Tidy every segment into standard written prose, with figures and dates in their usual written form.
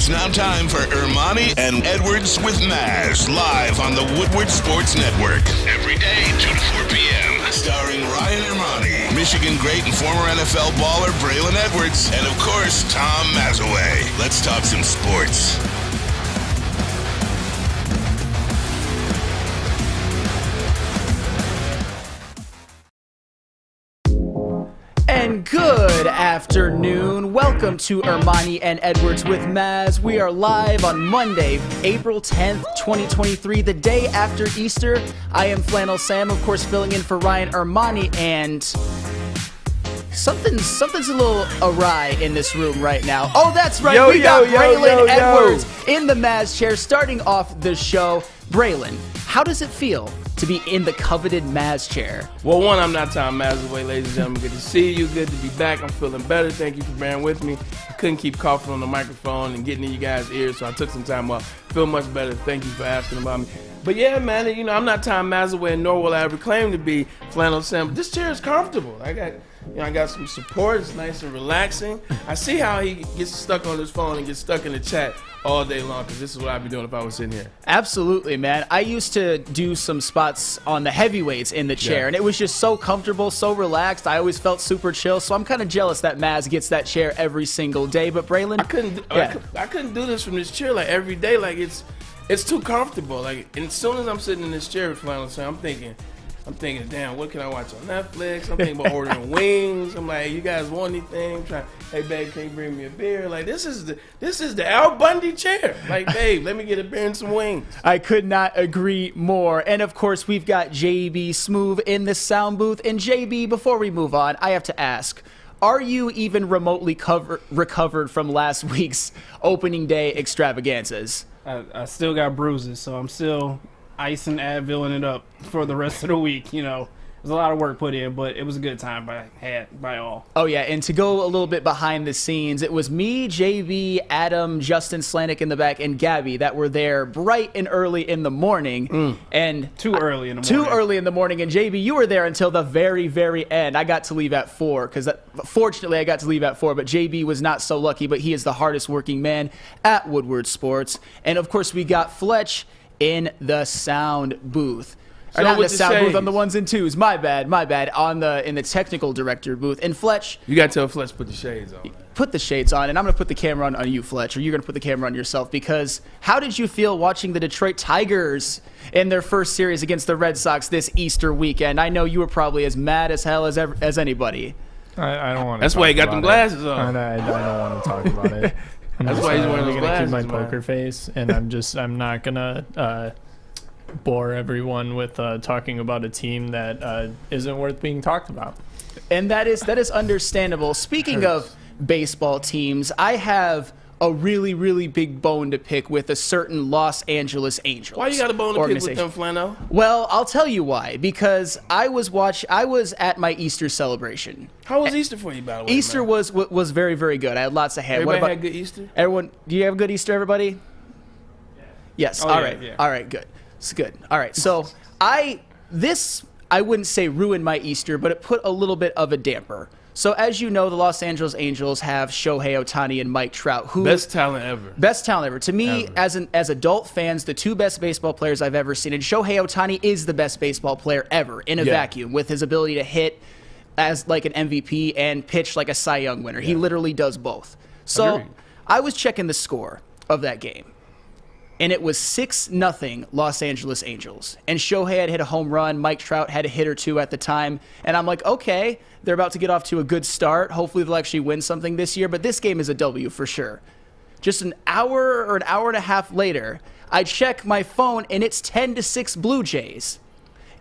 It's now time for Ermanni and Edwards with Maz, live on the Woodward Sports Network. Every day, 2 to 4 p.m. Starring Ryan Ermanni, Michigan great and former NFL baller Braylon Edwards, and of course, Tom Mazaway. Let's talk some sports. And good afternoon. Welcome to Ermanni and Edwards with Maz. We are live on Monday, April 10th, 2023, the day after Easter. I am Flannel Sam, of course, filling in for Ryan Ermanni, and something's a little awry in this room right now. Oh, that's right. We got Braylon Edwards in the Maz chair starting off the show. Braylon, how does it feel to be in the coveted Maz chair? Well, one, I'm not Tom Mazaway, ladies and gentlemen. Good to see you. Good to be back. I'm feeling better. Thank you for bearing with me. I couldn't keep coughing on the microphone and getting in you guys' ears, so I took some time off. Feel much better. Thank you for asking about me. But yeah, man, I'm not Tom Mazaway, nor will I ever claim to be Flannel Sam. But this chair is comfortable. I got some support. It's nice and relaxing. I see how he gets stuck on his phone and gets stuck in the chat all day long, because this is what I'd be doing if I was sitting here. Absolutely, man. I used to do some spots on the heavyweights in the chair, and it was just so comfortable, so relaxed. I always felt super chill, so I'm kind of jealous that Maz gets that chair every single day. But Braylon, I couldn't do this from this chair like every day. Like it's too comfortable. Like, and as soon as I'm sitting in this chair with Flannel, I'm thinking, damn, what can I watch on Netflix? I'm thinking about ordering wings. I'm like, you guys want anything? Hey, babe, can you bring me a beer? Like, this is the Al Bundy chair. Like, babe, let me get a beer and some wings. I could not agree more. And, of course, we've got JB Smoove in the sound booth. And, JB, before we move on, I have to ask, are you even remotely recovered from last week's opening day extravaganzas? I still got bruises, so I'm still ice and Advilling it up for the rest of the week. There's a lot of work put in, but it was a good time by all. Oh, yeah, and to go a little bit behind the scenes, it was me, JB, Adam, Justin Slanik in the back, and Gabby that were there bright and early in the morning. And Too early in the morning. And JB, you were there until the very, very end. I got to leave at 4, because fortunately I got to leave at 4, but JB was not so lucky, but he is the hardest working man at Woodward Sports. And, of course, we got Fletch in the sound booth. Or not in the sound booth, on the ones and twos. My bad. In the technical director booth. And Fletch, you got to tell Fletch put the shades on. Put the shades on, and I'm going to put the camera on you, Fletch, or you're going to put the camera on yourself, because how did you feel watching the Detroit Tigers in their first series against the Red Sox this Easter weekend? I know you were probably as mad as hell as anybody. I don't want to. That's why he got them glasses on. I don't want to talk about it. That's why he's wearing those glasses. Keep my poker face, and I'm not gonna bore everyone with talking about a team that isn't worth being talked about. And that is understandable. Speaking of baseball teams, I have a really, really big bone to pick with a certain Los Angeles Angels. Why you got a bone to pick with them, Flannel? Well, I'll tell you why. Because I was at my Easter celebration. How was Easter for you, by the way? Easter was very, very good. I had lots of ham. Everybody had good Easter? Everyone, do you have a good Easter, everybody? Yeah. Yes. Oh, all yeah, right. yeah. All right. Good. It's good. All right. So I wouldn't say ruined my Easter, but it put a little bit of a damper. So as you know, the Los Angeles Angels have Shohei Ohtani and Mike Trout, who best talent ever. To me, as adult fans, the two best baseball players I've ever seen. And Shohei Ohtani is the best baseball player ever in a vacuum, with his ability to hit as like an MVP and pitch like a Cy Young winner. He literally does both. So Agreed. I was checking the score of that game, and it was 6-0 Los Angeles Angels. And Shohei had hit a home run. Mike Trout had a hit or two at the time. And I'm like, okay, they're about to get off to a good start. Hopefully they'll actually win something this year. But this game is a W for sure. Just an hour or an hour and a half later, I check my phone, and it's 10-6 Blue Jays.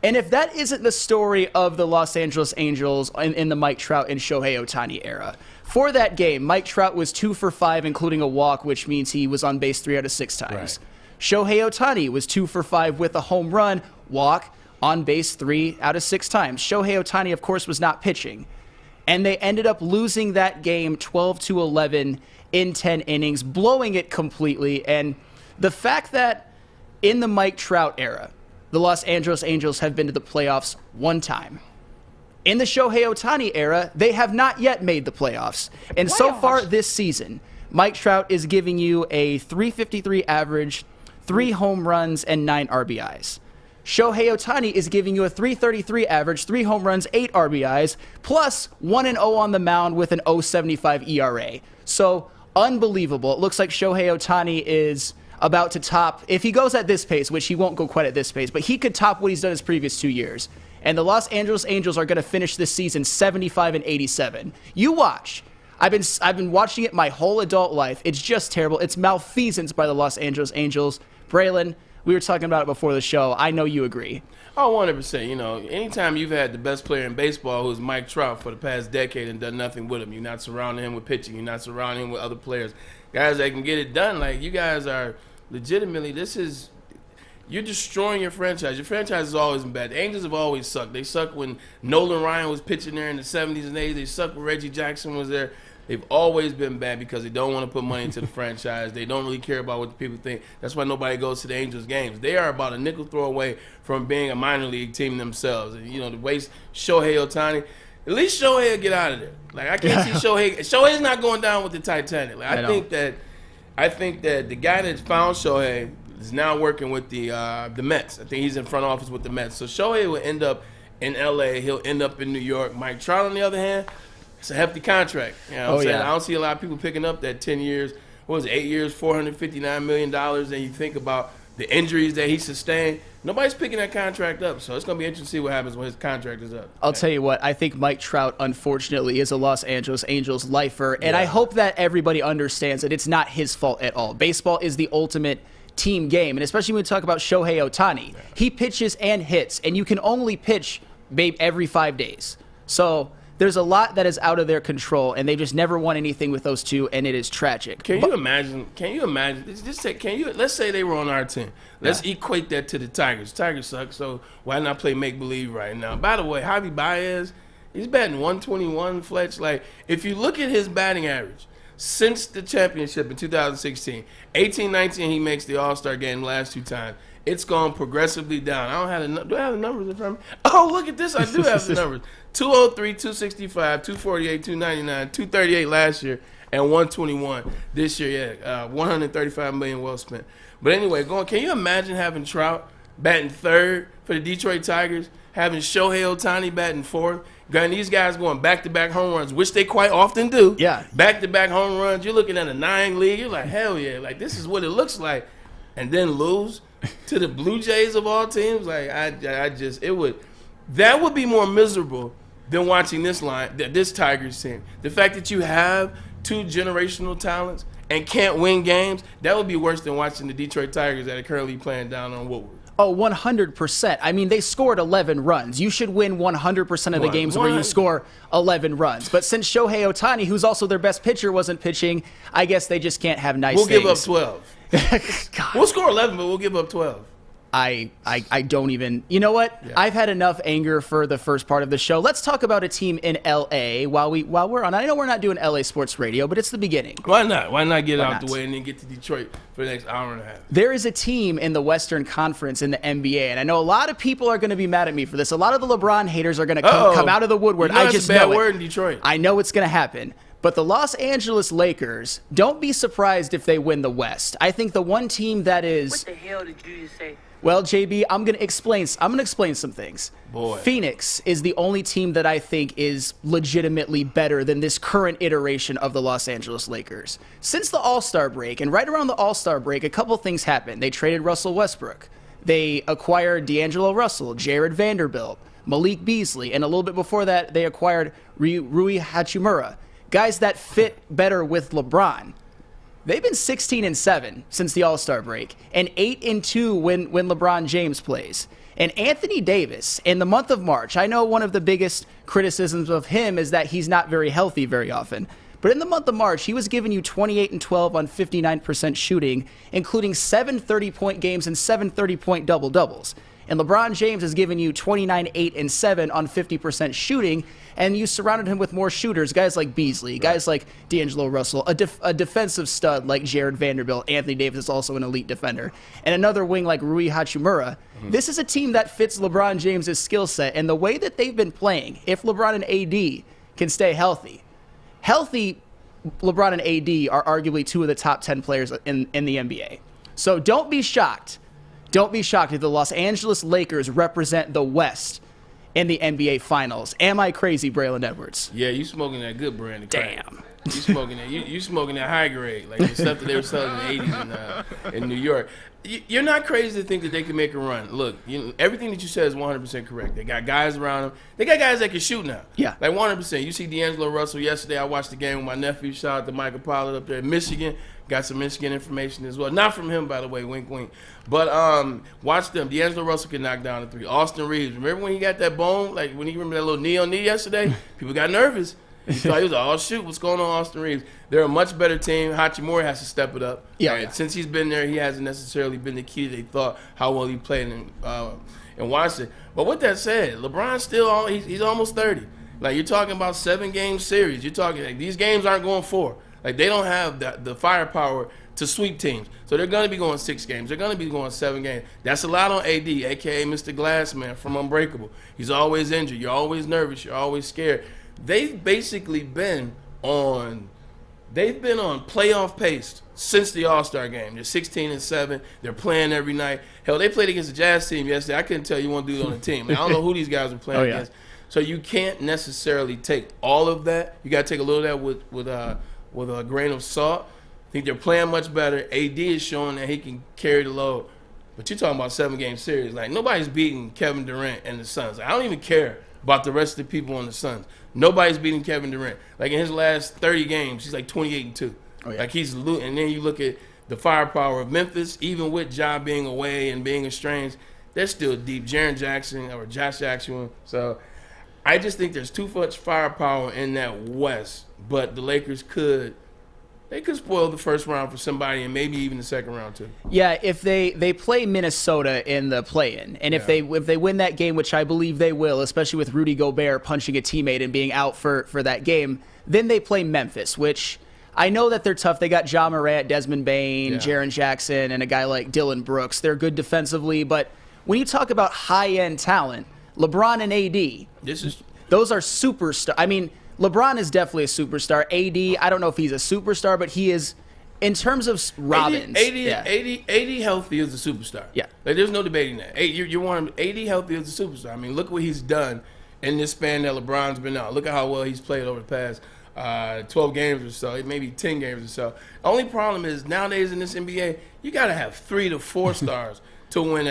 And if that isn't the story of the Los Angeles Angels in the Mike Trout and Shohei Ohtani era. For that game, Mike Trout was 2 for 5, including a walk, which means he was on base 3 out of 6 times. Right. Shohei Ohtani was 2 for 5 with a home run, walk, on base 3 out of 6 times. Shohei Ohtani, of course, was not pitching. And they ended up losing that game 12-11 in 10 innings, blowing it completely. And the fact that in the Mike Trout era, the Los Angeles Angels have been to the playoffs one time. In the Shohei Ohtani era, they have not yet made the playoffs. And so far this season, Mike Trout is giving you a .353 average, 3 home runs, and 9 RBIs. Shohei Ohtani is giving you a .333 average, 3 home runs, 8 RBIs, plus 1-0 on the mound with an .075 ERA. So, unbelievable. It looks like Shohei Ohtani is about to top, if he goes at this pace, which he won't go quite at this pace, but he could top what he's done his previous 2 years. And the Los Angeles Angels are going to finish this season 75-87. You watch. I've been watching it my whole adult life. It's just terrible. It's malfeasance by the Los Angeles Angels. Braylon, we were talking about it before the show. I know you agree. Oh, 100%. You know, anytime you've had the best player in baseball, who's Mike Trout, for the past decade and done nothing with him, you're not surrounding him with pitching, you're not surrounding him with other players, guys that can get it done. Like, you guys are legitimately, you're destroying your franchise. Your franchise has always been bad. The Angels have always sucked. They sucked when Nolan Ryan was pitching there in the 70s and 80s. They sucked when Reggie Jackson was there. They've always been bad because they don't want to put money into the franchise. They don't really care about what the people think. That's why nobody goes to the Angels games. They are about a nickel throw away from being a minor league team themselves. And, you know, the waste Shohei Ohtani, at least Shohei will get out of there. Like, I can't see Shohei. Shohei's not going down with the Titanic. Like, I think that the guy that found Shohei is now working with the Mets. I think he's in front office with the Mets. So Shohei will end up in L.A. He'll end up in New York. Mike Trout, on the other hand, it's a hefty contract. You know what I'm saying? Yeah. I don't see a lot of people picking up that 10 years, 8 years, $459 million. And you think about the injuries that he sustained. Nobody's picking that contract up. So it's going to be interesting to see what happens when his contract is up. I'll tell you what, I think Mike Trout, unfortunately, is a Los Angeles Angels lifer. And I hope that everybody understands that it's not his fault at all. Baseball is the ultimate team game. And especially when we talk about Shohei Ohtani, he pitches and hits. And you can only pitch every 5 days. So there's a lot that is out of their control, and they just never won anything with those two, and it is tragic. Can you imagine? Let's say they were on our team. Let's equate that to the Tigers. Tigers suck, so why not play make-believe right now? By the way, Javi Baez, he's batting 121, Fletch. Like, if you look at his batting average since the championship in 2016, 18-19 he makes the All-Star game the last 2 times. It's gone progressively down. Do I have the numbers in front of me? Oh, look at this. I do have the numbers. 203, 265, 248, 299, 238 last year, and 121 this year. Yeah, $135 million well spent. But anyway, can you imagine having Trout batting 3rd for the Detroit Tigers, having Shohei Ohtani batting 4th, and these guys going back-to-back home runs, which they quite often do. Yeah. Back-to-back home runs. You're looking at a 9 league. You're like, hell yeah. Like, this is what it looks like. And then lose to the Blue Jays of all teams. Like, that would be more miserable than watching this Tigers team. The fact that you have 2 generational talents and can't win games, that would be worse than watching the Detroit Tigers that are currently playing down on Woodward. Oh, 100%. I mean, they scored 11 runs. You should win 100% of the games where you score 11 runs. But since Shohei Ohtani, who's also their best pitcher, wasn't pitching, I guess they just can't have nice things. We'll give up 12. We'll score 11, but we'll give up 12. I don't even. You know what? Yeah. I've had enough anger for the first part of the show. Let's talk about a team in L.A. while we're on. I know we're not doing L.A. sports radio, but it's the beginning. Why not? Why not get out the way and then get to Detroit for the next hour and a half? There is a team in the Western Conference in the NBA, and I know a lot of people are going to be mad at me for this. A lot of the LeBron haters are going to come out of the woodwork. I just know word in Detroit. I know it's going to happen. But the Los Angeles Lakers, don't be surprised if they win the West. I think the one team that is. What the hell did you just say? Well, JB, I'm gonna explain some things. Boy. Phoenix is the only team that I think is legitimately better than this current iteration of the Los Angeles Lakers. Since the All-Star break, and right around the All-Star break, a couple things happened. They traded Russell Westbrook. They acquired D'Angelo Russell, Jared Vanderbilt, Malik Beasley, and a little bit before that, they acquired Rui Hachimura. Guys that fit better with LeBron. They've been 16-7 since the All-Star break, and 8-2 when LeBron James plays. And Anthony Davis, in the month of March, I know one of the biggest criticisms of him is that he's not very healthy very often. But in the month of March, he was giving you 28-12 on 59% shooting, including 7 30-point games and 7 30-point double-doubles. And LeBron James has given you 29-8-7 on 50% shooting, and you surrounded him with more shooters, guys like Beasley, guys like D'Angelo Russell, a defensive stud like Jared Vanderbilt. Anthony Davis is also an elite defender. And another wing like Rui Hachimura. Mm-hmm. This is a team that fits LeBron James' skill set, and the way that they've been playing, if LeBron and AD can stay healthy, LeBron and AD are arguably 2 of the top 10 players in the NBA. So don't be shocked. Don't be shocked if the Los Angeles Lakers represent the West in the NBA Finals. Am I crazy, Braylon Edwards? Yeah, you smoking that good brand of crack. Damn. You smoking that. You smoking that high grade, like the stuff that they were selling in the '80s in New York. You're not crazy to think that they can make a run. Look, everything that you said is 100% correct. They got guys around them. They got guys that can shoot now. Yeah, like 100%. You see D'Angelo Russell yesterday. I watched the game with my nephew. Shout out to Michael Pollard up there in Michigan. Got some Michigan information as well. Not from him, by the way. Wink, wink. But watch them. D'Angelo Russell can knock down a 3. Austin Reeves. Remember when he got that bone? Like when he remember that little knee on knee yesterday? People got nervous. He thought he was like, oh, shoot, what's going on, Austin Reeves? They're a much better team. Hachimura has to step it up. Yeah, right? Since he's been there, he hasn't necessarily been the key they thought how well he played in Washington. But with that said, LeBron's still he's almost 30. Like, you're talking about 7-game series. You're talking like these games aren't going 4. Like, they don't have the firepower to sweep teams. So they're going to be going 6 games. They're going to be going 7 games. That's a lot on AD, a.k.a. Mr. Glassman from Unbreakable. He's always injured. You're always nervous. You're always scared. They've basically been on playoff pace since the All-Star game. They're 16-7. They're playing every night. Hell, they played against the Jazz team yesterday. I couldn't tell you one dude on the team. Like, I don't know who these guys were playing against. So you can't necessarily take all of that. You got to take a little of that with a grain of salt. I think they're playing much better. AD is showing that he can carry the load. But you're talking about 7-game series. Like, nobody's beating Kevin Durant and the Suns. Like, I don't even care about the rest of the people on the Suns. Nobody's beating Kevin Durant. Like, in his last 30 games, he's like 28-2. Oh, yeah. Like, and then you look at the firepower of Memphis, even with Ja being away and being estranged, they're still deep. Jaren Jackson or Josh Jackson. So I just think there's too much firepower in that West. But the Lakers could spoil the first round for somebody and maybe even the second round too. Yeah, if they play Minnesota in the play-in, and if they win that game, which I believe they will, especially with Rudy Gobert punching a teammate and being out for that game, then they play Memphis, which I know that they're tough. They got Ja Morant, Desmond Bane, Jaren Jackson, and a guy like Dylan Brooks. They're good defensively, but when you talk about high-end talent, LeBron and AD, those are superstars. I mean, LeBron is definitely a superstar. AD, I don't know if he's a superstar, but he is, in terms of Robins. AD healthy is a superstar. Yeah. Like, there's no debating that. You want him, AD healthy is a superstar. I mean, look what he's done in this span that LeBron's been out. Look at how well he's played over the past 12 games or so, maybe 10 games or so. The only problem is nowadays in this NBA, you got to have 3 to 4 stars to win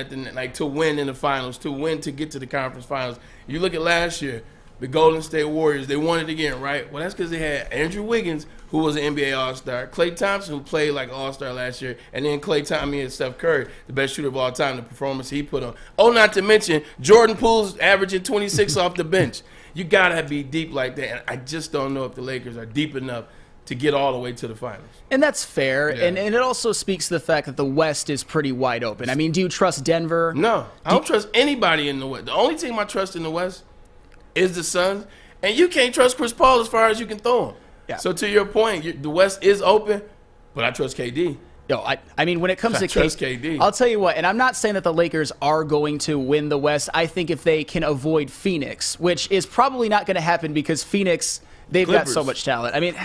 to win in the finals, to get to the conference finals. You look at last year, the Golden State Warriors, they won it again, right? Well, that's because they had Andrew Wiggins, who was an NBA All-Star, Klay Thompson, who played like an All-Star last year, and then and Steph Curry, the best shooter of all time, the performance he put on. Oh, not to mention, Jordan Poole's averaging 26 off the bench. You got to be deep like that, and I just don't know if the Lakers are deep enough to get all the way to the finals. And that's fair, and it also speaks to the fact that the West is pretty wide open. I mean, do you trust Denver? No, I don't trust anybody in the West. The only team I trust in the West is the Suns, and you can't trust Chris Paul as far as you can throw him. Yeah. So to your point, the West is open, but I trust KD. Yo, I mean, when it comes to KD, I'll tell you what, and I'm not saying that the Lakers are going to win the West. I think if they can avoid Phoenix, which is probably not going to happen because Phoenix, they've got so much talent. I mean,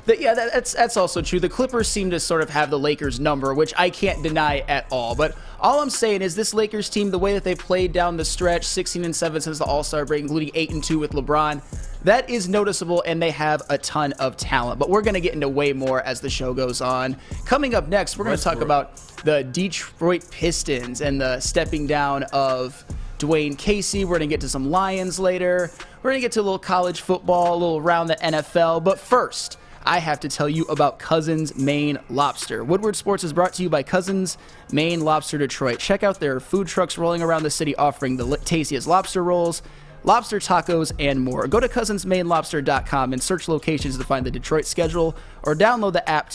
that's also true. The Clippers seem to sort of have the Lakers number, which I can't deny at all. But all I'm saying is this Lakers team, the way that they played down the stretch, 16-7 since the All-Star break, including 8-2 with LeBron, that is noticeable, and they have a ton of talent. But we're going to get into way more as the show goes on. Coming up next, we're going to talk about the Detroit Pistons and the stepping down of Dwane Casey. We're going to get to some Lions later. We're going to get to a little college football, a little around the NFL. But first, I have to tell you about Cousins Maine Lobster. Woodward Sports is brought to you by Cousins Maine Lobster Detroit. Check out their food trucks rolling around the city offering the tastiest lobster rolls, lobster tacos, and more. Go to cousinsmainelobster.com and search locations to find the Detroit schedule or download the app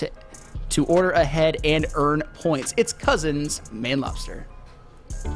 to order ahead and earn points. It's Cousins Maine Lobster.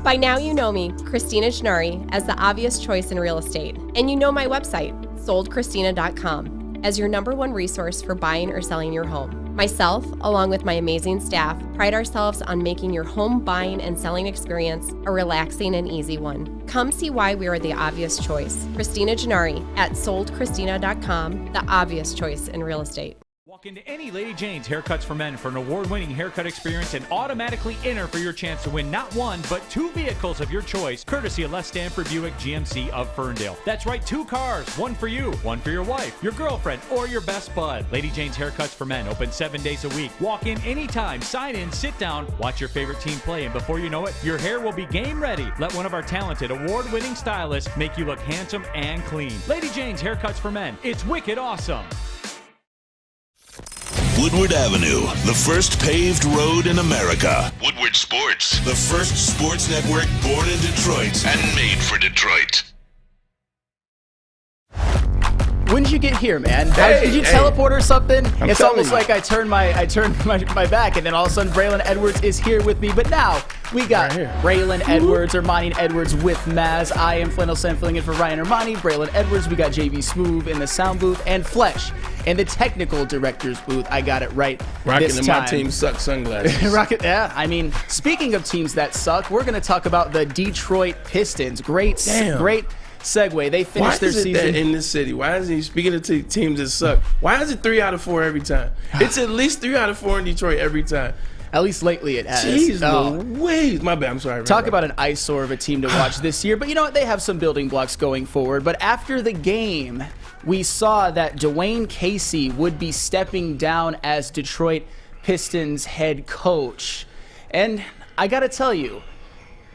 By now you know me, Christina Gennari, as the obvious choice in real estate. And you know my website, soldchristina.com, as your #1 resource for buying or selling your home. Myself, along with my amazing staff, pride ourselves on making your home buying and selling experience a relaxing and easy one. Come see why we are the obvious choice. Christina Gennari at soldchristina.com, the obvious choice in real estate. Walk into any Lady Jane's Haircuts for Men for an award-winning haircut experience and automatically enter for your chance to win not one, but 2 vehicles of your choice, courtesy of Les Stanford Buick GMC of Ferndale. That's right, 2 cars, one for you, one for your wife, your girlfriend, or your best bud. Lady Jane's Haircuts for Men, open 7 days a week. Walk in anytime, sign in, sit down, watch your favorite team play, and before you know it, your hair will be game ready. Let one of our talented, award-winning stylists make you look handsome and clean. Lady Jane's Haircuts for Men. It's wicked awesome. Woodward Avenue, the first paved road in America. Woodward Sports, the first sports network born in Detroit and made for Detroit. When did you get here, man? Did you teleport or something? It's almost like I turned my back, and then all of a sudden Braylon Edwards is here with me. But now we got Braylon Edwards, Ermanni and Edwards with Maz. I am Flannel filling in for Ryan Ermanni. Braylon Edwards. We got JB Smooth in the sound booth and Flesh in the technical director's booth. I got it right this time. Rocking my team suck sunglasses. Yeah. I mean, speaking of teams that suck, we're going to talk about the Detroit Pistons. Great segue. They finished their season. That in this city? Why is he speaking of teams that suck? Why is it 3 out of 4 every time? It's at least 3 out of 4 in Detroit every time. At least lately it has. Jeez Louise. My bad. I'm sorry. Talk about an eyesore of a team to watch this year. But you know what? They have some building blocks going forward. But after the game, we saw that Dwane Casey would be stepping down as Detroit Pistons head coach. And I got to tell you,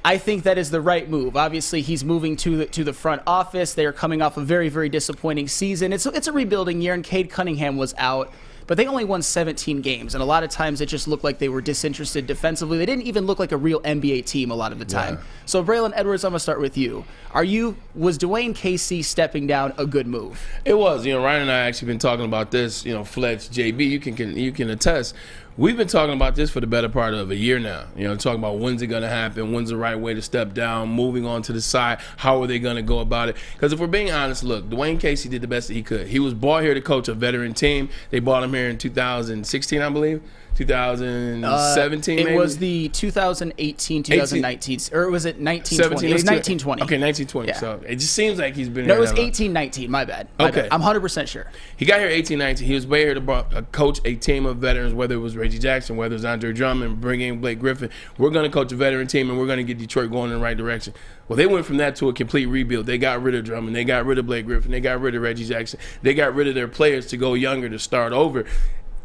I think that is the right move. Obviously, he's moving to the front office. They are coming off a very, very disappointing season. It's a rebuilding year, and Cade Cunningham was out. But they only won 17 games, and a lot of times it just looked like they were disinterested defensively. They didn't even look like a real NBA team a lot of the time. Yeah. So, Braylon Edwards, I'm going to start with you. Was Dwane Casey stepping down a good move? It was. Ryan and I actually been talking about this. Fletch, JB, you can attest. We've been talking about this for the better part of a year now. Talking about when's it going to happen, when's the right way to step down, moving on to the side, how are they going to go about it? Because if we're being honest, look, Dwane Casey did the best that he could. He was brought here to coach a veteran team. They brought him here in 2016, I believe. 2017, maybe? It was the 2018, 2019, or was it 1920? It was 1920. Okay, 1920. Yeah. So it just seems like he's been here. No, it was 1819. My bad. Okay. I'm 100% sure. He got here 1819. He was way here to coach a team of veterans, whether it was Reggie Jackson, whether it was Andre Drummond, bringing in Blake Griffin. We're going to coach a veteran team, and we're going to get Detroit going in the right direction. Well, they went from that to a complete rebuild. They got rid of Drummond. They got rid of Blake Griffin. They got rid of Reggie Jackson. They got rid of their players to go younger, to start over.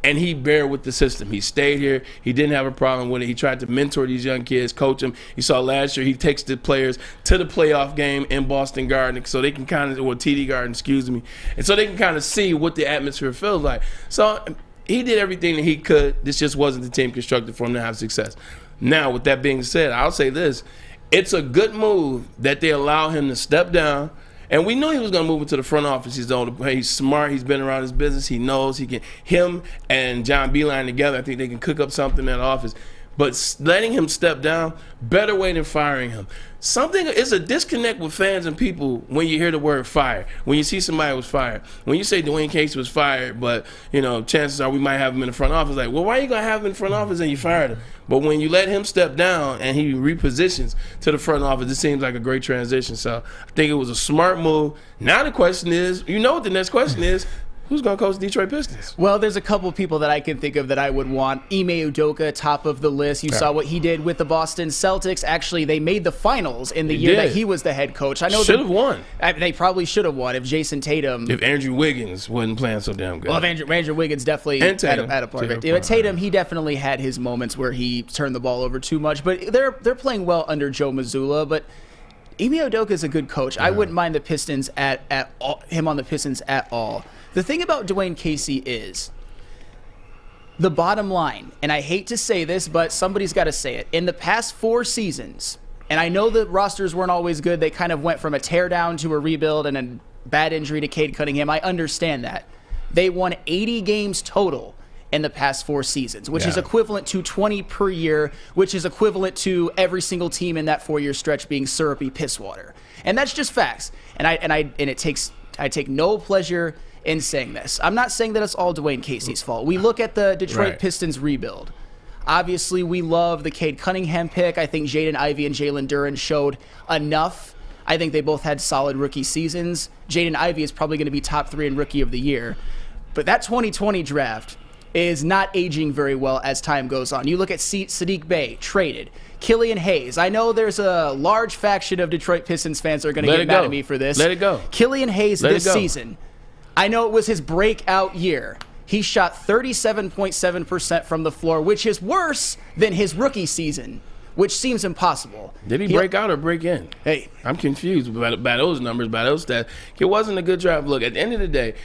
And he bare with the system. He stayed here. He didn't have a problem with it. He tried to mentor these young kids, coach them. You saw last year he takes the players to the playoff game in Boston Garden so they can kind of, or TD Garden, excuse me, and so they can kind of see what the atmosphere feels like. So he did everything that he could. This just wasn't the team constructed for him to have success. Now, with that being said, I'll say this. It's a good move that they allow him to step down. And we knew he was going to move into the front office. He's smart. He's been around his business. He knows he can. Him and John Beilein together, I think they can cook up something in that office. But letting him step down, better way than firing him. Something is a disconnect with fans and people when you hear the word fire. When you see somebody was fired. When you say Dwane Casey was fired, but chances are we might have him in the front office. Like, well, why are you gonna have him in the front office and you fired him? But when you let him step down and he repositions to the front office, it seems like a great transition. So I think it was a smart move. Now the question is, what the next question is? Who's going to coach the Detroit Pistons? Well, there's a couple people that I can think of that I would want. Ime Udoka, top of the list. You saw what he did with the Boston Celtics. Actually, they made the finals in the year that he was the head coach. I know should have won. They probably should have won if Jason Tatum. If Andrew Wiggins wasn't playing so damn good. Well, Andrew Wiggins definitely had a part of it. But Tatum, he definitely had his moments where he turned the ball over too much. But they're playing well under Joe Mazzulla. But Ime Udoka is a good coach. I wouldn't mind the Pistons him on the Pistons at all. The thing about Dwane Casey is the bottom line, and I hate to say this, but somebody's got to say it. In the past 4 seasons, and I know the rosters weren't always good. They kind of went from a teardown to a rebuild and a bad injury to Cade Cunningham. I understand that. They won 80 games total in the past 4 seasons, which is equivalent to 20 per year, which is equivalent to every single team in that 4-year stretch being syrupy piss water. And that's just facts. I take no pleasure in saying this. I'm not saying that it's all Dwane Casey's fault. We look at the Detroit Pistons rebuild. Obviously, we love the Cade Cunningham pick. I think Jaden Ivey and Jalen Duren showed enough. I think they both had solid rookie seasons. Jaden Ivey is probably going to be top 3 in Rookie of the Year. But that 2020 draft, is not aging very well as time goes on. You look at Sadiq Bey, traded. Killian Hayes. I know there's a large faction of Detroit Pistons fans that are going to get mad at me for this. Let it go. Killian Hayes this season, I know it was his breakout year. He shot 37.7% from the floor, which is worse than his rookie season, which seems impossible. Did he break out or break in? Hey. I'm confused by those numbers, by those stats. It wasn't a good drive. Look, at the end of the day,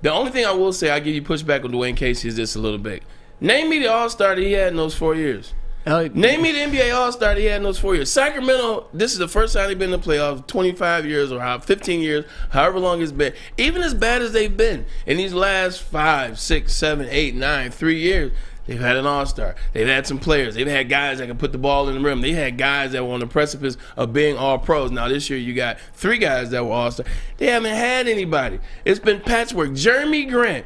the only thing I will say, I'll give you pushback on Dwane Casey is this a little bit. Name me the All-Star that he had in those 4 years. Name me the NBA All-Star that he had in those 4 years. Sacramento, this is the first time they've been in the playoffs, 25 years or 15 years, however long it's been. Even as bad as they've been in these last 5, 6, 7, 8, 9, 3 years, they've had an All-Star. They've had some players. They've had guys that can put the ball in the rim. They had guys that were on the precipice of being All-Pros. Now, this year you got 3 guys that were All-Star. They haven't had anybody. It's been patchwork. Jeremy Grant,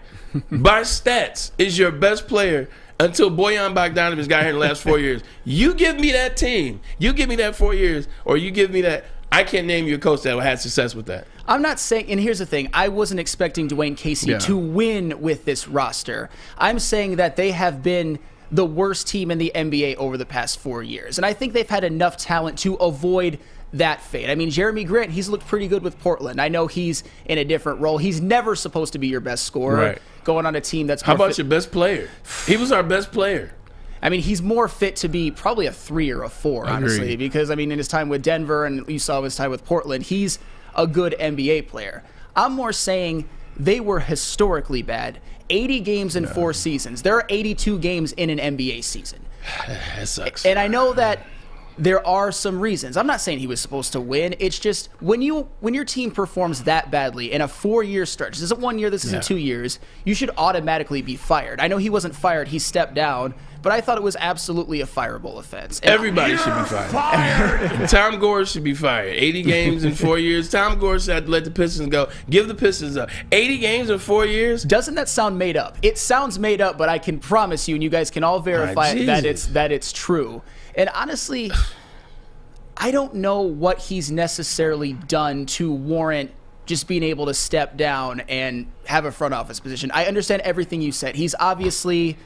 by stats, is your best player until Bojan Bogdanović got here in the last 4 years. You give me that team. You give me that 4 years, or you give me that. I can't name you a coach that had success with that. I'm not saying, and here's the thing, I wasn't expecting Dwane Casey to win with this roster. I'm saying that they have been the worst team in the NBA over the past 4 years. And I think they've had enough talent to avoid that fate. I mean, Jeremy Grant, he's looked pretty good with Portland. I know he's in a different role. He's never supposed to be your best scorer going on a team that's How about your best player? He was our best player. I mean, he's more fit to be probably a 3 or a 4, honestly, because, I mean, in his time with Denver and you saw his time with Portland, he's a good NBA player. I'm more saying they were historically bad. 80 games in 4 seasons. There are 82 games in an NBA season. That sucks. And I know that there are some reasons. I'm not saying he was supposed to win. It's just when your team performs that badly in a 4-year stretch, this isn't 1 year, this isn't 2 years, you should automatically be fired. I know he wasn't fired, he stepped down, but I thought it was absolutely a fireable offense. And everybody should be fired. Tom Gore should be fired. 80 games in 4 years. Tom Gore should have to let the Pistons go. Give the Pistons up. 80 games in 4 years? Doesn't that sound made up? It sounds made up, but I can promise you, and you guys can all verify that it's true. And honestly, I don't know what he's necessarily done to warrant just being able to step down and have a front office position. I understand everything you said. He's obviously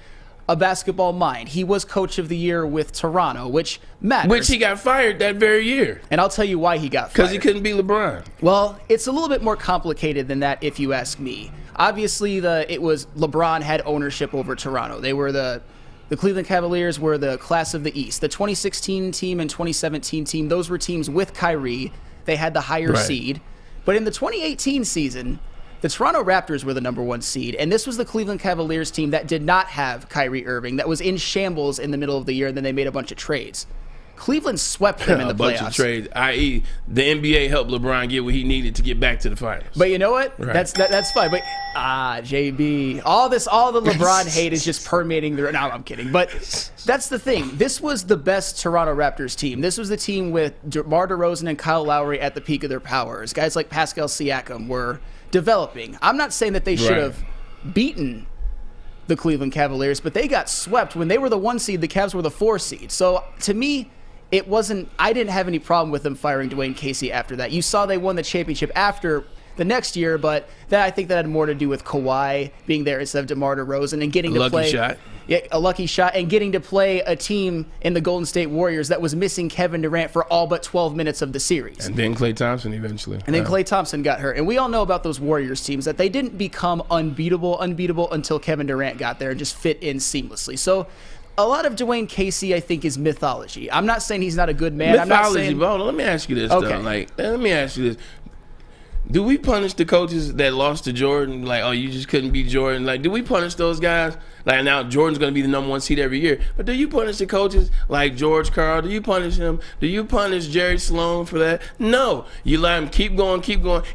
a basketball mind. He was coach of the year with Toronto, which matters. Which he got fired that very year. And I'll tell you why he got fired. Because he couldn't beat LeBron. Well, it's a little bit more complicated than that if you ask me. Obviously, LeBron had ownership over Toronto. They were the Cleveland Cavaliers were the class of the East. The 2016 team and 2017 team, those were teams with Kyrie. They had the higher seed. But in the 2018 season, the Toronto Raptors were the number 1 seed, and this was the Cleveland Cavaliers team that did not have Kyrie Irving, that was in shambles in the middle of the year, and then they made a bunch of trades. Cleveland swept them in the playoffs. A bunch of trades, i.e. the NBA helped LeBron get what he needed to get back to the finals. But you know what? Right. That's fine. But JB, all the LeBron hate is just permeating the. No, I'm kidding. But that's the thing. This was the best Toronto Raptors team. This was the team with DeMar DeRozan and Kyle Lowry at the peak of their powers. Guys like Pascal Siakam were developing. I'm not saying that they should have beaten the Cleveland Cavaliers, but they got swept when they were the 1 seed. The Cavs were the 4 seed. So to me, it wasn't. I didn't have any problem with them firing Dwane Casey after that. You saw they won the championship after the next year, but I think that had more to do with Kawhi being there instead of DeMar DeRozan and getting to play a lucky shot and getting to play a team in the Golden State Warriors that was missing Kevin Durant for all but 12 minutes of the series. And then Klay Thompson eventually. And then Klay Thompson got hurt. And we all know about those Warriors teams, that they didn't become unbeatable until Kevin Durant got there and just fit in seamlessly. So a lot of Dwane Casey, I think, is mythology. I'm not saying he's not a good man. Mythology, but let me ask you this, though. Let me ask you this. Do we punish the coaches that lost to Jordan? Like, oh, you just couldn't beat Jordan. Like, do we punish those guys? Like, now Jordan's going to be the number 1 seed every year. But do you punish the coaches like George Karl? Do you punish him? Do you punish Jerry Sloan for that? No. You let him keep going.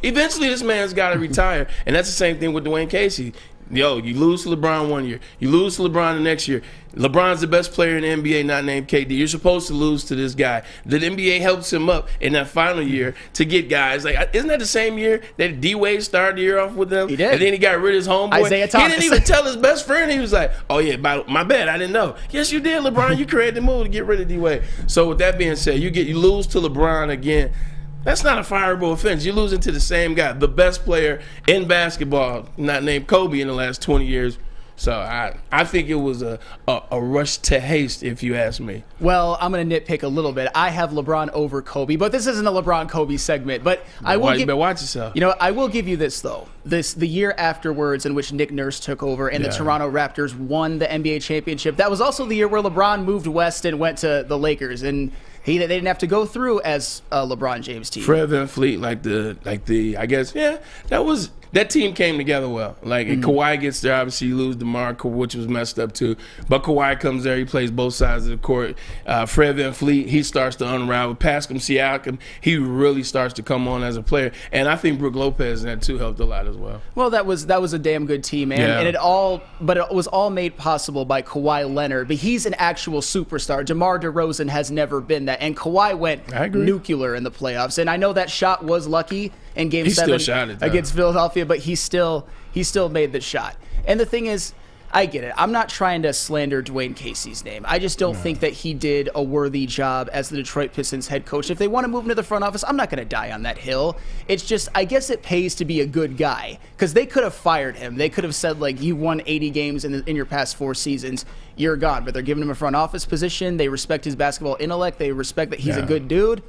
Eventually, this man's got to retire. And that's the same thing with Dwane Casey. Yo, you lose to LeBron 1 year. You lose to LeBron the next year. LeBron's the best player in the NBA, not named KD. You're supposed to lose to this guy. The NBA helps him up in that final year to get guys. Like, isn't that the same year that D-Wade started the year off with them? He did. And then he got rid of his homeboy. Isaiah Thomas. He didn't even tell his best friend. He was like, oh, yeah, my bad. I didn't know. Yes, you did, LeBron. You created the move to get rid of D-Wade. So with that being said, you lose to LeBron again. That's not a fireable offense. You're losing to the same guy, the best player in basketball, not named Kobe in the last 20 years. So I think it was a rush to haste, if you ask me. Well, I'm going to nitpick a little bit. I have LeBron over Kobe, but this isn't a LeBron-Kobe segment. But I will you better watch yourself. You know, I will give you this, though. The year afterwards in which Nick Nurse took over and the Toronto Raptors won the NBA championship, that was also the year where LeBron moved west and went to the Lakers. And they didn't have to go through as a LeBron James team. Fred VanVleet, I guess, that team came together well. Like, Kawhi gets there, obviously you lose DeMar, which was messed up too. But Kawhi comes there, he plays both sides of the court. Fred VanVleet, he starts to unravel. Pascal Siakam, he really starts to come on as a player. And I think Brook Lopez and that too helped a lot as well. Well, that was a damn good team, man. Yeah. And it was all made possible by Kawhi Leonard. But he's an actual superstar. DeMar DeRozan has never been that. And Kawhi went nuclear in the playoffs. And I know that shot was lucky in Game 7 against Philadelphia, but he still made the shot. And the thing is, I get it. I'm not trying to slander Dwane Casey's name. I just don't think that he did a worthy job as the Detroit Pistons head coach. If they want to move him to the front office, I'm not going to die on that hill. It's just, I guess it pays to be a good guy, because they could have fired him. They could have said, like, you won 80 games in your past 4 seasons. You're gone. But they're giving him a front office position. They respect his basketball intellect. They respect that he's a good dude.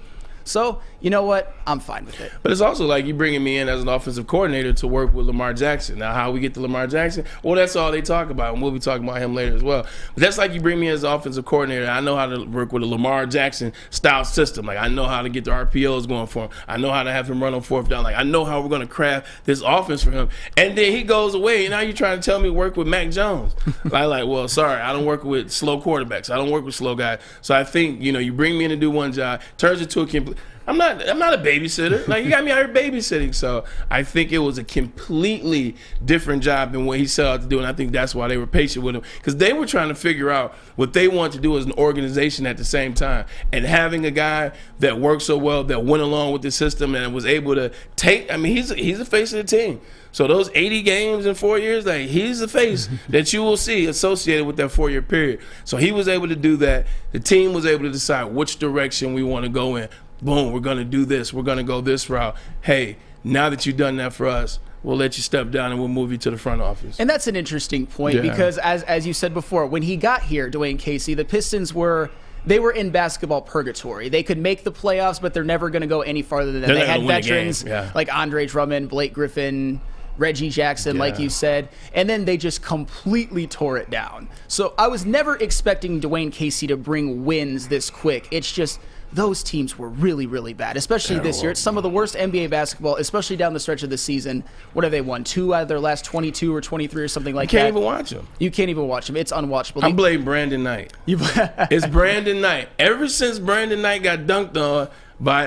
So, you know what? I'm fine with it. But it's also like you bringing me in as an offensive coordinator to work with Lamar Jackson. Now, how we get to Lamar Jackson? Well, that's all they talk about, and we'll be talking about him later as well. But that's like you bring me in as an offensive coordinator. I know how to work with a Lamar Jackson style system. Like, I know how to get the RPOs going for him. I know how to have him run on fourth down. Like, I know how we're going to craft this offense for him. And then he goes away, and now you're trying to tell me work with Mac Jones. Well, sorry, I don't work with slow quarterbacks. I don't work with slow guys. So I think, you bring me in to do one job, turns it to a complete. I'm not a babysitter. Like, you got me out here babysitting. So I think it was a completely different job than what he set out to do, and I think that's why they were patient with him, because they were trying to figure out what they want to do as an organization at the same time. And having a guy that worked so well, that went along with the system and was able to take. I mean, he's the face of the team. So those 80 games in 4 years, like, he's the face that you will see associated with that 4-year period. So he was able to do that. The team was able to decide which direction we want to go in. Boom, we're going to do this. We're going to go this route. Hey, now that you've done that for us, we'll let you step down and we'll move you to the front office. And that's an interesting point because, as you said before, when he got here, Dwane Casey, the Pistons were in basketball purgatory. They could make the playoffs, but they're never going to go any farther than that. They had veterans like Andre Drummond, Blake Griffin, Reggie Jackson, like you said, and then they just completely tore it down. So I was never expecting Dwane Casey to bring wins this quick. It's just those teams were really, really bad, especially this year. It's some of the worst NBA basketball, especially down the stretch of the season. What have they won? 2 out of their last 22 or 23 or something like that. You can't even watch them. You can't even watch them. It's unwatchable. I blame Brandon Knight. It's Brandon Knight. Ever since Brandon Knight got dunked on by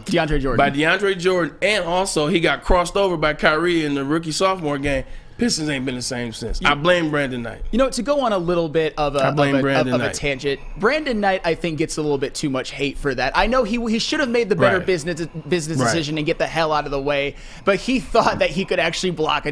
DeAndre Jordan, and also he got crossed over by Kyrie in the rookie-sophomore game, Pistons ain't been the same since. I blame Brandon Knight. To go on a little bit of a tangent, Brandon Knight, I think, gets a little bit too much hate for that. I know he should have made the better business decision and get the hell out of the way, but he thought that he could actually block a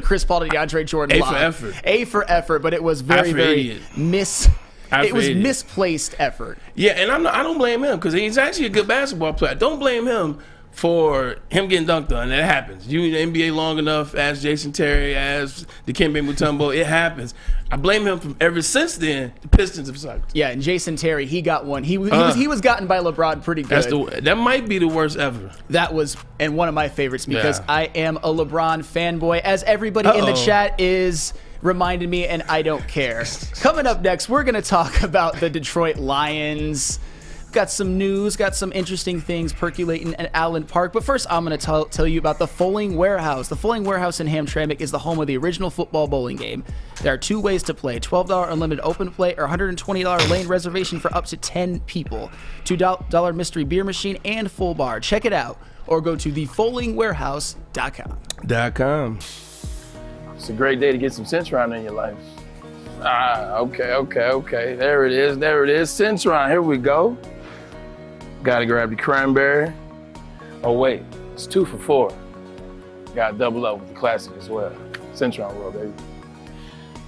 Chris Paul to DeAndre Jordan lob. A for effort, but it was very misplaced effort. Yeah, and I don't blame him because he's actually a good basketball player. Don't blame him for him getting dunked on. That happens. You in the NBA long enough, as Jason Terry, as Dikembe Mutombo, it happens. I blame him from ever since then. The Pistons have sucked. Yeah, and Jason Terry, he got one. He was gotten by LeBron pretty good. That might be the worst ever. That was one of my favorites because I am a LeBron fanboy, as everybody in the chat is reminded me, and I don't care. Coming up next, we're going to talk about the Detroit Lions. Got some news, got some interesting things percolating at Allen Park. But first, I'm going to tell you about the Fulling Warehouse. The Fulling Warehouse in Hamtramck is the home of the original football bowling game. There are 2 ways to play: $12 unlimited open play or $120 lane reservation for up to 10 people. $2 mystery beer machine and full bar. Check it out or go to thefullingwarehouse.com. It's a great day to get some Centron in your life. Okay. There it is. Centron, here we go. Gotta grab the cranberry. Oh wait, it's 2 for $4. Gotta double up with the classic as well. Centron World, baby.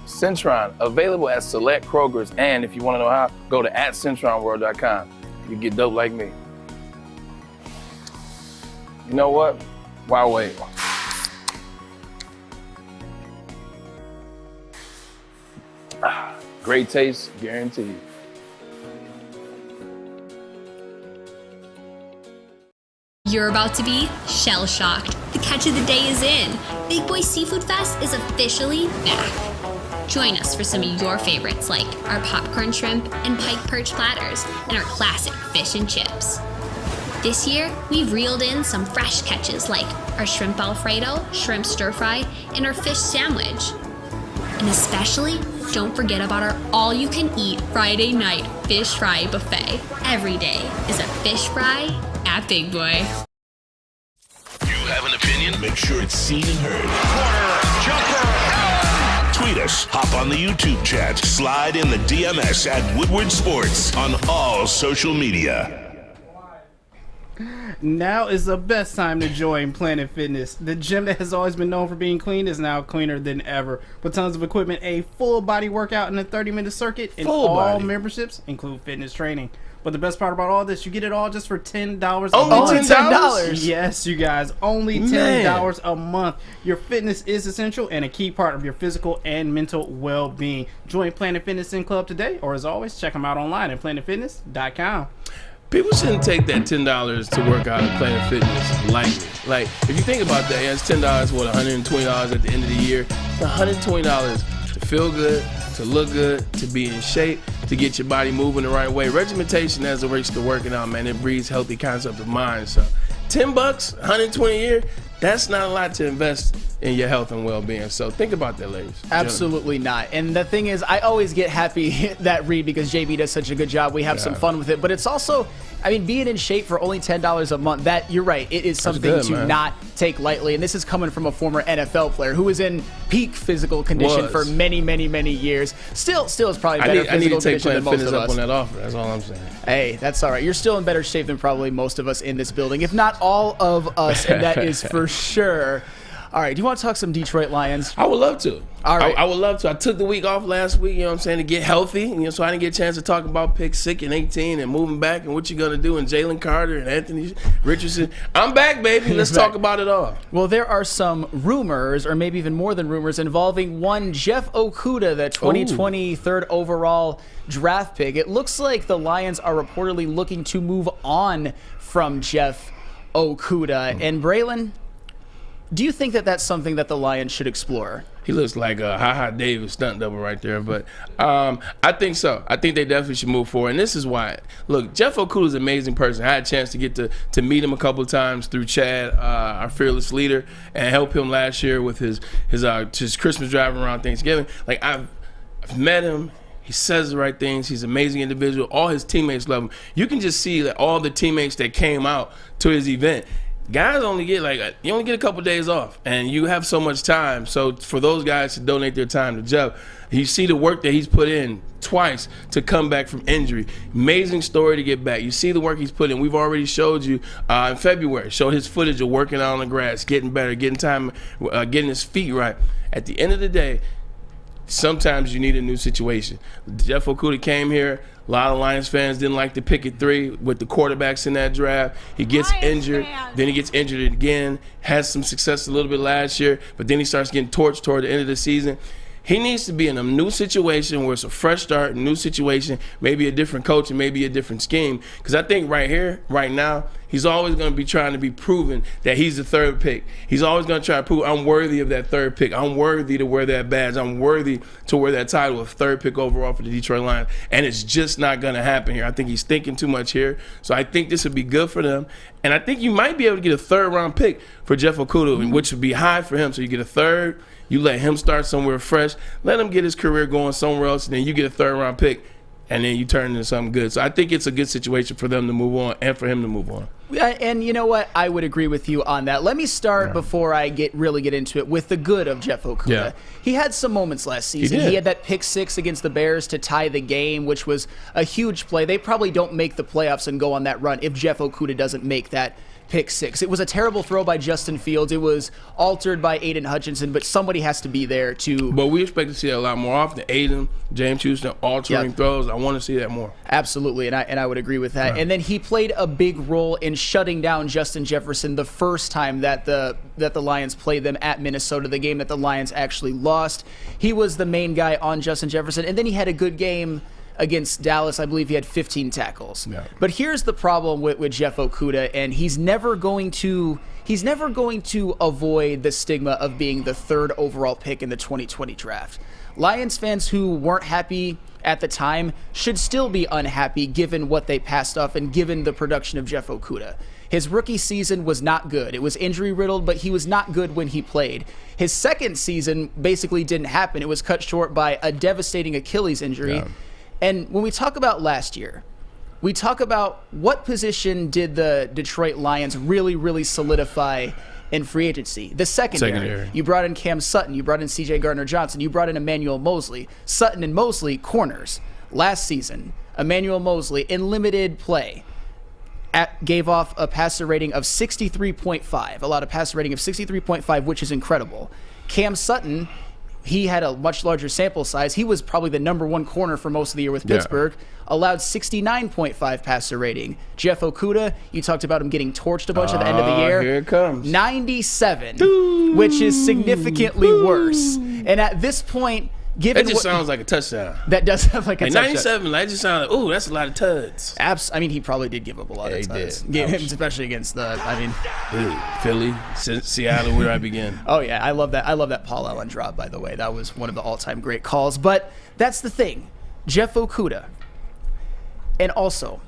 Centron, available at select Krogers, and if you wanna know how, go to @CentronWorld.com. You get dope like me. You know what? Why wait? Great taste, guaranteed. You're about to be shell-shocked. The catch of the day is in. Big Boy Seafood Fest is officially back. Join us for some of your favorites like our popcorn shrimp and pike perch platters and our classic fish and chips. This year, we've reeled in some fresh catches like our shrimp Alfredo, shrimp stir fry, and our fish sandwich. And especially, don't forget about our all-you-can-eat Friday night fish fry buffet. Every day is a fish fry at Big Boy. You have an opinion? Make sure it's seen and heard. Corner, jumper, tweet us, hop on the YouTube chat, slide in the DMS at Woodward Sports on all social media. Now is the best time to join Planet Fitness. The gym that has always been known for being clean is now cleaner than ever. With tons of equipment, a full body workout, and a 30-minute circuit, and all memberships include fitness training. But the best part about all this, you get it all just for $10 a month. Only $10? Yes, you guys, only $10 a month. Your fitness is essential and a key part of your physical and mental well-being. Join Planet Fitness in Club today, or as always, check them out online at planetfitness.com. People shouldn't take that $10 to work out at Planet Fitness lightly. Like, if you think about that, it's $10, $120 at the end of the year. It's $120 to feel good, to look good, to be in shape, to get your body moving the right way. Regimentation as a race to working out, man, it breeds healthy concept of mind. So $10, $120 a year, that's not a lot to invest in your health and well-being. So think about that, ladies. Absolutely not. And the thing is, I always get happy that read because JB does such a good job. We have some fun with it. But it's also, I mean, being in shape for only $10 a month, that, you're right, it is something to not take lightly. And this is coming from a former NFL player who was in peak physical condition for many, many, many years. Still is probably better physical condition than most of us. On that offer. That's all I'm saying. Hey, that's all right. You're still in better shape than probably most of us in this building, if not all of us, and that is for sure. All right, do you want to talk some Detroit Lions? I would love to. All right. I would love to. I took the week off last week, you know what I'm saying, to get healthy. So I didn't get a chance to talk about pick 6 and 18 and moving back and what you're going to do and Jalen Carter and Anthony Richardson. I'm back, baby. Let's talk about it all. Well, there are some rumors, or maybe even more than rumors, involving one Jeff Okudah, the 2020 third overall draft pick. It looks like the Lions are reportedly looking to move on from Jeff Okudah. And Braylon, do you think that that's something that the Lions should explore? He looks like a Ha-Ha Davis stunt double right there. But I think so. I think they definitely should move forward. And this is why. Look, Jeff Okudah is an amazing person. I had a chance to get to meet him a couple of times through Chad, our fearless leader, and help him last year with his Christmas drive around Thanksgiving. Like, I've met him. He says the right things. He's an amazing individual. All his teammates love him. You can just see that all the teammates that came out to his event, guys only get a couple days off, and you have so much time. So for those guys to donate their time to Jeff, you see the work that he's put in twice to come back from injury. Amazing story to get back. You see the work he's put in. We've already showed you in February, showed his footage of working out on the grass, getting better, getting time, getting his feet right. At the end of the day, sometimes you need a new situation. Jeff Okudah came here. A lot of Lions fans didn't like the pick at 3 with the quarterbacks in that draft. He gets injured, then he gets injured again, has some success a little bit last year, but then he starts getting torched toward the end of the season. He needs to be in a new situation where it's a fresh start, a new situation, maybe a different coach and maybe a different scheme. Because I think right here, right now, he's always going to be trying to be proven that he's the third pick. He's always going to try to prove I'm worthy of that third pick. I'm worthy to wear that badge. I'm worthy to wear that title of third pick overall for the Detroit Lions. And it's just not going to happen here. I think he's thinking too much here. So I think this would be good for them. And I think you might be able to get a third-round pick for Jeff Okudah, which would be high for him. So you get a third. You let him start somewhere fresh. Let him get his career going somewhere else, and then you get a third-round pick, and then you turn into something good. So I think it's a good situation for them to move on and for him to move on. And you know what? I would agree with you on that. Let me start before I really get into it with the good of Jeff Okudah. Yeah. He had some moments last season. He had that pick 6 against the Bears to tie the game, which was a huge play. They probably don't make the playoffs and go on that run if Jeff Okudah doesn't make that pick six. It was a terrible throw by Justin Fields. It was altered by Aiden Hutchinson, but somebody has to be there to. But we expect to see that a lot more often. Aiden, James Houston, altering throws. I want to see that more. Absolutely, and I would agree with that. Right. And then he played a big role in shutting down Justin Jefferson the first time that the Lions played them at Minnesota, the game that the Lions actually lost. He was the main guy on Justin Jefferson, and then he had a good game against Dallas. I believe he had 15 tackles. Yeah. But here's the problem with Jeff Okudah, and he's never going to avoid the stigma of being the third overall pick in the 2020 draft. Lions fans who weren't happy at the time should still be unhappy given what they passed off and given the production of Jeff Okudah. His rookie season was not good. It was injury-riddled, but he was not good when he played. His second season basically didn't happen. It was cut short by a devastating Achilles injury. Yeah. And when we talk about last year, we talk about what position did the Detroit Lions really, really solidify in free agency? The secondary. You brought in Cam Sutton. You brought in C.J. Gardner-Johnson. You brought in Emmanuel Mosley. Sutton and Mosley, corners. Last season, Emmanuel Mosley, in limited play, gave off a passer rating of 63.5. Allowed a passer rating of 63.5, which is incredible. Cam Sutton, he had a much larger sample size. He was probably the number one corner for most of the year with Pittsburgh. Allowed 69.5 passer rating. Jeff Okudah, you talked about him getting torched a bunch at the end of the year. Here it comes. 97, which is significantly worse. And at this point, given that just sounds like a touchdown. That does sound like a touchdown. 97, that just sounds like, ooh, that's a lot of tuds. I mean, he probably did give up a lot of tuds. Especially against Philly, Seattle, where I begin. Oh, yeah, I love that. I love that Paul Allen drop, by the way. That was one of the all-time great calls. But that's the thing. Jeff Okudah. And also,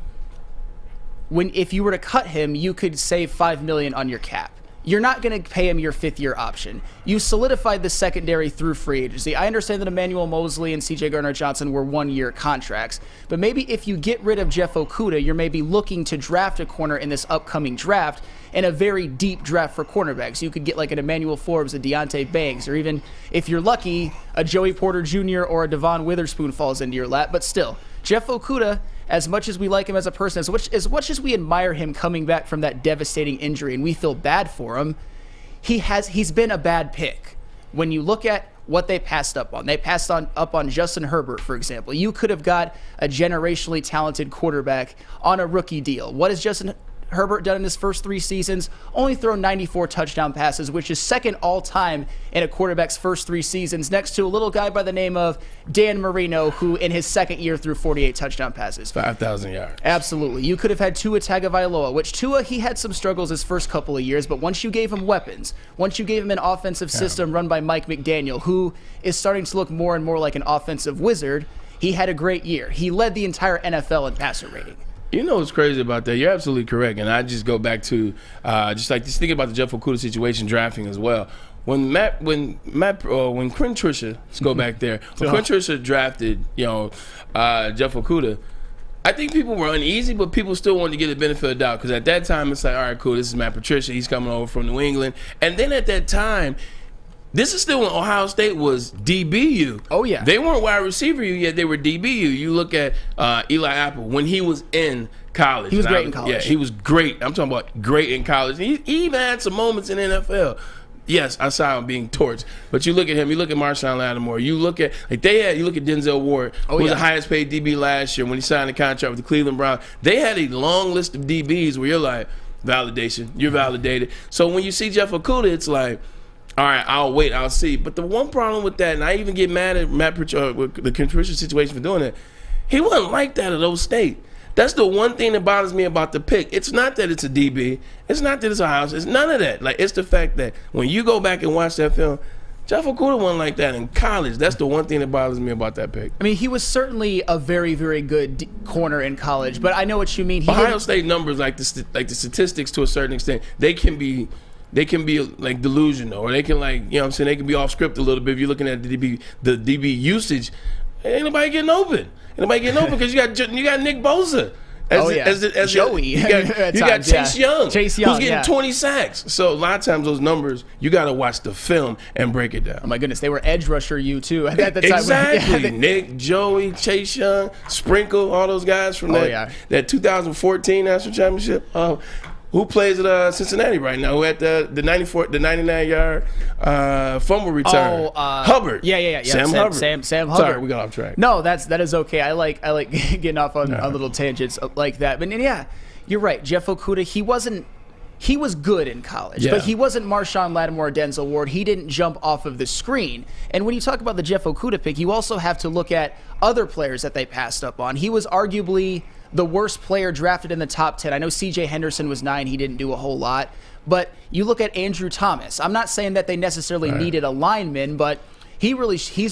if you were to cut him, you could save $5 million on your cap. You're not going to pay him your fifth-year option. You solidified the secondary through free agency. I understand that Emmanuel Mosley and C.J. Gardner-Johnson were one-year contracts, but maybe if you get rid of Jeff Okudah, you're maybe looking to draft a corner in this upcoming draft, and a very deep draft for cornerbacks. You could get like an Emmanuel Forbes, a Deontay Banks, or even, if you're lucky, a Joey Porter Jr. or a Devon Witherspoon falls into your lap. But still, Jeff Okudah, as much as we like him as a person, as much as we admire him coming back from that devastating injury and we feel bad for him, he's been a bad pick. When you look at what they passed up on, they passed up on Justin Herbert, for example. You could have got a generationally talented quarterback on a rookie deal. What has Justin Herbert done in his first 3 seasons? Only thrown 94 touchdown passes, which is second all-time in a quarterback's first 3 seasons, next to a little guy by the name of Dan Marino, who in his second year threw 48 touchdown passes. 5,000 yards. Absolutely. You could have had Tua Tagovailoa, which Tua, he had some struggles his first couple of years, but once you gave him weapons, once you gave him an offensive system run by Mike McDaniel, who is starting to look more and more like an offensive wizard, he had a great year. He led the entire NFL in passer rating. You know what's crazy about that? You're absolutely correct. And I just go back to just thinking about the Jeff Okudah situation drafting as well. When Quinn Trisha, let's go back there. When Quinn Trisha drafted, Jeff Okudah, I think people were uneasy, but people still wanted to get the benefit of the doubt because at that time it's like, all right, cool, this is Matt Patricia. He's coming over from New England. And then at that time, this is still when Ohio State was DBU. Oh, yeah. They weren't wide receiver U yet. They were DBU. You look at Eli Apple when he was in college. He was great in college. Yeah, he was great. I'm talking about great in college. He even had some moments in the NFL. Yes, I saw him being torched. But you look at him, you look at Marshawn Lattimore, you look at Denzel Ward, who was the highest paid DB last year when he signed a contract with the Cleveland Browns. They had a long list of DBs where you're like, validation, you're validated. So when you see Jeff Okudah, it's like, all right, I'll wait, I'll see. But the one problem with that, and I even get mad at Matt Patricia with the Patricia situation for doing it, he wasn't like that at Ohio State. That's the one thing that bothers me about the pick. It's not that it's a DB. It's not that it's a house. It's none of that. Like, it's the fact that when you go back and watch that film, Jeff Okudah wasn't like that in college. That's the one thing that bothers me about that pick. I mean, he was certainly a very, very good corner in college, but I know what you mean. Ohio State numbers, like the statistics to a certain extent, they can be like delusional, or they can they can be off script a little bit. If you're looking at the DB usage, ain't nobody getting open. Because you got Nick Bosa. Joey. You got Chase Young, who's getting 20 sacks. So a lot of times those numbers, you got to watch the film and break it down. Oh my goodness, they were edge rusher you too at the time. Exactly. Nick, Joey, Chase Young, Sprinkle, all those guys from that 2014 national championship. Who plays at Cincinnati right now? Who had the 99-yard fumble return? Hubbard. Yeah. Sam Hubbard. Sam Hubbard. Sorry, we got off track. No, that is okay. I like getting off on little tangents like that. But yeah, you're right. Jeff Okudah, he was good in college, but he wasn't Marshawn Lattimore or Denzel Ward. He didn't jump off of the screen. And when you talk about the Jeff Okudah pick, you also have to look at other players that they passed up on. He was arguably the worst player drafted in the top 10. I know C.J. Henderson was 9. He didn't do a whole lot. But you look at Andrew Thomas. I'm not saying that they necessarily needed a lineman, but he's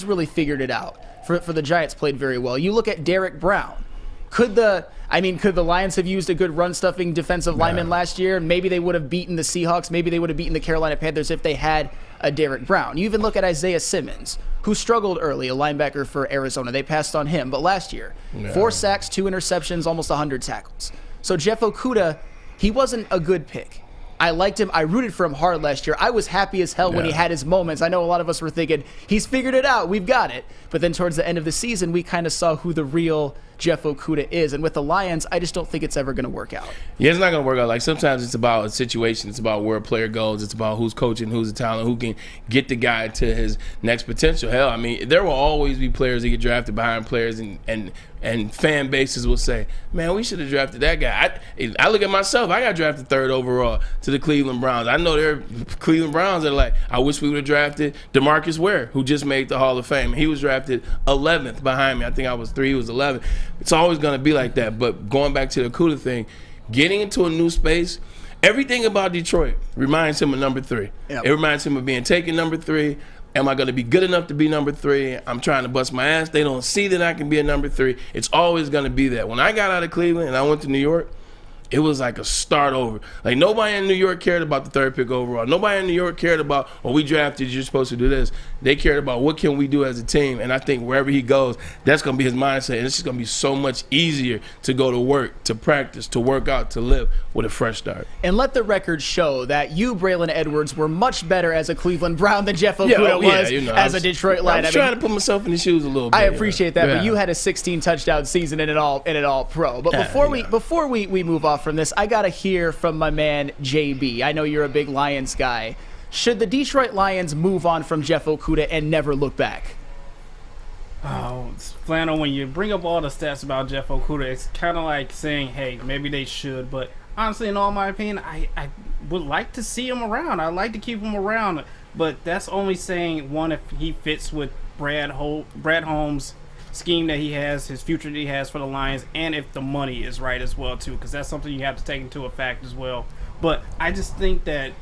really figured it out. For the Giants, played very well. You look at Derek Brown. Could the Lions have used a good run-stuffing defensive lineman last year? Maybe they would have beaten the Seahawks. Maybe they would have beaten the Carolina Panthers if they had a Derek Brown. You even look at Isaiah Simmons, who struggled early, a linebacker for Arizona. They passed on him. But last year, 4 sacks, 2 interceptions, almost 100 tackles. So Jeff Okudah, he wasn't a good pick. I liked him. I rooted for him hard last year. I was happy as hell when he had his moments. I know a lot of us were thinking, he's figured it out. We've got it. But then towards the end of the season, we kind of saw who the real Jeff Okudah is. And with the Lions, I just don't think it's ever going to work out. Yeah, it's not going to work out. Like, sometimes it's about a situation. It's about where a player goes. It's about who's coaching, who's the talent, who can get the guy to his next potential. Hell, I mean, there will always be players that get drafted behind players, and fan bases will say, man, we should have drafted that guy. I look at myself. I got drafted 3rd overall to the Cleveland Browns. I know there are Cleveland Browns that are like, I wish we would have drafted DeMarcus Ware, who just made the Hall of Fame. He was drafted 11th behind me. I think I was 3, he was 11. It's always going to be like that. But going back to the Okudah thing, getting into a new space, everything about Detroit reminds him of number 3. Yep. It reminds him of being taken number 3. Am I going to be good enough to be number 3? I'm trying to bust my ass. They don't see that I can be a number 3. It's always going to be that. When I got out of Cleveland and I went to New York, it was like a start over. Like, nobody in New York cared about the 3rd pick overall. Nobody in New York cared about, we drafted, you're supposed to do this. They cared about what can we do as a team. And I think wherever he goes, that's going to be his mindset. And it's just going to be so much easier to go to work, to practice, to work out, to live with a fresh start. And let the record show that you, Braylon Edwards, were much better as a Cleveland Brown than Jeff Okudah was as a Detroit Lion. I was trying to put myself in the shoes a little bit. I appreciate that, but you had a 16-touchdown season in it all pro. But before we move off from this, I got to hear from my man, JB. I know you're a big Lions guy. Should the Detroit Lions move on from Jeff Okudah and never look back? Oh, Flannel, when you bring up all the stats about Jeff Okudah, it's kind of like saying, hey, maybe they should. But honestly, in all my opinion, I would like to see him around. I'd like to keep him around. But that's only saying, one, if he fits with Brad Holmes' scheme that he has, his future that he has for the Lions, and if the money is right as well, too, because that's something you have to take into effect as well. But I just think that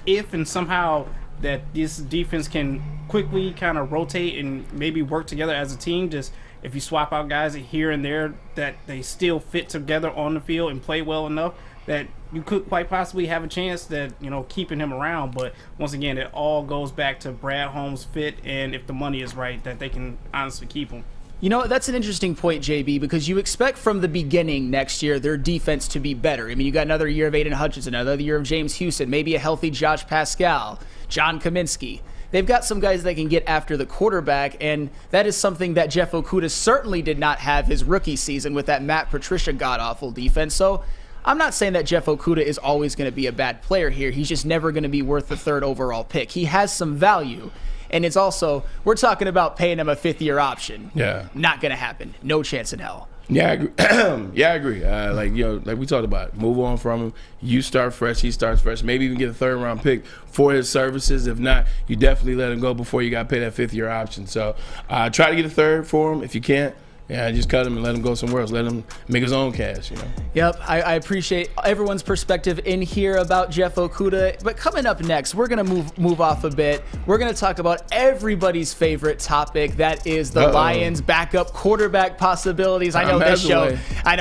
if and somehow that this defense can quickly kind of rotate and maybe work together as a team, just if you swap out guys here and there, that they still fit together on the field and play well enough, that you could quite possibly have a chance that, keeping him around. But once again, it all goes back to Brad Holmes' fit, and if the money is right, that they can honestly keep him. That's an interesting point, JB, because you expect from the beginning next year their defense to be better. I mean, you got another year of Aiden Hutchinson, another year of James Houston, maybe a healthy Josh Pascal, John Kaminsky. They've got some guys that can get after the quarterback, and that is something that Jeff Okudah certainly did not have his rookie season with that Matt Patricia god-awful defense. So I'm not saying that Jeff Okudah is always going to be a bad player here. He's just never going to be worth the 3rd overall pick. He has some value. And it's also, we're talking about paying him a 5th-year option. Yeah. Not going to happen. No chance in hell. Yeah, I agree. I agree. Like we talked about, move on from him. You start fresh, he starts fresh. Maybe even get a 3rd-round pick for his services. If not, you definitely let him go before you got to pay that 5th-year option. So try to get a 3rd for him. If you can't, just cut him and let him go somewhere else. Let him make his own cash, Yep, I appreciate everyone's perspective in here about Jeff Okudah. But coming up next, we're going to move off a bit. We're going to talk about everybody's favorite topic. That is the Lions' backup quarterback possibilities. I know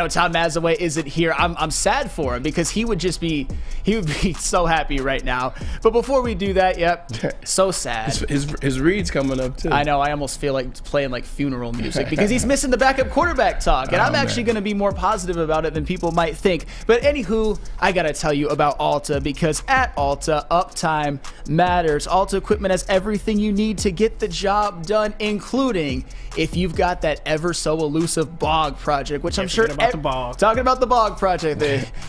Tom Mazaway isn't here. I'm sad for him because he would be so happy right now. But before we do that, so sad. His read's coming up too. I know. I almost feel like playing like funeral music because he's missing the to backup quarterback talk, and I'm actually going to be more positive about it than people might think. But anywho, I got to tell you about Alta, because at Alta, uptime matters. Alta equipment has everything you need to get the job done, including if you've got that ever so elusive bog project, which I'm sure about the bog. Talking about the bog project,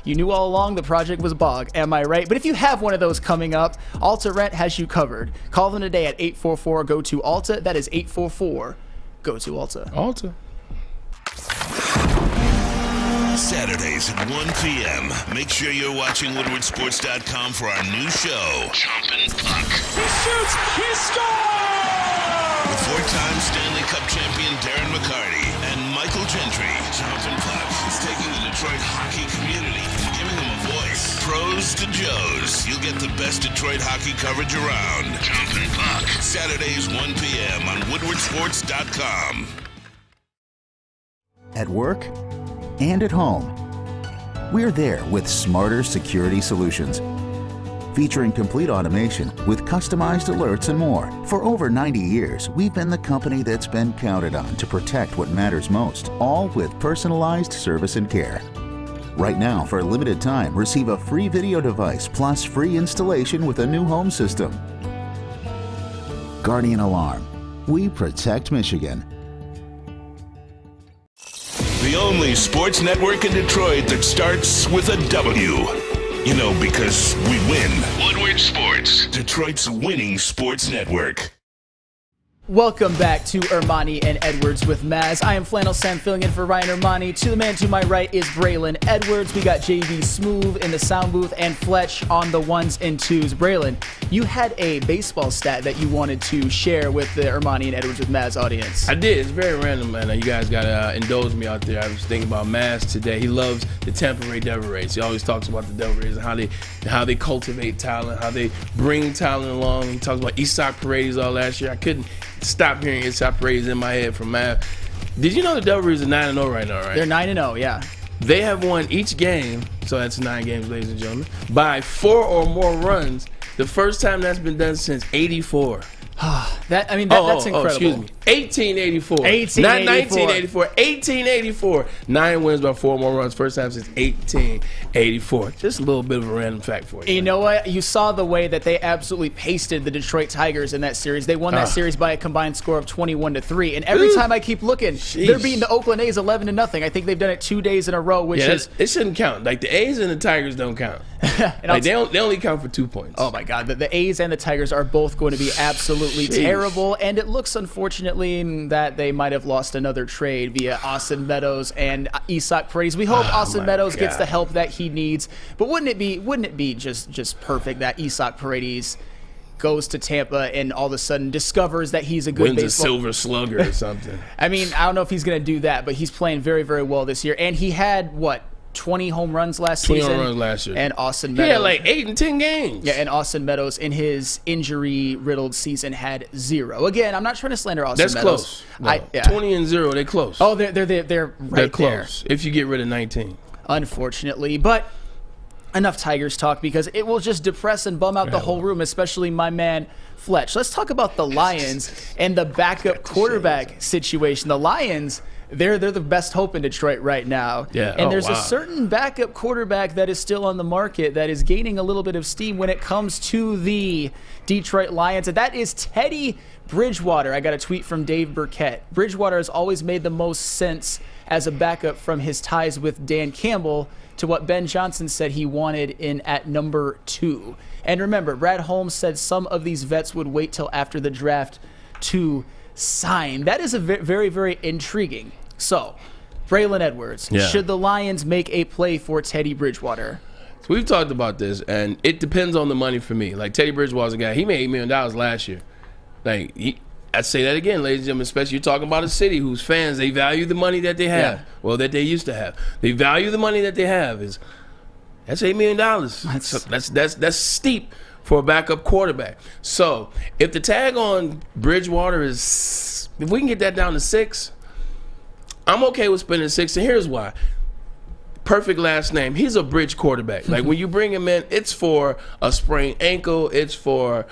you knew all along the project was bog, am I right? But if you have one of those coming up, Alta Rent has you covered. Call them today at 844-GO-TO-ALTA. That is 844-GO-TO-ALTA. Alta. Saturdays at 1 p.m. Make sure you're watching WoodwardSports.com for our new show, Chompin' Puck. He shoots! He scores! With four-time Stanley Cup champion Darren McCarty and Michael Gentry, Chompin' Puck is taking the Detroit hockey community and giving them a voice. Pros to Joes. You'll get the best Detroit hockey coverage around. Chompin' Puck. Saturdays 1 p.m. on WoodwardSports.com. At work and at home, we're there with smarter security solutions. Featuring complete automation with customized alerts and more. For over 90 years, we've been the company that's been counted on to protect what matters most, all with personalized service and care. Right now, for a limited time, receive a free video device plus free installation with a new home system. Guardian Alarm. We protect Michigan. The only sports network in Detroit that starts with a W. You know, because we win. Woodward Sports, Detroit's winning sports network. Welcome back to Ermanni and Edwards with Maz. I am Flannel Sam filling in for Ryan Ermanni. To the man to my right is Braylon Edwards. We got JV Smooth in the sound booth and Fletch on the ones and twos. Braylon, you had a baseball stat that you wanted to share with the Ermanni and Edwards with Maz audience. I did. It's very random, man. You guys got to indulge me out there. I was thinking about Maz today. He loves the Tampa Bay Devil Rays. He always talks about the Devil Rays and how they cultivate talent, how they bring talent along. He talks about Isak Paredes all last year. I couldn't stop hearing Isak Paredes in my head from Mav. Did you know the Devil Rays are 9-0 right now, right? They're 9-0, yeah. They have won each game, so that's 9 games, ladies and gentlemen, by 4 or more runs. The first time that's been done since '84. That's incredible. Excuse me. 1884. 1884. Not 1984. 1884. 9 wins by 4 more runs. First time since 1884. Just a little bit of a random fact for you. You know what? You saw the way that they absolutely pasted the Detroit Tigers in that series. They won that series by a combined score of 21-3. And every time I keep looking, they're beating the Oakland A's 11-0. I think they've done it 2 days in a row, which is it shouldn't count. Like the A's and the Tigers don't count. Like they only count for 2 points. Oh my God, the A's and the Tigers are both going to be absolutely terrible, and it looks unfortunately that they might have lost another trade via Austin Meadows and Isak Paredes. We hope Austin Meadows gets the help that he needs, but wouldn't it be just perfect that Isak Paredes goes to Tampa and all of a sudden discovers that he's a good wins baseball. a silver slugger or something. I mean, I don't know if he's going to do that, but he's playing very, very well this year, and he had 20 home runs last season. 20 home runs last year. And Austin Meadows. He had like 8 and 10 games. Yeah, and Austin Meadows in his injury-riddled season had 0. Again, I'm not trying to slander Austin Meadows. That's close. 20 and 0, they're close. Oh, they're right close. there. If you get rid of 19. Unfortunately, but enough Tigers talk because it will just depress and bum out the whole room, especially my man Fletch. Let's talk about the Lions and the backup quarterback situation. The Lions, they're the best hope in Detroit right now. Yeah. And there's a certain backup quarterback that is still on the market that is gaining a little bit of steam when it comes to the Detroit Lions, and that is Teddy Bridgewater. I got a tweet from Dave Burkett. Bridgewater has always made the most sense as a backup from his ties with Dan Campbell to what Ben Johnson said he wanted in at number 2. And remember, Brad Holmes said some of these vets would wait till after the draft to sign. That is a very, very intriguing. So, Braylon Edwards, should the Lions make a play for Teddy Bridgewater? So we've talked about this, and it depends on the money for me. Like Teddy Bridgewater's a guy, he made $8 million last year. Like I say that again, ladies and gentlemen, especially you're talking about a city whose fans, they value the money that they have. Yeah. Well, that they used to have. They value the money that they have. That's $8 million. That's steep for a backup quarterback. So if the tag on Bridgewater is, if we can get that down to 6, I'm okay with spending 6, and here's why. Perfect last name. He's a bridge quarterback. Like when you bring him in, it's for a sprained ankle. It's for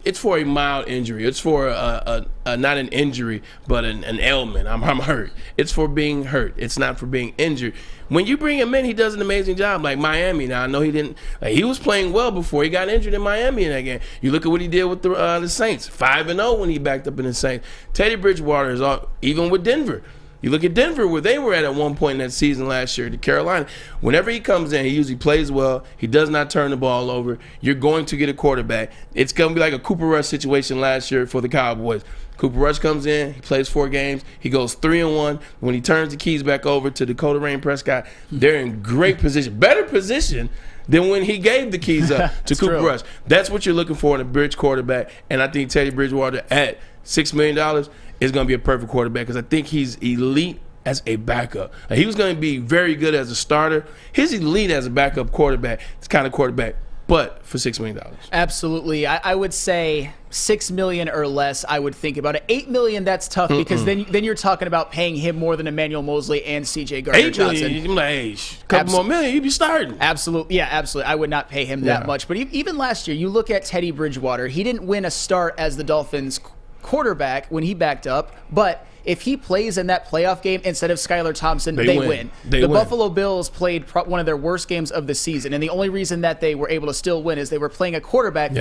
it's for a mild injury. It's for a not an injury, but an ailment. I'm hurt. It's for being hurt. It's not for being injured. When you bring him in, he does an amazing job. Like Miami. Now I know he didn't. Like, he was playing well before he got injured in Miami in that game. You look at what he did with the Saints, 5-0 when he backed up in the Saints. Teddy Bridgewater is even with Denver. You look at Denver, where they were at one point in that season last year, to Carolina. Whenever he comes in, he usually plays well. He does not turn the ball over. You're going to get a quarterback. It's going to be like a Cooper Rush situation last year for the Cowboys. Cooper Rush comes in, he plays 4 games, he goes 3-1. When he turns the keys back over to Dakota Rain Prescott, they're in great position, better position than when he gave the keys up to Cooper Rush. That's what you're looking for in a bridge quarterback, and I think Teddy Bridgewater at $6 million is going to be a perfect quarterback because I think he's elite as a backup. He was going to be very good as a starter. He's elite as a backup quarterback. It's kind of quarterback, but for $6 million. Absolutely. I would say $6 million or less, I would think about it. $8 million, that's tough because then you're talking about paying him more than Emmanuel Mosley and C.J. Gardner-Johnson. $8 million, like, hey, couple more million, you'd be starting. Absolutely. Yeah, absolutely. I would not pay him that much. But even last year, you look at Teddy Bridgewater, he didn't win a start as the Dolphins quarterback when he backed up, but if he plays in that playoff game instead of Skylar Thompson, they win. The Buffalo Bills played one of their worst games of the season, and the only reason that they were able to still win is they were playing a quarterback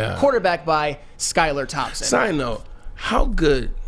by Skylar Thompson. Side note, how good –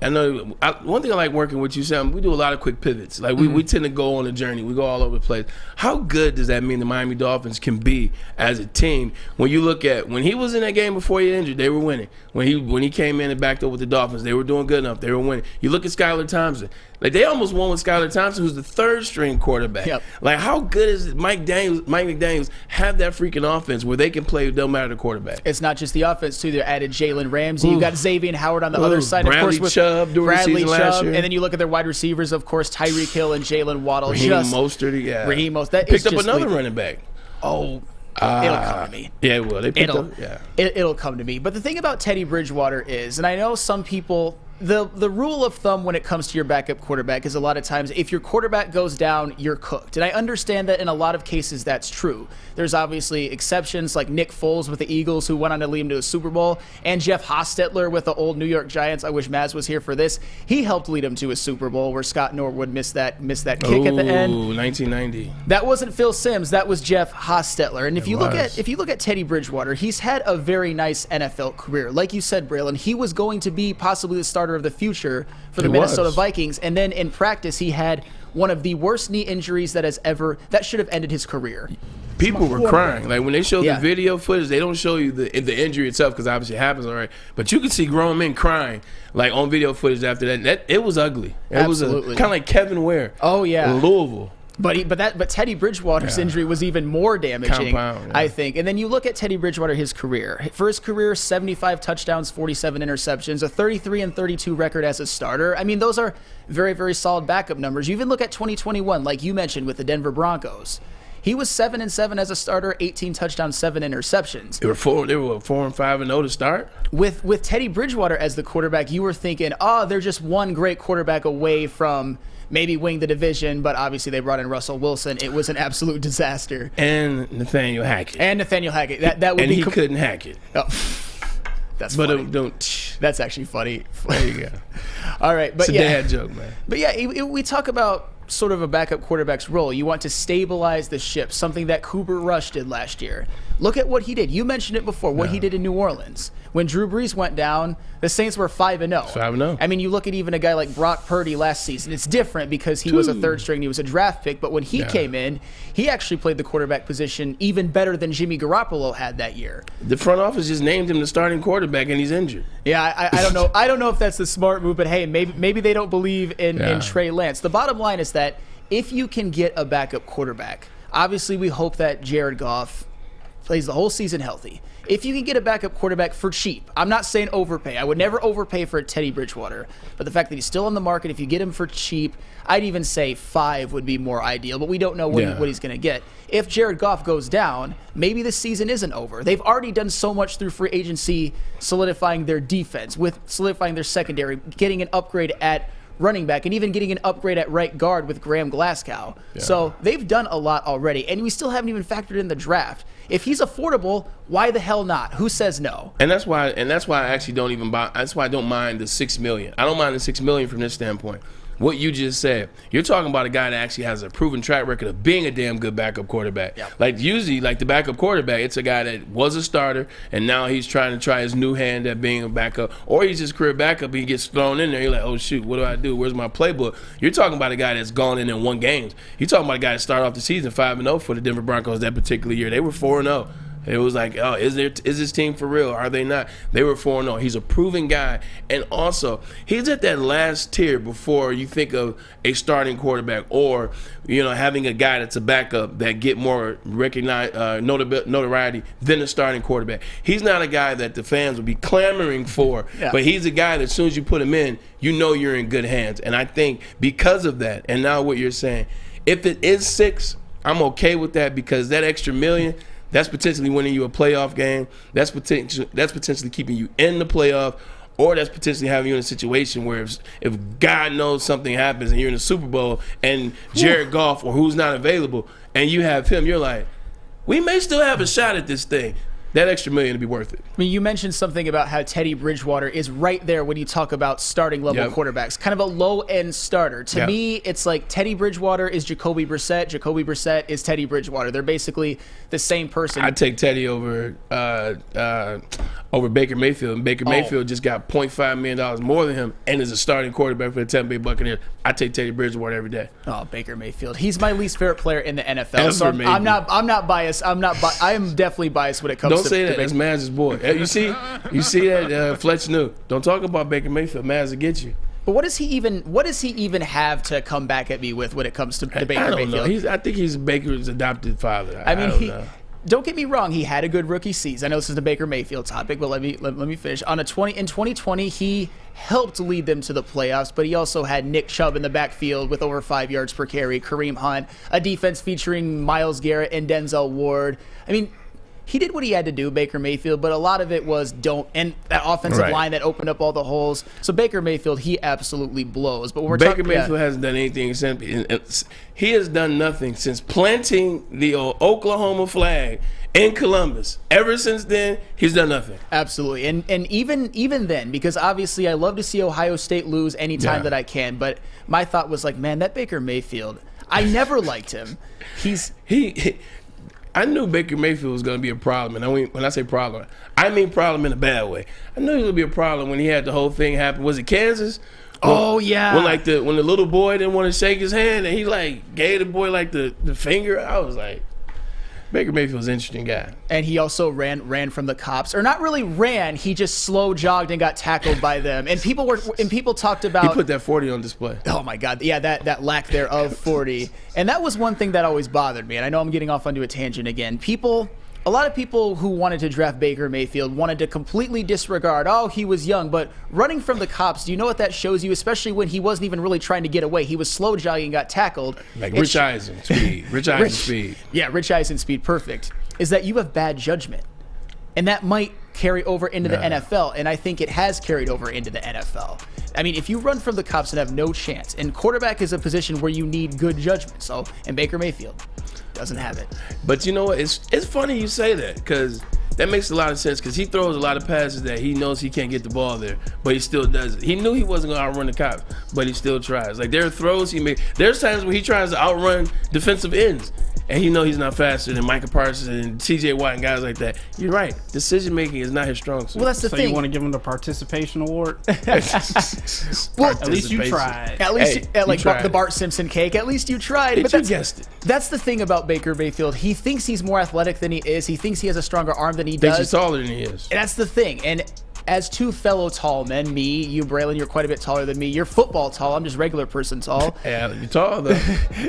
I know one thing I like working with you, Sam, we do a lot of quick pivots. Like we tend to go on a journey. We go all over the place. How good does that mean the Miami Dolphins can be as a team when you look at when he was in that game before he got injured, they were winning. When he came in and backed up with the Dolphins, they were doing good enough. They were winning. You look at Skylar Thompson. Like they almost won with Skylar Thompson, who's the third string quarterback. Yep. Like how good is it? Mike McDaniels have that freaking offense where they can play, it don't matter the quarterback. It's not just the offense too. They added Jalen Ramsey. You got Xavier Howard on the other side, Bradley of course, with Chubb during the season last year. And then you look at their wide receivers, of course, Tyreek Hill and Jalen Waddle. Raheem Mostert, Raheem Mostert. That picked up another running back. Oh. It'll come to me. Yeah, it will. It'll come to me. But the thing about Teddy Bridgewater is, and I know some people, the rule of thumb when it comes to your backup quarterback is a lot of times if your quarterback goes down, you're cooked. And I understand that in a lot of cases that's true. There's obviously exceptions like Nick Foles with the Eagles who went on to lead him to a Super Bowl, and Jeff Hostetler with the old New York Giants. I wish Maz was here for this. He helped lead him to a Super Bowl where Scott Norwood missed that kick at the end. 1990. That wasn't Phil Simms. That was Jeff Hostetler. And if you look at Teddy Bridgewater, he's had a very nice NFL career. Like you said, Braylon, he was going to be possibly the starter of the future for the Minnesota Vikings, and then in practice he had one of the worst knee injuries that should have ended his career. People were crying. Like when they show the video footage, they don't show you the injury itself because obviously it happens already. But you can see grown men crying like on video footage after that. It was ugly. It was kind of like Kevin Ware. Oh yeah, Louisville. But Teddy Bridgewater's injury was even more damaging, I think. And then you look at Teddy Bridgewater, his career. For his career, 75 touchdowns, 47 interceptions, a 33-32 record as a starter. I mean, those are very, very solid backup numbers. You even look at 2021, like you mentioned with the Denver Broncos. He was 7-7 as a starter, 18 touchdowns, 7 interceptions. They were 4-5-0 to start. With Teddy Bridgewater as the quarterback, you were thinking, they're just one great quarterback away from maybe winning the division, but obviously they brought in Russell Wilson. It was an absolute disaster. And Nathaniel Hackett. That would and be he couldn't hack it. Oh, that's funny. That's actually funny. There you go. All right, but it's a dad joke, man. But yeah, we talk about sort of a backup quarterback's role. You want to stabilize the ship, something that Cooper Rush did last year. Look at what he did. You mentioned it before, what he did in New Orleans. When Drew Brees went down, the Saints were 5-0. 5-0. I mean, you look at even a guy like Brock Purdy last season. It's different because he was a third string. He was a draft pick. But when he came in, he actually played the quarterback position even better than Jimmy Garoppolo had that year. The front office just named him the starting quarterback, and he's injured. Yeah, I don't know. I don't know if that's the smart move, but hey, maybe they don't believe in Trey Lance. The bottom line is that if you can get a backup quarterback, obviously we hope that Jared Goff plays the whole season healthy. If you can get a backup quarterback for cheap, I'm not saying overpay. I would never overpay for a Teddy Bridgewater. But the fact that he's still on the market, if you get him for cheap, I'd even say 5 would be more ideal. But we don't know what he's going to get. If Jared Goff goes down, maybe the season isn't over. They've already done so much through free agency, solidifying their defense, with solidifying their secondary, getting an upgrade at running back and even getting an upgrade at right guard with Graham Glasgow. Yeah. So they've done a lot already, and we still haven't even factored in the draft. If he's affordable, why the hell not? Who says no? And that's why I actually don't even buy. That's why I don't mind the $6 million. I don't mind the $6 million from this standpoint. What you just said, you're talking about a guy that actually has a proven track record of being a damn good backup quarterback. Yep. Like usually, like the backup quarterback, it's a guy that was a starter and now he's trying to try his new hand at being a backup, or he's just career backup and he gets thrown in there. You're like, oh shoot, what do I do? Where's my playbook? You're talking about a guy that's gone in and won games. You're talking about a guy that started off the season 5-0 for the Denver Broncos that particular year. They were 4-0. It was like, oh, is this team for real? Are they not? They were 4-0. He's a proven guy. And also, he's at that last tier before you think of a starting quarterback or, having a guy that's a backup that get more notoriety than a starting quarterback. He's not a guy that the fans will be clamoring for, but he's a guy that as soon as you put him in, you're in good hands. And I think because of that, and now what you're saying, if it is 6, I'm okay with that because that extra $1 million, that's potentially winning you a playoff game. That's potentially keeping you in the playoff, or that's potentially having you in a situation where if God knows something happens and you're in the Super Bowl and Jared Goff or who's not available and you have him, you're like, we may still have a shot at this thing. That extra $1 million to be worth it. I mean, you mentioned something about how Teddy Bridgewater is right there when you talk about starting level quarterbacks, kind of a low end starter. To me, it's like Teddy Bridgewater is Jacoby Brissett. Jacoby Brissett is Teddy Bridgewater. They're basically the same person. I'd take Teddy over Baker Mayfield. And Baker Mayfield just got $0.5 million more than him and is a starting quarterback for the Tampa Bay Buccaneers. I take Teddy Bridgewater every day. Oh, Baker Mayfield. He's my least favorite player in the NFL. So I'm not biased. I am definitely biased when it comes to. Don't say that. That's Maz's boy. You see that Fletch knew. Don't talk about Baker Mayfield. Maz will get you. But what does he even have to come back at me with when it comes to the Baker Mayfield? I think he's Baker's adopted father. I don't know. Don't get me wrong, he had a good rookie season. I know this is the Baker Mayfield topic, but let me finish. In 2020, he helped lead them to the playoffs, but he also had Nick Chubb in the backfield with over 5 yards per carry, Kareem Hunt, a defense featuring Myles Garrett and Denzel Ward. I mean, he did what he had to do, Baker Mayfield, but a lot of it was and that offensive line that opened up all the holes. So Baker Mayfield, he absolutely blows. But when we're Baker Mayfield hasn't done anything he has done nothing since planting the Oklahoma flag in Columbus. Ever since then, he's done nothing. Absolutely. And even then, because obviously I love to see Ohio State lose anytime that I can, but my thought was like, man, that Baker Mayfield, I never liked him. I knew Baker Mayfield was going to be a problem, and when I say problem, I mean problem in a bad way. I knew he was going to be a problem when he had the whole thing happen. Was it Kansas? When the little boy didn't want to shake his hand, and he gave the boy the finger. I was like, Baker Mayfield's an interesting guy. And he also ran from the cops, or not really ran. He just slow jogged and got tackled by them. And people talked about. He put that 40 on display. Oh my God, yeah, that lack thereof 40. And that was one thing that always bothered me. And I know I'm getting off onto a tangent again. A lot of people who wanted to draft Baker Mayfield wanted to completely disregard, he was young, but running from the cops, do you know what that shows you, especially when he wasn't even really trying to get away? He was slow jogging and got tackled. Rich Eisen speed. Rich Eisen speed. Yeah, Rich Eisen speed, perfect. Is that you have bad judgment. And that might carry over into the NFL, and I think it has carried over into the NFL. I mean, if you run from the cops and have no chance, and quarterback is a position where you need good judgment, and Baker Mayfield doesn't have it. But you know what? It's funny you say that because that makes a lot of sense because he throws a lot of passes that he knows he can't get the ball there, but he still does it. He knew he wasn't going to outrun the cops, but he still tries. There are throws he makes. There's times where he tries to outrun defensive ends, and he knows he's not faster than Micah Parsons and T.J. Watt and guys like that. You're right. Decision-making is not his strong suit. Well, that's the thing. So you want to give him the participation award? Well, at least you tried. At least, the Bart Simpson cake, at least you tried. But you guessed it. That's the thing about Baker Mayfield. He thinks he's more athletic than he is. He thinks he has a stronger arm than he does. Thinks he's taller than he is. And that's the thing. And as two fellow tall men, me, you, Braylon, you're quite a bit taller than me. You're football tall. I'm just regular person tall. Yeah, you're tall, though.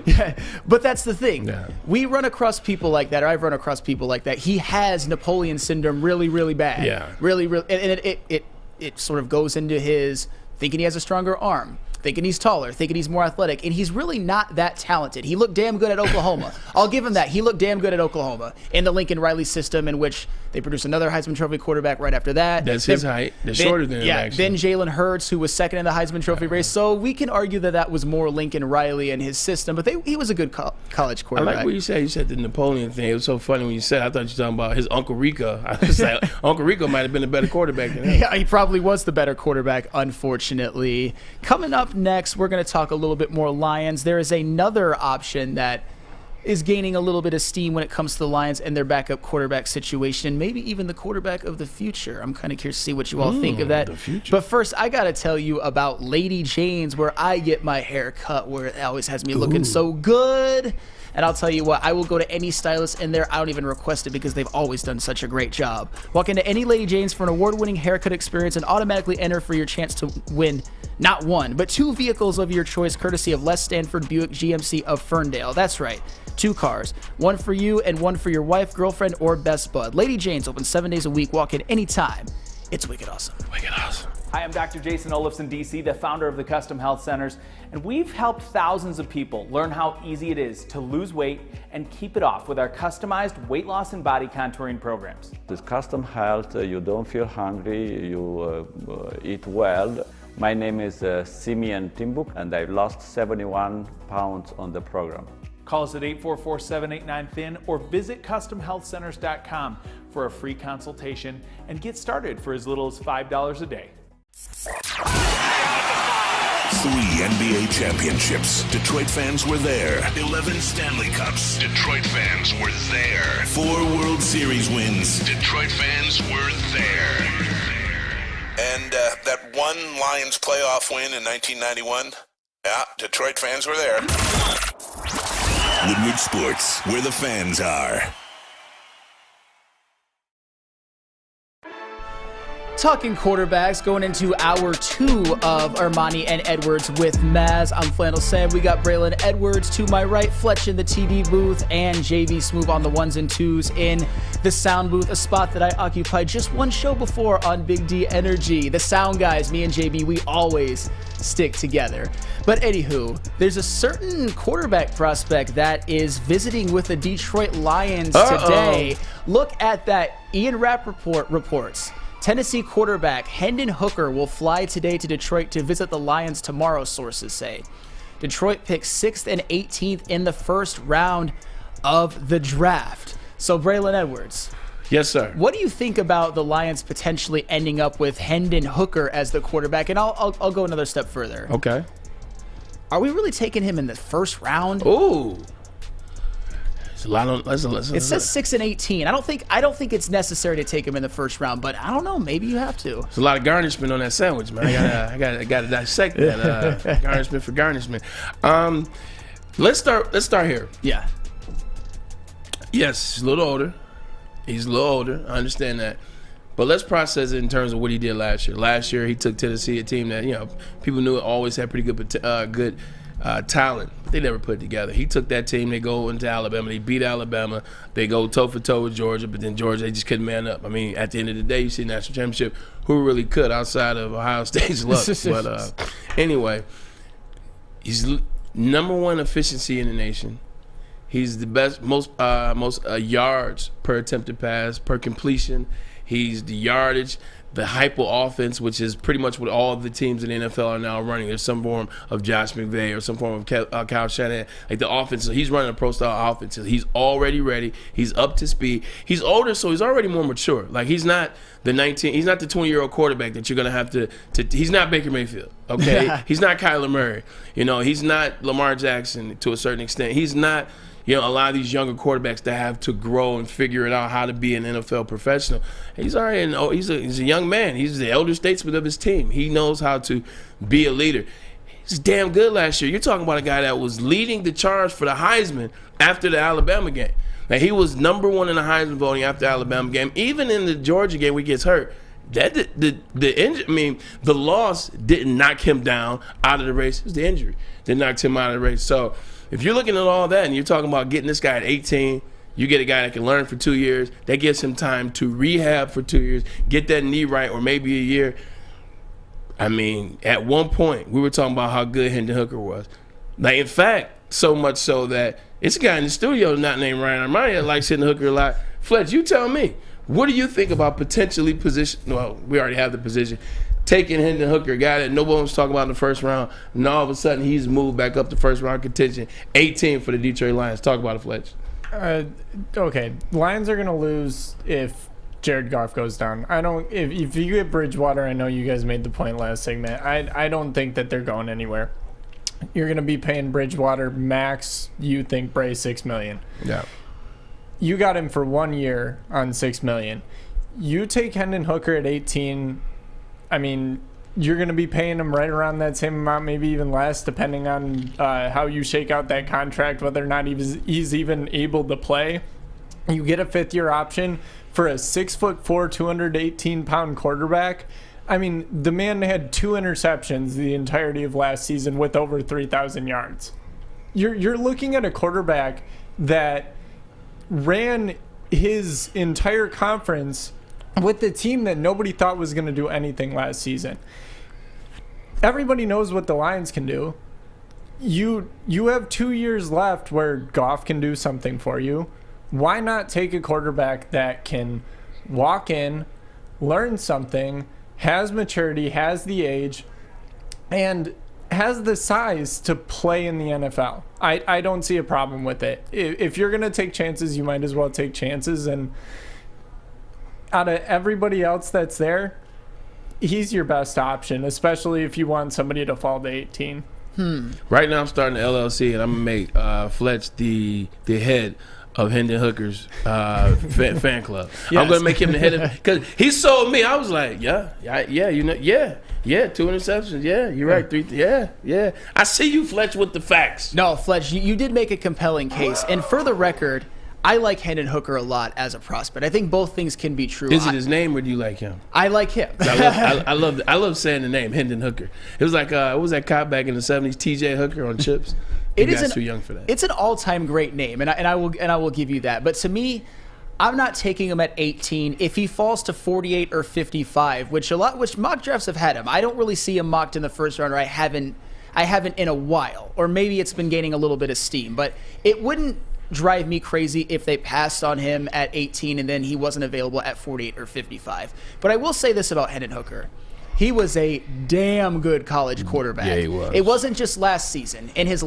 Yeah, but that's the thing. Yeah. We run across people like that, or I've run across people like that. He has Napoleon syndrome really, really bad. Yeah. Really, really. And it sort of goes into his thinking he has a stronger arm. thinking he's taller, thinking he's more athletic, and he's really not that talented. He looked damn good at Oklahoma. I'll give him that. He looked damn good at Oklahoma in the Lincoln Riley system, in which they produced another Heisman Trophy quarterback right after that. That's his height. They're shorter than him, actually. Then Jalen Hurts, who was second in the Heisman Trophy race. So we can argue that was more Lincoln Riley and his system, but he was a good college quarterback. I like what you said. You said the Napoleon thing. It was so funny when you said it. I thought you were talking about his Uncle Rico. I was like, Uncle Rico might have been a better quarterback than him. Yeah, he probably was the better quarterback, unfortunately. Coming up next, we're going to talk a little bit more Lions. There is another option that is gaining a little bit of steam when it comes to the Lions and their backup quarterback situation, maybe even the quarterback of the future. I'm kind of curious to see what you all think of that. But first, I got to tell you about Lady Jane's, where I get my hair cut, where it always has me looking so good. And I'll tell you what, I will go to any stylist in there. I don't even request it because they've always done such a great job. Walk into any Lady Jane's for an award-winning haircut experience and automatically enter for your chance to win not one, but 2 vehicles of your choice, courtesy of Les Stanford Buick GMC of Ferndale. That's right, 2 cars, one for you and one for your wife, girlfriend, or best bud. Lady Jane's open 7 days a week. Walk in anytime. It's wicked awesome. Wicked awesome. Hi, I'm Dr. Jason Olafson, DC, the founder of the Custom Health Centers, and we've helped thousands of people learn how easy it is to lose weight and keep it off with our customized weight loss and body contouring programs. With Custom Health, you don't feel hungry, you eat well. My name is Simeon Timbuk, and I've lost 71 pounds on the program. Call us at 844-789-THIN or visit CustomHealthCenters.com for a free consultation and get started for as little as $5 a day. 3 NBA championships. Detroit fans were there. 11 Stanley Cups. Detroit fans were there. 4 World Series wins. Detroit fans were there. And that one Lions playoff win in 1991. Yeah, Detroit fans were there. Woodward Sports, where the fans are. Talking quarterbacks, going into hour 2 of Ermanni and Edwards with Maz. I'm Flannel Sam. We got Braylon Edwards to my right, Fletch in the TV booth, and JV Smooth on the 1s and 2s in the sound booth, a spot that I occupied just one show before on Big D Energy. The sound guys, me and JB, we always stick together. But anywho, there's a certain quarterback prospect that is visiting with the Detroit Lions today. Look at that. Ian Rappaport reports Tennessee quarterback Hendon Hooker will fly today to Detroit to visit the Lions tomorrow, sources say. Detroit picks 6th and 18th in the first round of the draft. So, Braylon Edwards. Yes, sir. What do you think about the Lions potentially ending up with Hendon Hooker as the quarterback? And I'll go another step further. Okay. Are we really taking him in the first round? Ooh. It says 6 and 18. I don't think it's necessary to take him in the first round, but I don't know. Maybe you have to. There's a lot of garnishment on that sandwich, man. I gotta dissect that. Garnishment for garnishment. Let's start here. Yeah. Yes, he's a little older. I understand that. But let's process it in terms of what he did last year. Last year, he took Tennessee, a team that people knew always had pretty good talent, but they never put it together. He took that team, they go into Alabama, they beat Alabama, they go toe-for-toe with Georgia, but then Georgia, they just couldn't man up. I mean, at the end of the day, you see national championship, who really could outside of Ohio State's luck? But anyway, he's number 1 efficiency in the nation. He's the best, most yards per attempted pass, per completion. He's the yardage, the hyper offense, which is pretty much what all of the teams in the NFL are now running. There's some form of Josh McVay or some form of Kyle Shanahan. Like the offense, so he's running a pro-style offense. He's already ready. He's up to speed. He's older, so he's already more mature. Like he's not the 20-year-old quarterback that you're going to have to he's not Baker Mayfield, okay? He's not Kyler Murray. He's not Lamar Jackson to a certain extent. He's not a lot of these younger quarterbacks that have to grow and figure it out how to be an NFL professional. He's already he's a young man. He's the elder statesman of his team. He knows how to be a leader. He's damn good last year. You're talking about a guy that was leading the charge for the Heisman after the Alabama game. Now, he was number 1 in the Heisman voting after the Alabama game. Even in the Georgia game where he gets hurt, the loss didn't knock him down out of the race. It was the injury that knocked him out of the race. So if you're looking at all that and you're talking about getting this guy at 18, you get a guy that can learn for 2 years. That gives him time to rehab for 2 years, get that knee right, or maybe a year. I mean, at one point, we were talking about how good Hendon Hooker was. Like, in fact, so much so that it's a guy in the studio not named Ryan Ermanni that likes Hendon Hooker a lot. Fletch, you tell me, what do you think about potentially well, we already have the position, taking Hendon Hooker, a guy that no one was talking about in the first round, and all of a sudden he's moved back up to first round contention, 18 for the Detroit Lions. Talk about it, Fletch. Okay, Lions are going to lose if Jared Goff goes down. If you get Bridgewater, I know you guys made the point last segment. I don't think that they're going anywhere. You're going to be paying Bridgewater max, you think, Bray, $6 million. Yeah. You got him for 1 year on $6 million. You take Hendon Hooker at 18. I mean, you're going to be paying him right around that same amount, maybe even less, depending on how you shake out that contract, whether or not he's even able to play. You get a fifth-year option for a 6'4", 218-pound quarterback. I mean, the man had 2 interceptions the entirety of last season with over 3,000 yards. You're looking at a quarterback that ran his entire conference with the team that nobody thought was going to do anything last season. Everybody knows what the Lions can do. You have 2 years left where Goff can do something for you. Why not take a quarterback that can walk in, learn something, has maturity, has the age, and has the size to play in the NFL? I don't see a problem with it. If you're going to take chances, you might as well take chances. And out of everybody else that's there, he's your best option, especially if you want somebody to fall to 18. Right now I'm starting the LLC, and I'm going to make Fletch the head of Hendon Hooker's fan club. Yes. I'm going to make him the head of, because he sold me. I was like, yeah, 2 interceptions. Yeah, you're right. 3, yeah. I see you, Fletch, with the facts. No, Fletch, you did make a compelling case. And for the record, I like Hendon Hooker a lot as a prospect. I think both things can be true. Is it his name, or do you like him? I like him. I love saying the name, Hendon Hooker. It was like, what was that cop back in the 70s, T.J. Hooker on Chips? Too young for that. It's an all-time great name, and I will give you that. But to me, I'm not taking him at 18. If he falls to 48 or 55, which mock drafts have had him, I don't really see him mocked in the first round, or I haven't in a while, or maybe it's been gaining a little bit of steam. But it wouldn't drive me crazy if they passed on him at 18 and then he wasn't available at 48 or 55. But I will say this about Hendon Hooker. He was a damn good college quarterback. Yeah, he was. It wasn't just last season. In his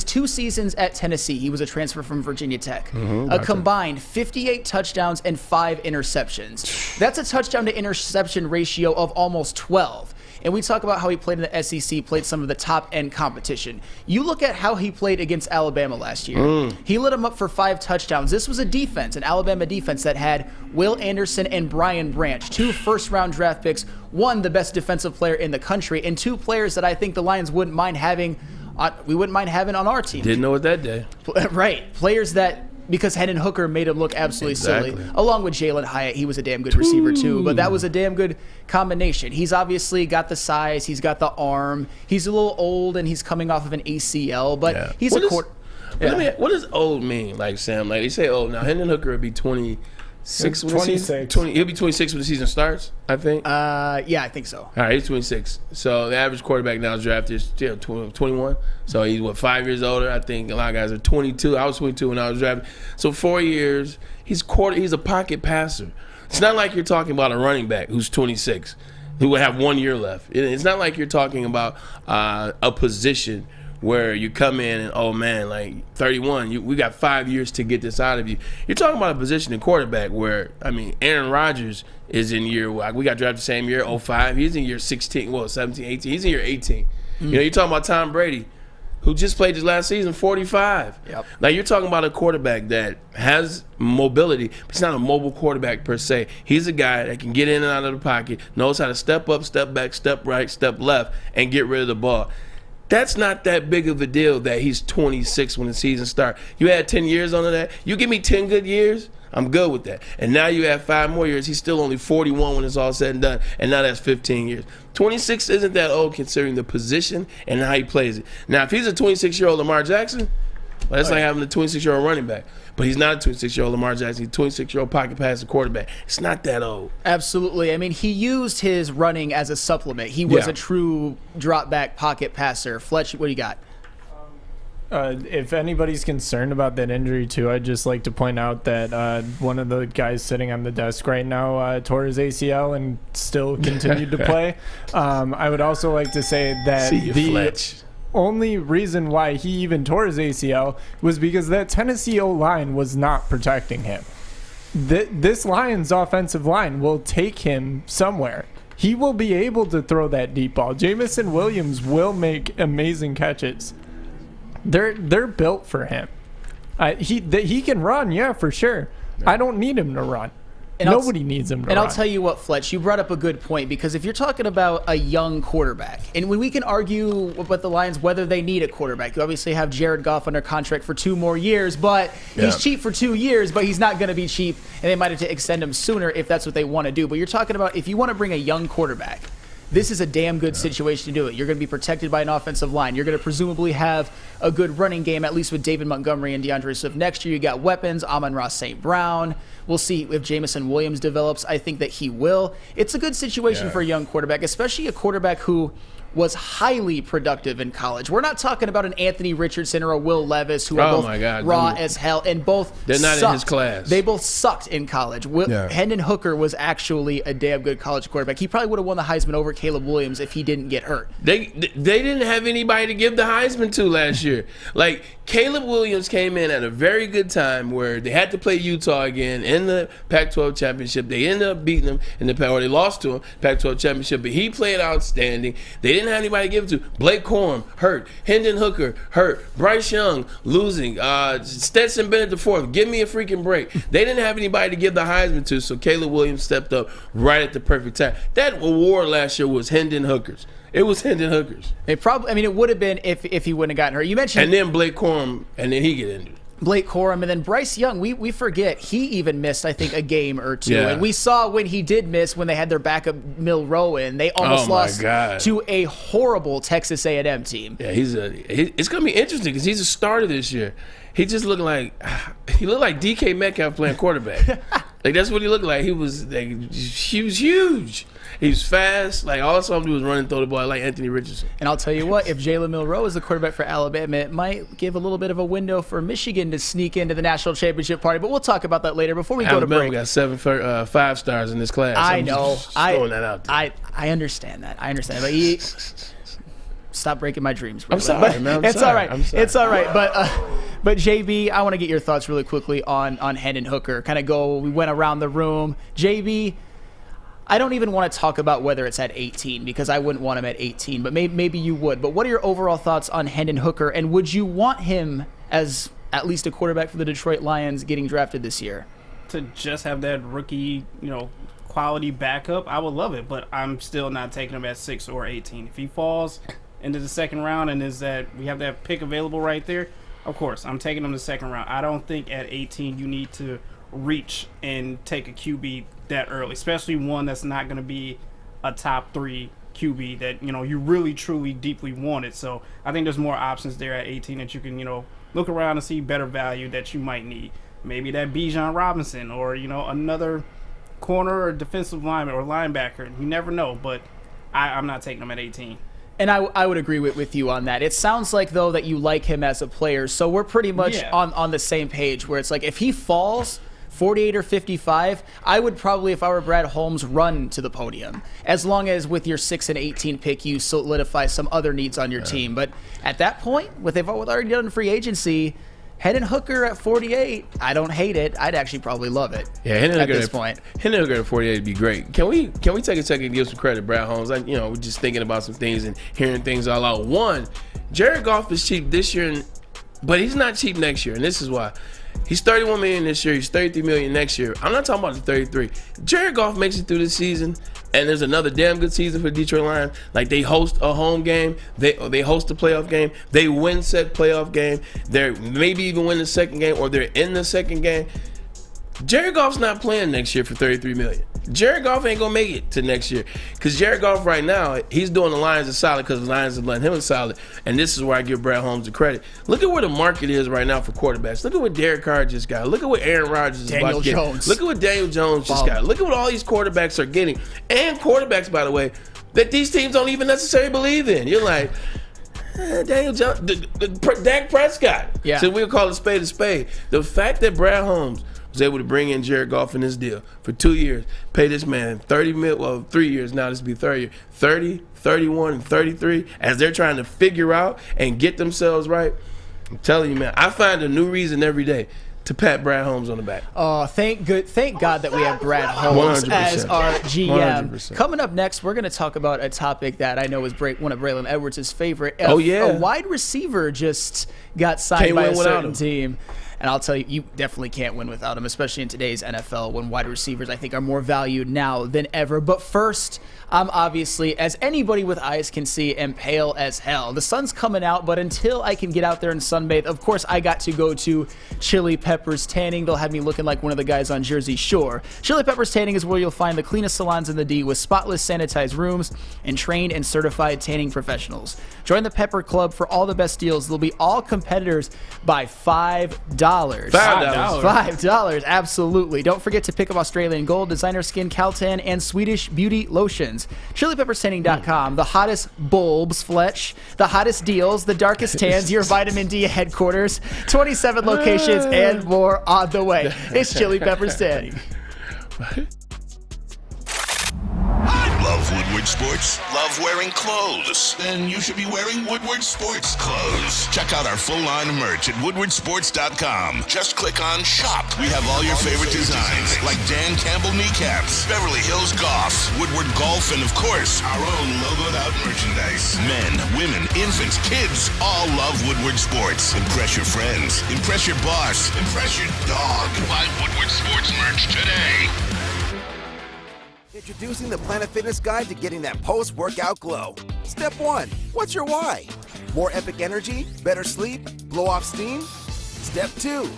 2 seasons at Tennessee, he was a transfer from Virginia Tech. A combined 58 touchdowns and 5 interceptions. That's a touchdown to interception ratio of almost 12. And we talk about how he played in the SEC, played some of the top-end competition. You look at how he played against Alabama last year. He lit him up for 5 touchdowns. This was a defense, an Alabama defense that had Will Anderson and Brian Branch, 2 first-round draft picks, one the best defensive player in the country, and 2 players that I think the Lions wouldn't mind having. We wouldn't mind having on our team. Didn't know it that day. Right. Players that, because Hendon Hooker made him look absolutely silly. Along with Jalen Hyatt, he was a damn good receiver too. But that was a damn good combination. He's obviously got the size, he's got the arm. He's a little old, and he's coming off of an ACL. But he's what does old mean? Like, Sam, like they say old. Now, Hendon Hooker would be 26 when 26. He'll be 26 when the season starts, I think. Yeah, I think so. All right, he's 26. So the average quarterback now is drafted 21. So he's 5 years older. I think a lot of guys are 22. I was 22 when I was drafted. So 4 years. He's a pocket passer. It's not like you're talking about a running back who's 26 who would have 1 year left. It's not like you're talking about a position where you come in and, oh man, like 31, we got 5 years to get this out of you. You're talking about a position in quarterback where, I mean, Aaron Rodgers is in year, we got drafted the same year, 05. He's in year 16, 17, 18. He's in year 18. You know, you're talking about Tom Brady, who just played his last season, 45. Yep. Now, you're talking about a quarterback that has mobility, but he's not a mobile quarterback per se. He's a guy that can get in and out of the pocket, knows how to step up, step back, step right, step left, and get rid of the ball. That's not that big of a deal that he's 26 when the season starts. You add 10 years onto that. You give me 10 good years, I'm good with that. And now you add 5 more years. He's still only 41 when it's all said and done. And now that's 15 years. 26 isn't that old considering the position and how he plays it. Now, if he's a 26-year-old Lamar Jackson, Well, that's like having a 26-year-old running back. But he's not a 26-year-old Lamar Jackson. He's a 26-year-old pocket passing quarterback. It's not that old. Absolutely. I mean, he used his running as a supplement. He was a true drop-back pocket passer. Fletch, what do you got? If anybody's concerned about that injury, too, I'd just like to point out that one of the guys sitting on the desk right now tore his ACL and still continued to play. I would also like to say that Fletch. Only reason why he even tore his ACL was because that Tennessee O-line was not protecting him. This Lions offensive line will take him somewhere. He will be able to throw that deep ball. Jamison Williams will make amazing catches. They're built for him. He can run, yeah, for sure. I don't need him to run. Nobody needs him to run. And I'll tell you what, Fletch, you brought up a good point, because if you're talking about a young quarterback, and when we can argue with the Lions whether they need a quarterback, you obviously have Jared Goff under contract for 2 more years, but he's cheap for 2 years, but he's not going to be cheap, and they might have to extend him sooner if that's what they want to do. But you're talking about if you want to bring a young quarterback, this is a damn good situation to do it. You're going to be protected by an offensive line. You're going to presumably have a good running game, at least with David Montgomery and DeAndre Swift. Next year, you got weapons, Amon-Ra St. Brown. We'll see if Jamison Williams develops. I think that he will. It's a good situation for a young quarterback, especially a quarterback who was highly productive in college. We're not talking about an Anthony Richardson or a Will Levis who are both raw as hell, and both they're not sucked. in his class. They both sucked in college. Hendon Hooker was actually a damn good college quarterback. He probably would have won the Heisman over Caleb Williams if he didn't get hurt. They didn't have anybody to give the Heisman to last year. Like, Caleb Williams came in at a very good time where they had to play Utah again in the Pac-12 championship. They ended up beating them in the or they lost to him Pac-12 championship, but he played outstanding. They didn't have anybody to give it to. Blake Corum hurt. Hendon Hooker hurt. Bryce Young losing. Stetson Bennett IV. Give me a freaking break. They didn't have anybody to give the Heisman to, so Caleb Williams stepped up right at the perfect time. That award last year was Hendon Hooker's. It was Hendon Hooker's. It would have been if he wouldn't have gotten hurt. You mentioned, and then Blake Corum, and then he get injured. Blake Corum, and then Bryce Young, we forget, he even missed, I think, a game or two. And we saw when he did miss, when they had their backup Milroe in, they almost lost to a horrible Texas A&M team. Yeah, it's going to be interesting because he's a starter this year. He just looked like DK Metcalf playing quarterback. Like, that's what he looked like. He was huge. He was fast. Like, all I saw him do was run and throw the ball like Anthony Richardson. And I'll tell you what, if Jalen Milroe is the quarterback for Alabama, it might give a little bit of a window for Michigan to sneak into the national championship party. But we'll talk about that later before we go to break. Alabama got 7 5 stars in this class. I know. Just throwing that out there. I understand that. But stop breaking my dreams. I'm sorry, man. It's all right. It's all right. But JB, I want to get your thoughts really quickly on Hendon Hooker. We went around the room. JB, I don't even want to talk about whether it's at 18 because I wouldn't want him at 18, but maybe you would. But what are your overall thoughts on Hendon Hooker, and would you want him as at least a quarterback for the Detroit Lions getting drafted this year? To just have that rookie, quality backup, I would love it, but I'm still not taking him at 6 or 18. If he falls into the second round and we have that pick available right there, of course, I'm taking him the second round. I don't think at 18 you need to reach and take a QB that early, especially one that's not going to be a top 3 QB that you really truly deeply wanted. So I think there's more options there at 18 that you can look around and see better value that you might need. Maybe that Bijan Robinson or another corner or defensive lineman or linebacker. You never know, but I'm not taking him at 18. And I would agree with you on that. It sounds like, though, that you like him as a player, so we're pretty much on the same page where it's like if he falls 48 or 55, I would probably, if I were Brad Holmes, run to the podium. As long as with your 6 and 18 pick, you solidify some other needs on your team. But at that point, with they've already done free agency, Hendon Hooker at 48, I don't hate it. I'd actually probably love it. Yeah, Hendon at Hooker this point. Hendon Hooker at 48 would be great. Can we take a second and give some credit to Brad Holmes? We're just thinking about some things and hearing things all out. One, Jared Goff is cheap this year, but he's not cheap next year, and this is why. He's $31 million this year. He's $33 million next year. I'm not talking about the 33. Jared Goff makes it through this season, and there's another damn good season for the Detroit Lions. Like, they host a home game. They host a playoff game. They win said playoff game. They're maybe even win the second game, or they're in the second game. Jared Goff's not playing next year for $33 million. Jared Goff ain't gonna make it to next year because Jared Goff right now he's doing the Lions a solid because the Lions are letting him a solid, and this is where I give Brad Holmes the credit. Look at where the market is right now for quarterbacks. Look at what Derek Carr just got. Look at what Aaron Rodgers is about to get. Look at what Daniel Jones just got. Look at what all these quarterbacks are getting, and quarterbacks, by the way, that these teams don't even necessarily believe in. You're like, Daniel Jones, Dak Prescott. Yeah. So we'll call it spade a spade. The fact that Brad Holmes was able to bring in Jared Goff in this deal for 2 years, pay this man $30 million, well, 3 years now, this will be third year, 30, 31, and 33, as they're trying to figure out and get themselves right. I'm telling you, man, I find a new reason every day to pat Brad Holmes on the back. Oh, thank God that we have Brad Holmes 100%. as our GM. 100%. Coming up next, we're going to talk about a topic that I know is one of Braylon Edwards' favorite. A wide receiver just got signed by a certain team. And I'll tell you, you definitely can't win without him, especially in today's NFL when wide receivers, I think, are more valued now than ever. But first, I'm obviously, as anybody with eyes can see, am pale as hell. The sun's coming out, but until I can get out there and sunbathe, of course, I got to go to Chili Peppers Tanning. They'll have me looking like one of the guys on Jersey Shore. Chili Peppers Tanning is where you'll find the cleanest salons in the D with spotless, sanitized rooms and trained and certified tanning professionals. Join the Pepper Club for all the best deals. They'll be all competitors by $5. $5, absolutely. Don't forget to pick up Australian Gold, Designer Skin, Caltan, and Swedish Beauty Lotions. ChiliPeppersTanning.com. The hottest bulbs, Fletch. The hottest deals, the darkest tans, your vitamin D headquarters. 27 locations and more on the way. It's Chili Peppers Tanning. Love Woodward Sports? Love wearing clothes? Then you should be wearing Woodward Sports clothes. Check out our full line of merch at woodwardsports.com. Just click on Shop. We have all your favorite designs, like Dan Campbell kneecaps, Beverly Hills Golf, Woodward Golf, and of course, our own logoed out merchandise. Men, women, infants, kids all love Woodward Sports. Impress your friends. Impress your boss. Impress your dog. Buy Woodward Sports merch today. Introducing the Planet Fitness Guide to getting that post-workout glow. Step 1. What's your why? More epic energy? Better sleep? Blow off steam? Step 2.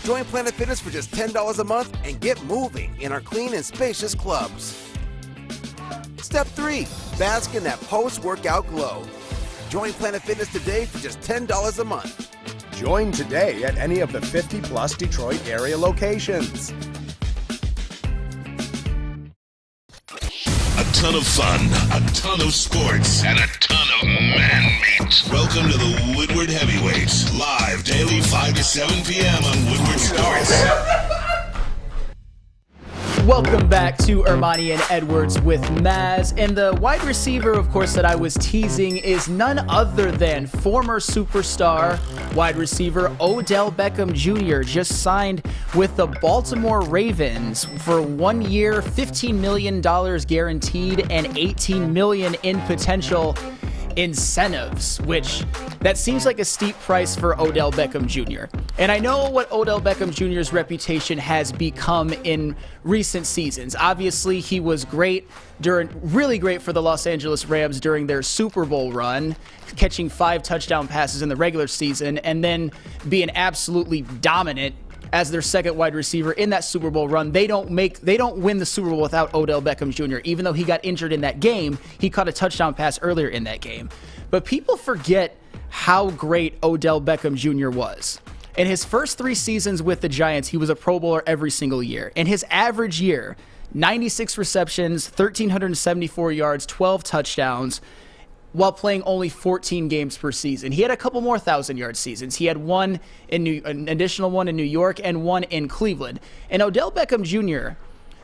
Join Planet Fitness for just $10 a month and get moving in our clean and spacious clubs. Step 3. Bask in that post-workout glow. Join Planet Fitness today for just $10 a month. Join today at any of the 50-plus Detroit area locations. A ton of fun, a ton of sports, and a ton of man-meat. Welcome to the Woodward Heavyweights, live daily 5 to 7 p.m. on Woodward Sports. Welcome back to Ermanni and Edwards with Maz. And the wide receiver, of course, that I was teasing is none other than former superstar wide receiver Odell Beckham Jr. just signed with the Baltimore Ravens for 1 year, $15 million guaranteed, and $18 million in potential incentives, which that seems like a steep price for Odell Beckham Jr. And I know what Odell Beckham Jr.'s reputation has become in recent seasons. Obviously, he was really great for the Los Angeles Rams during their Super Bowl run, catching 5 touchdown passes in the regular season, and then being absolutely dominant as their second wide receiver in that Super Bowl run. They don't win the Super Bowl without Odell Beckham Jr. Even though he got injured in that game, he caught a touchdown pass earlier in that game. But people forget how great Odell Beckham Jr. was. In his first 3 seasons with the Giants, he was a Pro Bowler every single year. In his average year, 96 receptions, 1,374 yards, 12 touchdowns, while playing only 14 games per season. He had a couple more 1,000-yard seasons. He had an additional one in New York and one in Cleveland. And Odell Beckham Jr.,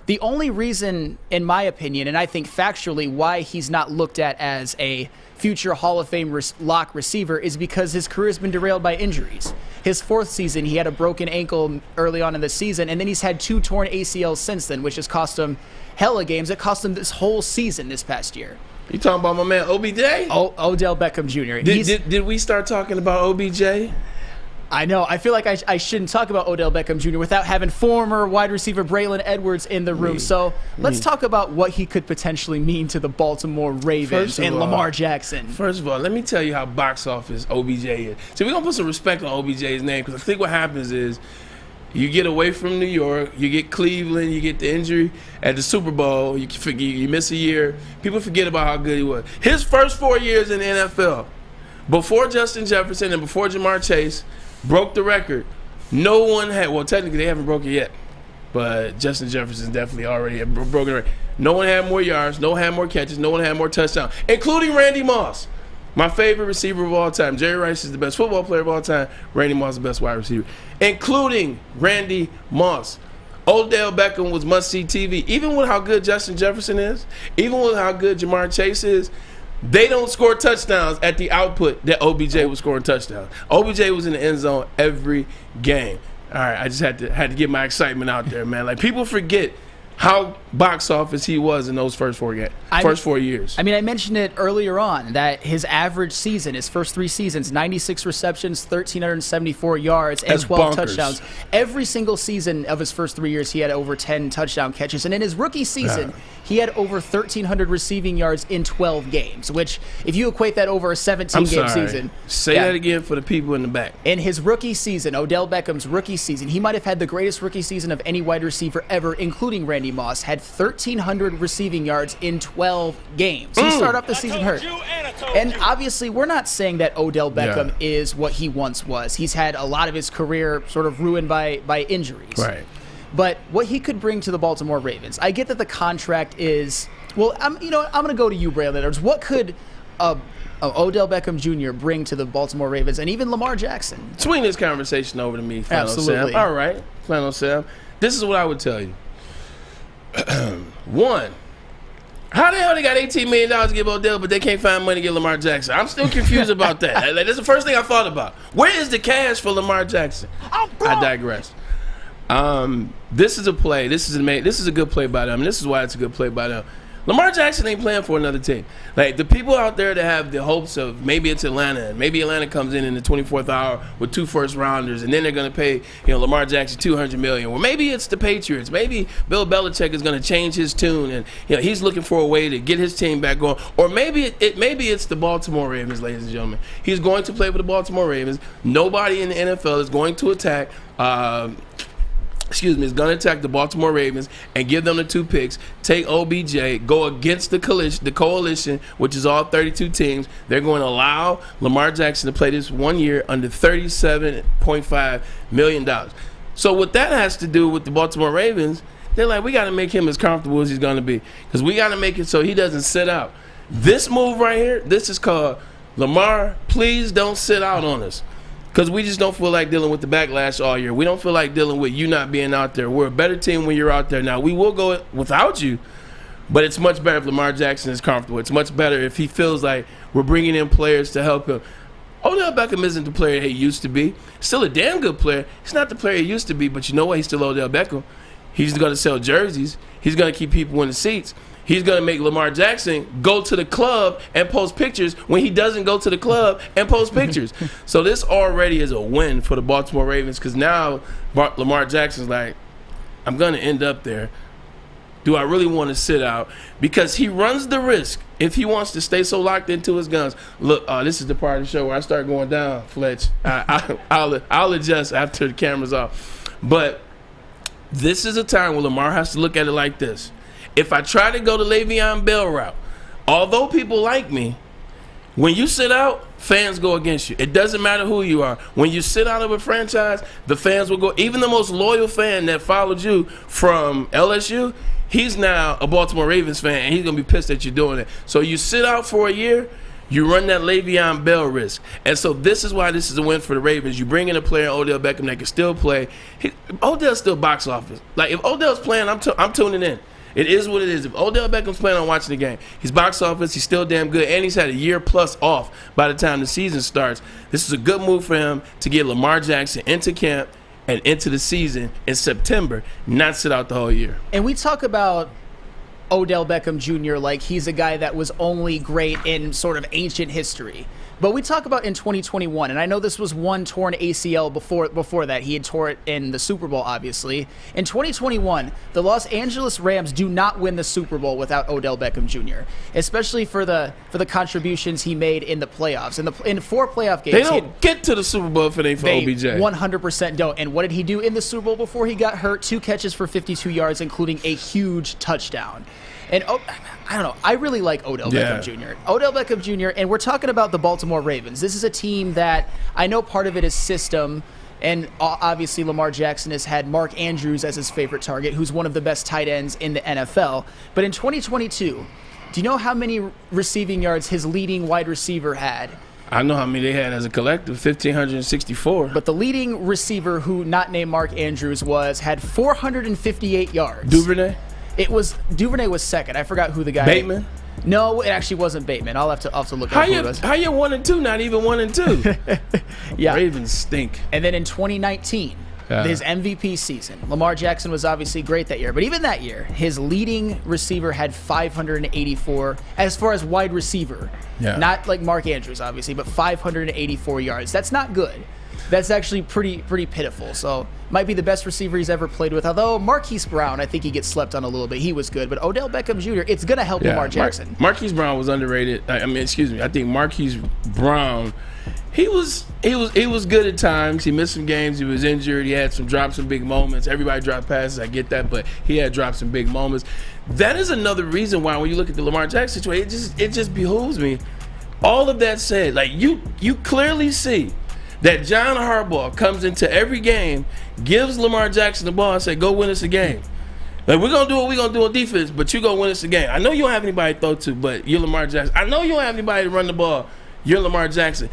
the only reason, in my opinion, and I think factually, why he's not looked at as a future Hall of Fame lock receiver is because his career has been derailed by injuries. His 4th season, he had a broken ankle early on in the season, and then he's had 2 torn ACLs since then, which has cost him hella games. It cost him this whole season this past year. You talking about my man OBJ? Odell Beckham Jr. Did we start talking about OBJ? I know. I feel like I shouldn't talk about Odell Beckham Jr. without having former wide receiver Braylon Edwards in the room. So let's talk about what he could potentially mean to the Baltimore Ravens and Lamar Jackson. First of all, let me tell you how box office OBJ is. So we're going to put some respect on OBJ's name, because I think what happens is You get away from New York, you get Cleveland, you get the injury at the Super Bowl, you miss a year. People forget about how good he was. His first 4 years in the NFL, before Justin Jefferson and before Jamar Chase broke the record, no one had, well, technically they haven't broken it yet, but Justin Jefferson definitely already had broken the record. No one had more yards, no one had more catches, no one had more touchdowns, including Randy Moss. My favorite receiver of all time. Jerry Rice is the best football player of all time. Randy Moss is the best wide receiver, including Randy Moss. Odell Beckham was must-see TV. Even with how good Justin Jefferson is, even with how good Jamar Chase is, they don't score touchdowns at the output that OBJ was scoring touchdowns. OBJ was in the end zone every game. All right, I just had to get my excitement out there, man. Like, people forget how box office he was in those first 4 years. I mean, I mentioned it earlier on that his average season, his first 3 seasons, 96 receptions, 1,374 yards, and That's 12 bonkers. touchdowns. Every single season of his first 3 years, he had over 10 touchdown catches. And in his rookie season, he had over 1,300 receiving yards in 12 games, which, if you equate that over a 17-game season. Say that again for the people in the back. In his rookie season, Odell Beckham's rookie season, he might have had the greatest rookie season of any wide receiver ever, including Randy Moss, had 1,300 receiving yards in 12 games. He started off the season hurt. And obviously, we're not saying that Odell Beckham is what he once was. He's had a lot of his career sort of ruined by injuries. Right. But what he could bring to the Baltimore Ravens, I get that the contract is, well, I'm going to go to you, Braylon Edwards. What could Odell Beckham Jr. bring to the Baltimore Ravens, and even Lamar Jackson? Swing this conversation over to me, Flannel Absolutely. Sam. All right, Flannel Sam. This is what I would tell you. One, how the hell they got $18 million to give Odell, but they can't find money to get Lamar Jackson? I'm still confused about that. That's the first thing I thought about. Where is the cash for Lamar Jackson? I digress. This is a play. This is a good play by them. And this is why it's a good play by them. Lamar Jackson ain't playing for another team. Like, the people out there that have the hopes of maybe it's Atlanta, and maybe Atlanta comes in the 24th hour with 2 first-rounders, and then they're going to pay Lamar Jackson $200 million. Or maybe it's the Patriots. Maybe Bill Belichick is going to change his tune, and he's looking for a way to get his team back going. Or maybe it's the Baltimore Ravens, ladies and gentlemen. He's going to play for the Baltimore Ravens. Nobody in the NFL is going to attack. Is going to attack the Baltimore Ravens and give them the 2 picks, take OBJ, go against the coalition, which is all 32 teams. They're going to allow Lamar Jackson to play this 1 year under $37.5 million. So what that has to do with the Baltimore Ravens, they're like, we got to make him as comfortable as he's going to be, because we got to make it so he doesn't sit out. This move right here, this is called, Lamar, please don't sit out on us. Because we just don't feel like dealing with the backlash all year. We don't feel like dealing with you not being out there. We're a better team when you're out there. Now, we will go without you, but it's much better if Lamar Jackson is comfortable. It's much better if he feels like we're bringing in players to help him. Odell Beckham isn't the player he used to be. Still a damn good player. He's not the player he used to be, but you know what? He's still Odell Beckham. He's going to sell jerseys. He's going to keep people in the seats. He's going to make Lamar Jackson go to the club and post pictures when he doesn't go to the club and post pictures. So this already is a win for the Baltimore Ravens, because now Lamar Jackson's like, I'm going to end up there. Do I really want to sit out? Because he runs the risk, if he wants to stay so locked into his guns. Look, this is the part of the show where I start going down, Fletch. I'll adjust after the camera's off. But this is a time where Lamar has to look at it like this. If I try to go the Le'Veon Bell route, although people like me, when you sit out, fans go against you. It doesn't matter who you are. When you sit out of a franchise, the fans will go. Even the most loyal fan that followed you from LSU, he's now a Baltimore Ravens fan, and he's going to be pissed that you're doing it. So you sit out for a year, you run that Le'Veon Bell risk. And so this is why this is a win for the Ravens. You bring in a player, Odell Beckham, that can still play. Odell's still box office. Like, if Odell's playing, I'm tuning in. It is what it is. If Odell Beckham's planning on watching the game, he's box office, he's still damn good, and he's had a year plus off by the time the season starts. This is a good move for him to get Lamar Jackson into camp and into the season in September, not sit out the whole year. And we talk about Odell Beckham Jr. like he's a guy that was only great in sort of ancient history. But we talk about in 2021, and I know this was one torn ACL before that. He had tore it in the Super Bowl, obviously. In 2021, the Los Angeles Rams do not win the Super Bowl without Odell Beckham Jr., especially for the contributions he made in the playoffs. In 4 playoff games, they don't get to the Super Bowl if it ain't for OBJ. 100% don't. And what did he do in the Super Bowl before he got hurt? 2 catches for 52 yards, including a huge touchdown. And I don't know. I really like Odell Beckham Jr. Odell Beckham Jr. And we're talking about the Baltimore Ravens. This is a team that I know part of it is system. And obviously Lamar Jackson has had Mark Andrews as his favorite target, who's one of the best tight ends in the NFL. But in 2022, do you know how many receiving yards his leading wide receiver had? I know how many they had as a collective, 1,564. But the leading receiver, who not named Mark Andrews had 458 yards. Duvernay? Duvernay was second. I forgot who the guy. Bateman? No, it actually wasn't Bateman. I'll have to look up who it was. How you 1 and 2? Not even 1 and 2. Yeah. Ravens stink. And then in 2019, his MVP season, Lamar Jackson was obviously great that year. But even that year, his leading receiver had 584 as far as wide receiver. Yeah. Not like Mark Andrews, obviously, but 584 yards. That's not good. That's actually pretty pitiful. So might be the best receiver he's ever played with. Although Marquise Brown, I think he gets slept on a little bit. He was good. But Odell Beckham Jr., it's going to help Lamar Jackson. Marquise Brown was underrated. I think Marquise Brown, he was good at times. He missed some games. He was injured. He had some drops and big moments. Everybody dropped passes. I get that. But he had drops and big moments. That is another reason why when you look at the Lamar Jackson situation, it just behooves me. All of that said, like you clearly see that John Harbaugh comes into every game, gives Lamar Jackson the ball and say, go win us a game. Like, we're going to do what we're going to do on defense, but you're going to win us a game. I know you don't have anybody to throw to, but you're Lamar Jackson. I know you don't have anybody to run the ball. You're Lamar Jackson.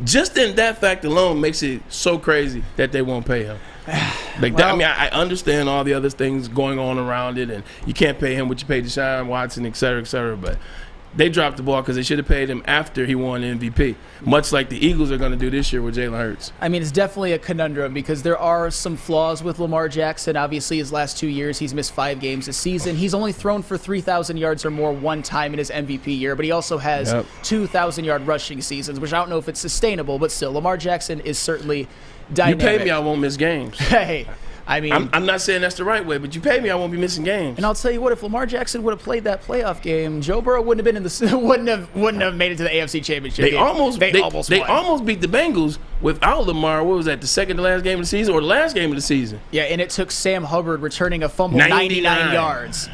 Just in that fact alone makes it so crazy that they won't pay him. I understand all the other things going on around it, and you can't pay him what you paid Deshaun Watson, et cetera, but they dropped the ball because they should have paid him after he won MVP, much like the Eagles are going to do this year with Jalen Hurts. I mean, it's definitely a conundrum because there are some flaws with Lamar Jackson. Obviously, his last 2 years, he's missed 5 games a season. He's only thrown for 3,000 yards or more one time in his MVP year, but he also has 2,000-yard rushing seasons, which I don't know if it's sustainable, but still, Lamar Jackson is certainly dynamic. You pay me, I won't miss games. Hey. I mean, I'm not saying that's the right way, but you pay me, I won't be missing games. And I'll tell you what, if Lamar Jackson would have played that playoff game, Joe Burrow wouldn't have been wouldn't have made it to the AFC Championship game. They almost beat the Bengals without Lamar. What was that? The second to last game of the season, or the last game of the season? Yeah, and it took Sam Hubbard returning a fumble 99 yards.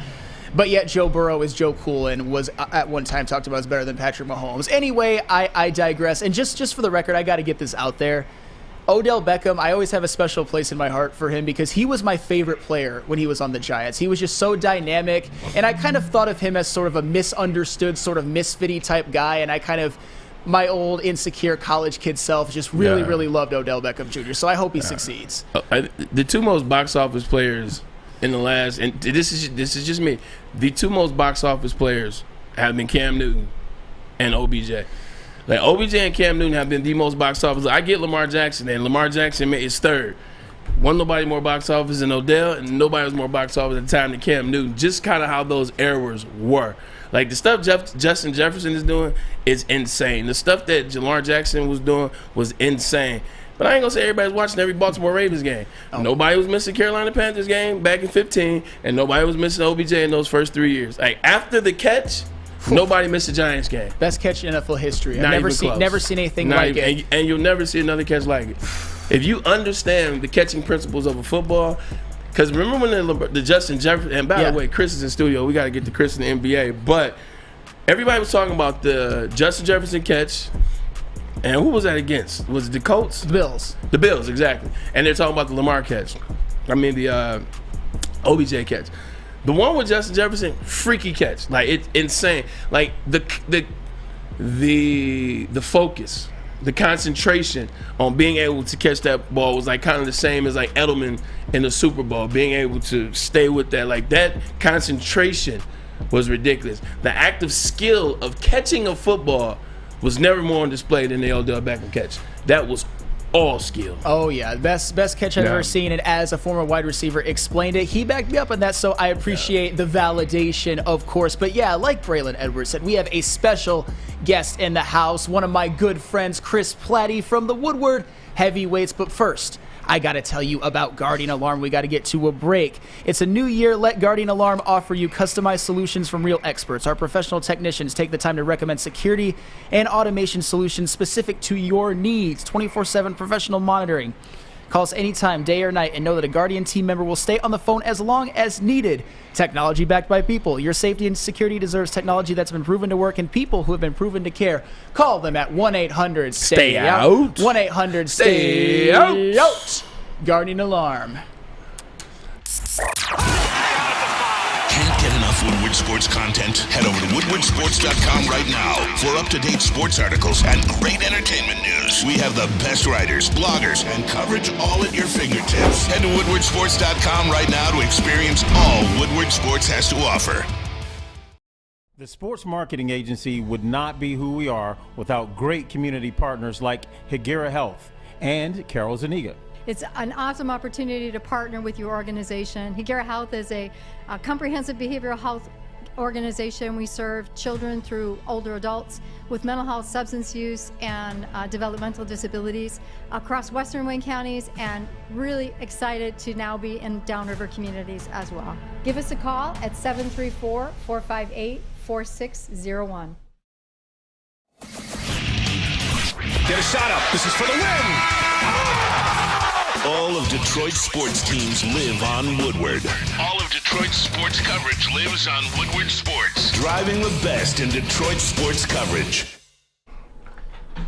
But yet Joe Burrow is Joe Cool and was at one time talked about as better than Patrick Mahomes. Anyway, I digress. And just for the record, I got to get this out there. Odell Beckham, I always have a special place in my heart for him because he was my favorite player when he was on the Giants. He was just so dynamic, and I kind of thought of him as sort of a misunderstood, sort of misfitty type guy, and I kind of, my old insecure college kid self just really loved Odell Beckham Jr., so I hope he succeeds. The 2 most box office players in the last, and this is just me, the 2 most box office players have been Cam Newton and OBJ. Like, OBJ and Cam Newton have been the most box office. I get Lamar Jackson, and Lamar Jackson is third. Wasn't nobody more box office than Odell, and nobody was more box office at the time than Cam Newton. Just kind of how those eras were. Like, the stuff Justin Jefferson is doing is insane. The stuff that Lamar Jackson was doing was insane. But I ain't going to say everybody's watching every Baltimore Ravens game. Nobody was missing Carolina Panthers game back in 2015, and nobody was missing OBJ in those first 3 years. Like, after the catch, nobody missed a Giants game. Best catch in NFL history. I've never seen anything like it. And you'll never see another catch like it. If you understand the catching principles of a football, because remember when the Justin Jefferson, and by the way, Chris is in studio. We got to get to Chris in the NBA. But everybody was talking about the Justin Jefferson catch. And who was that against? Was it the Colts? The Bills. The Bills, exactly. And they're talking about the Lamar catch. I mean, the OBJ catch. The one with Justin Jefferson, freaky catch. Like, it's insane. Like, the focus, the concentration on being able to catch that ball was like kind of the same as like Edelman in the Super Bowl, being able to stay with that. Like, that concentration was ridiculous. The active skill of catching a football was never more on display than the Odell Beckham catch. That was all skill. Oh, yeah. Best catch I've ever seen. And as a former wide receiver explained it, he backed me up on that. So I appreciate the validation, of course. But yeah, like Braylon Edwards said, we have a special guest in the house, one of my good friends, Chris Platte from the Woodward Heavyweights. But first, I got to tell you about Guardian Alarm. We got to get to a break. It's a new year. Let Guardian Alarm offer you customized solutions from real experts. Our professional technicians take the time to recommend security and automation solutions specific to your needs. 24/7 professional monitoring. Call us anytime, day or night, and know that a Guardian team member will stay on the phone as long as needed. Technology backed by people. Your safety and security deserves technology that's been proven to work and people who have been proven to care. Call them at 1-800-STAY-OUT. 1-800-STAY-OUT. Guardian Alarm. Can't get enough Woodward Sports content? Head over to woodwardsports.com right now for up-to-date sports articles and great entertainment news. We have the best writers, bloggers, and coverage all at your fingertips. Head to woodwardsports.com right now to experience all Woodward Sports has to offer. The Sports Marketing Agency would not be who we are without great community partners like Higuera Health and Carol Zuniga. It's an awesome opportunity to partner with your organization. Higuera Health is a comprehensive behavioral health organization. We serve children through older adults with mental health, substance use, and developmental disabilities across Western Wayne counties, and really excited to now be in downriver communities as well. Give us a call at 734-458-4601. Get a shot up. This is for the win. All of Detroit's sports teams live on Woodward. All of Detroit's sports coverage lives on Woodward Sports. Driving the best in Detroit sports coverage.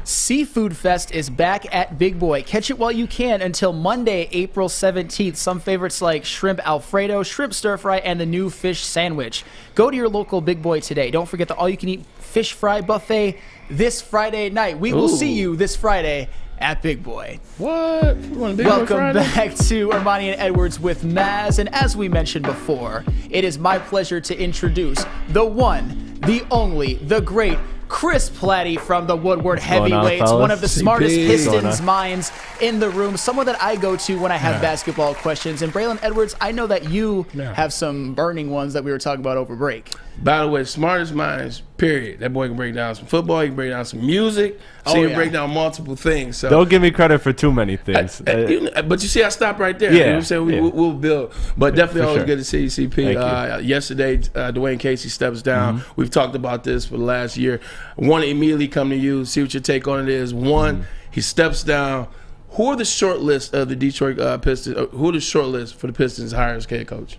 Seafood Fest is back at Big Boy. Catch it while you can until Monday, April 17th. Some favorites like shrimp Alfredo, shrimp stir fry, and the new fish sandwich. Go to your local Big Boy today. Don't forget the all-you-can-eat fish fry buffet this Friday night. We will see you this Friday at Big Boy. What? Welcome back to Ermanni and Edwards with Maz. And as we mentioned before, it is my pleasure to introduce the one, the only, the great Chris Platte from the Woodward Heavyweights, one of the smartest Pistons minds in the room, someone that I go to when I have basketball questions. And Braylon Edwards, I know that you have some burning ones that we were talking about over break. By the way, smartest minds, period. That boy can break down some football, he can break down some music, he can break down multiple things. So don't give me credit for too many things. But you see, I stopped right there. Yeah, you know what I'm saying? We'll build. But definitely always good to see you, CP. Yesterday, Dwane Casey steps down. We've talked about this for the last year. Want to immediately come to you, see what your take on it is. One, he steps down. Who are the short list of the Detroit Pistons? Who are the short list for the Pistons to hire as head coach?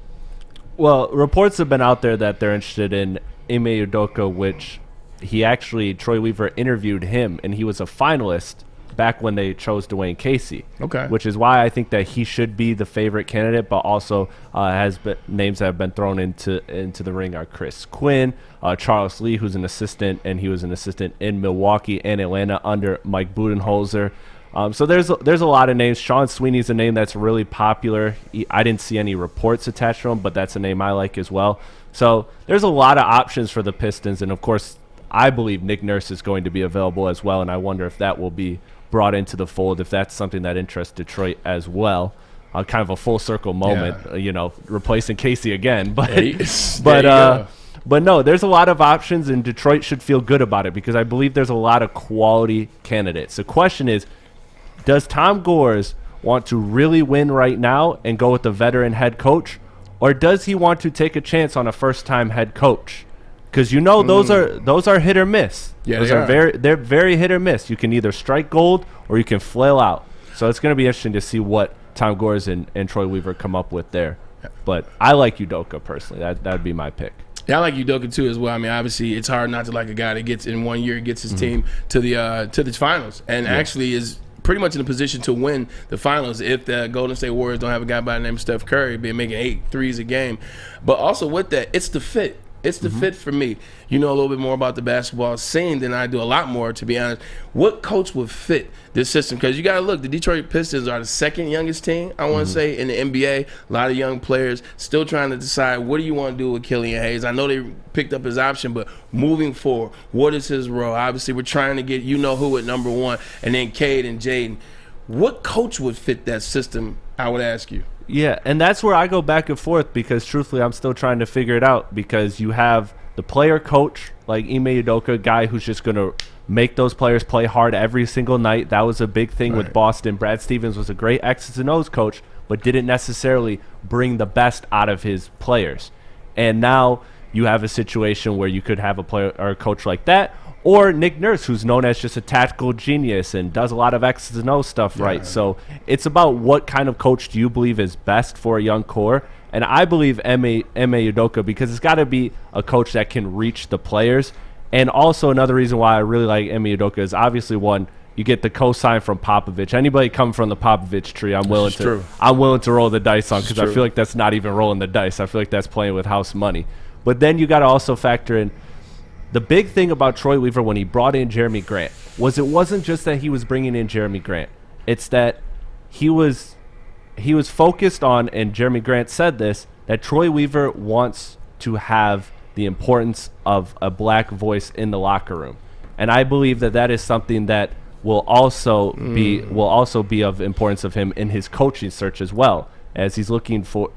Well, reports have been out there that they're interested in Ime Udoka, which Troy Weaver interviewed him, and he was a finalist back when they chose Dwane Casey. Okay. Which is why I think that he should be the favorite candidate, but also names that have been thrown into the ring are Chris Quinn, Charles Lee, who's an assistant, and he was an assistant in Milwaukee and Atlanta under Mike Budenholzer. So there's a lot of names. Sean Sweeney's a name that's really popular. I didn't see any reports attached to him, but that's a name I like as well. So there's a lot of options for the Pistons, and of course, I believe Nick Nurse is going to be available as well, and I wonder if that will be brought into the fold, if that's something that interests Detroit as well. Kind of a full circle moment, replacing Casey again. But no, there's a lot of options, and Detroit should feel good about it because I believe there's a lot of quality candidates. The question is, does Tom Gores want to really win right now and go with the veteran head coach, or does he want to take a chance on a first-time head coach? Because those are hit or miss. Yeah, those are they're very hit or miss. You can either strike gold or you can flail out. So it's going to be interesting to see what Tom Gores and Troy Weaver come up with there. But I like Udoka personally. That would be my pick. Yeah, I like Udoka too as well. I mean, obviously, it's hard not to like a guy that gets in 1 year gets his team to the finals and actually is pretty much in a position to win the finals if the Golden State Warriors don't have a guy by the name of Steph Curry being making 8 threes a game. But also with that, it's the fit. It's the fit for me. You know a little bit more about the basketball scene than I do, a lot more, to be honest. What coach would fit this system? Because you got to look, the Detroit Pistons are the second youngest team, I want to say, in the NBA. A lot of young players still trying to decide, what do you want to do with Killian Hayes? I know they picked up his option, but moving forward, what is his role? Obviously, we're trying to get you-know-who at number 1, and then Cade and Jaden. what coach would fit that system, I would ask you. Yeah, and that's where I go back and forth because truthfully I'm still trying to figure it out because you have the player coach like Ime Udoka, a guy who's just going to make those players play hard every single night. That was a big thing with Boston. Brad Stevens was a great X's and O's coach, but didn't necessarily bring the best out of his players. And now you have a situation where you could have a player or a coach like that, or Nick Nurse, who's known as just a tactical genius and does a lot of X's and O's stuff right. So it's about what kind of coach do you believe is best for a young core. And I believe Ime Udoka because it's got to be a coach that can reach the players. And also another reason why I really like Ime Udoka is obviously one, you get the cosign from Popovich. Anybody coming from the Popovich tree, I'm willing to roll the dice on because I feel like that's not even rolling the dice. I feel like that's playing with house money. But then you got to also factor in the big thing about Troy Weaver when he brought in Jeremy Grant was it wasn't just that he was bringing in Jeremy Grant. It's that he was focused on, and Jeremy Grant said this, that Troy Weaver wants to have the importance of a black voice in the locker room. And I believe that that is something that will also be of importance of him in his coaching search as well. As he's looking for,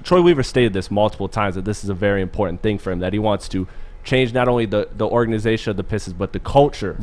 Troy Weaver stated this multiple times that this is a very important thing for him, that he wants to change not only the organization of the Pistons, but the culture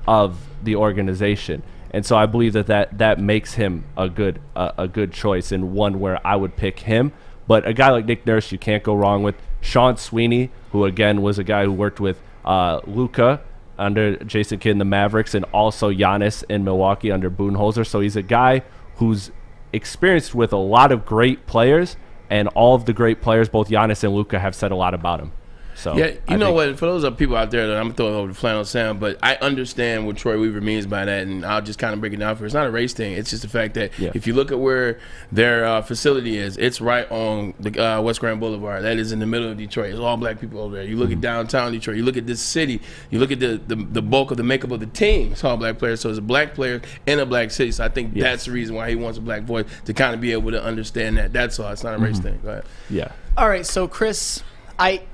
of the organization. And so I believe that makes him a good choice and one where I would pick him. But a guy like Nick Nurse, you can't go wrong with. Sean Sweeney, who again was a guy who worked with Luka under Jason Kidd and the Mavericks, and also Giannis in Milwaukee under Budenholzer. So he's a guy who's experienced with a lot of great players, and all of the great players, both Giannis and Luka, have said a lot about him. So yeah, you know what? For those people out there, that I'm throwing over to Flannel Sam, but I understand what Troy Weaver means by that, and I'll just kind of break it down for. It's not a race thing. It's just the fact that if you look at where their facility is, it's right on the West Grand Boulevard. That is in the middle of Detroit. It's all black people over there. You look at downtown Detroit. You look at this city. You look at the bulk of the makeup of the team. It's all black players. So it's a black player in a black city. So I think that's the reason why he wants a black voice, to kind of be able to understand that. That's all. It's not a race thing. Go ahead. Yeah. All right. So Chris,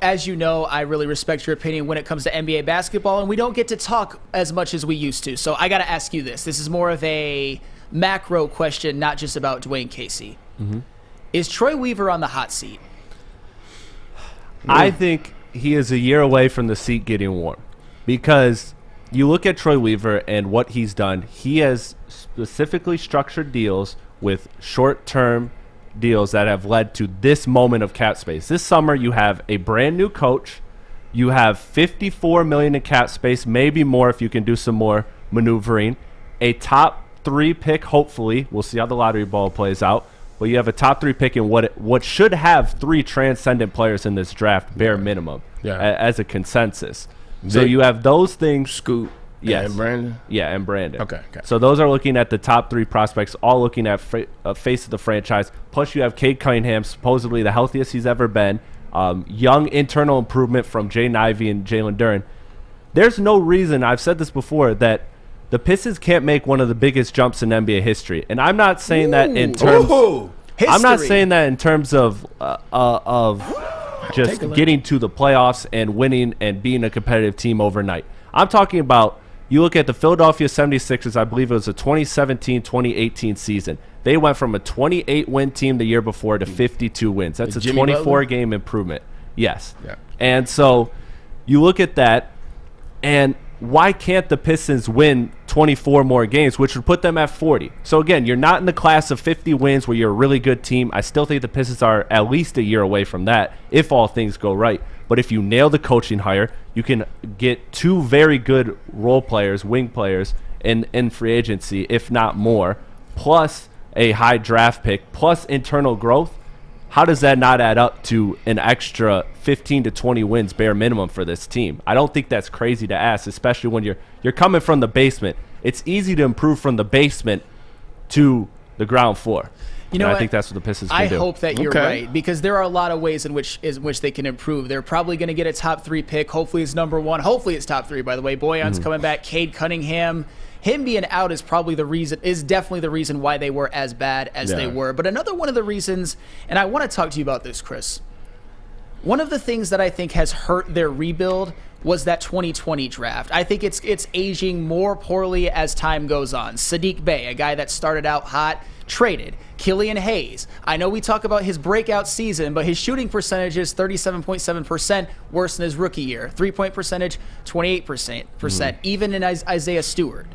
as you know, I really respect your opinion when it comes to NBA basketball, and we don't get to talk as much as we used to. So I got to ask you this. This is more of a macro question, not just about Dwane Casey. Mm-hmm. Is Troy Weaver on the hot seat? I think he is a year away from the seat getting warm, because you look at Troy Weaver and what he's done. He has specifically structured deals with short-term deals that have led to this moment of cap space. This summer you have a brand new coach, you have $54 million in cap space, maybe more if you can do some more maneuvering, a top 3 pick, hopefully we'll see how the lottery ball plays out, but you have a top 3 pick in what should have 3 transcendent players in this draft, bare minimum, as a consensus. So you have those things. Scoot. Yes. And Brandon? Yeah, and Brandon. Okay. So those are looking at the top 3 prospects, all looking at face of the franchise. Plus you have Cade Cunningham, supposedly the healthiest he's ever been. Young internal improvement from Jaden Ivey and Jalen Duren. There's no reason, I've said this before, that the Pistons can't make one of the biggest jumps in NBA history. And I'm not saying that in terms I'm not saying that in terms of just getting to the playoffs and winning and being a competitive team overnight. I'm talking about, you look at the Philadelphia 76ers, I believe it was a 2017-2018 season. They went from a 28-win team the year before to 52 wins. That's a 24-game improvement. Yes. Yeah. And so you look at that, and why can't the Pistons win 24 more games, which would put them at 40? So, again, you're not in the class of 50 wins where you're a really good team. I still think the Pistons are at least a year away from that if all things go right. But if you nail the coaching hire, you can get 2 very good role players, wing players, in free agency, if not more, plus a high draft pick, plus internal growth. How does that not add up to an extra 15 to 20 wins bare minimum for this team? I don't think that's crazy to ask, especially when you're coming from the basement. It's easy to improve from the basement to the ground floor. You know, I think that's what the Pistons can do. I hope that you're right, because there are a lot of ways in which they can improve. They're probably going to get a top 3 pick. Hopefully it's number 1. Hopefully it's top 3, by the way. Boyan's coming back. Cade Cunningham. Him being out is definitely the reason why they were as bad as they were. But another one of the reasons, and I want to talk to you about this, Chris. One of the things that I think has hurt their rebuild was that 2020 draft. I think it's aging more poorly as time goes on. Sadiq Bey, a guy that started out hot, traded. Killian Hayes. I know we talk about his breakout season, but his shooting percentage is 37.7%, worse than his rookie year. 3-point percentage, 28%, even in Isaiah Stewart.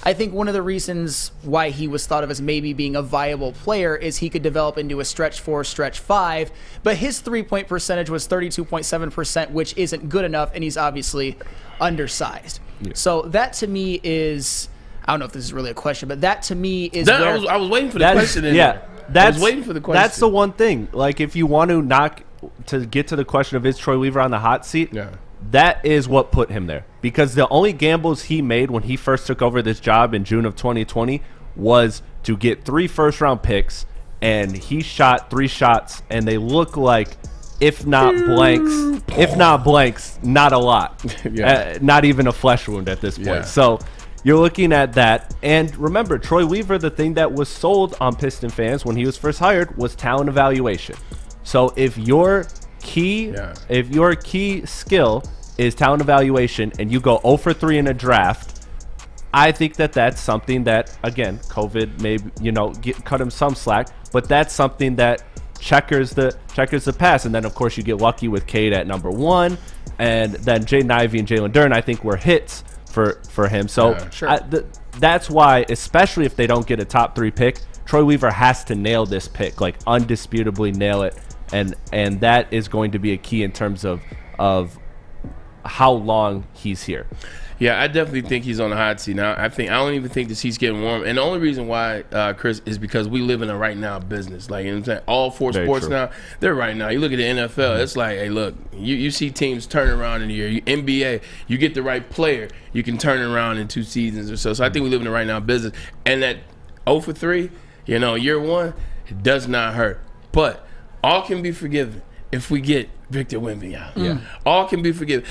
I think one of the reasons why he was thought of as maybe being a viable player is he could develop into a stretch 4, stretch 5, but his 3-point percentage was 32.7%, which isn't good enough, and he's obviously undersized. Yeah. So that to me is, I don't know if this is really a question, but that to me is I was waiting for the question. I was waiting for the question. That's the one thing. Like, if you want to get to the question of is Troy Weaver on the hot seat, that is what put him there. Because the only gambles he made when he first took over this job in June of 2020 was to get 3 first-round picks, and he shot 3 shots, and they look like, if not blanks, not a lot. Not even a flesh wound at this point. Yeah. So you're looking at that. And remember, Troy Weaver, the thing that was sold on Piston fans when he was first hired was talent evaluation. So if your key skill is talent evaluation and you go 0 for 3 in a draft, I think that's something that, again, COVID may cut him some slack, but that's something that checkers the pass. And then, of course, you get lucky with Cade at number 1, and then Jaden Ivey and Jalen Duren, I think, were hits for him. So that's why, especially if they don't get a top 3 pick, Troy Weaver has to nail this pick, like undisputably nail it, and that is going to be a key in terms of how long he's here. Yeah, I definitely think he's on the hot seat now. I don't even think the seat's getting warm. And the only reason why, Chris, is because we live in a right now business. Like, you know what I'm saying? All 4 sports now, they're right now. You look at the NFL, it's like, hey, look, you see teams turn around in a year. NBA, you get the right player, you can turn it around in 2 seasons or so. So I think we live in a right now business. And that 0 for 3, year 1, it does not hurt. But all can be forgiven if we get Victor Wembanyama. Yeah. All can be forgiven.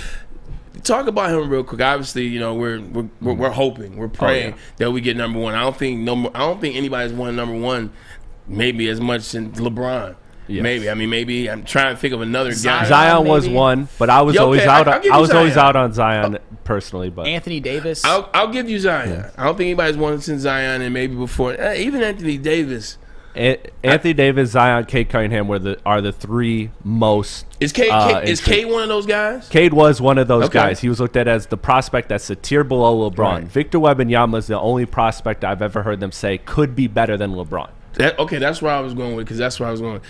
Talk about him real quick. Obviously, we're hoping, we're praying that we get number 1. I don't think anybody's won number 1, maybe as much since LeBron. Yes. Maybe I'm trying to think of another guy. Zion was 1, but I was always out. I was always out on Zion personally. But Anthony Davis, I'll give you Zion. Yeah. I don't think anybody's won since Zion, and maybe before even Anthony Davis. Anthony Davis, Zion, Cade Cunningham are the 3 most. Is Cade one of those guys? Cade was one of those guys. He was looked at as the prospect that's a tier below LeBron. Right. Victor Wembanyama is the only prospect I've ever heard them say could be better than LeBron. That's where I was going with, because that's where I was going.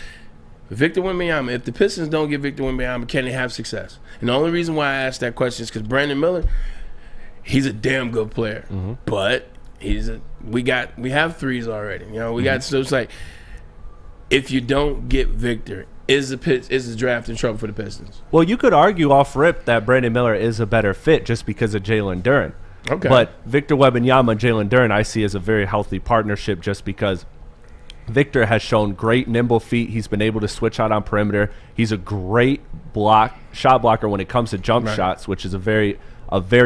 Victor Wembanyama, if the Pistons don't get Victor Wembanyama, can they have success? And the only reason why I asked that question is because Brandon Miller, he's a damn good player, but we have 3s already. So it's like, if you don't get Victor, is the draft in trouble for the Pistons? Well, you could argue off rip that Brandon Miller is a better fit just because of Jalen Duren. Okay. But Victor Wembanyama and Jalen Duren I see as a very healthy partnership, just because Victor has shown great nimble feet. He's been able to switch out on perimeter. He's a great shot blocker when it comes to jump shots, which is a very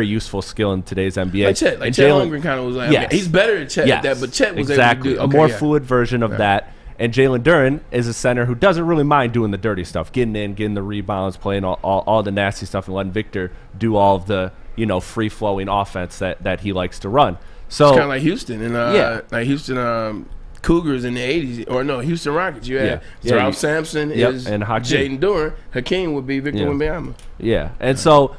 useful skill in today's NBA. Like Chet Holmgren kind of was like, he's better at Chet at that, but Chet was able to do a more fluid version of that. And Jalen Duren is a center who doesn't really mind doing the dirty stuff, getting in, getting the rebounds, playing all the nasty stuff, and letting Victor do all of the free-flowing offense that he likes to run. So it's kind of like Houston like Houston Cougars in the 80s, or no, Houston Rockets. You had Ralph Sampson is and Jaden Duren. Hakeem would be Victor Wembanyama. Yeah, and so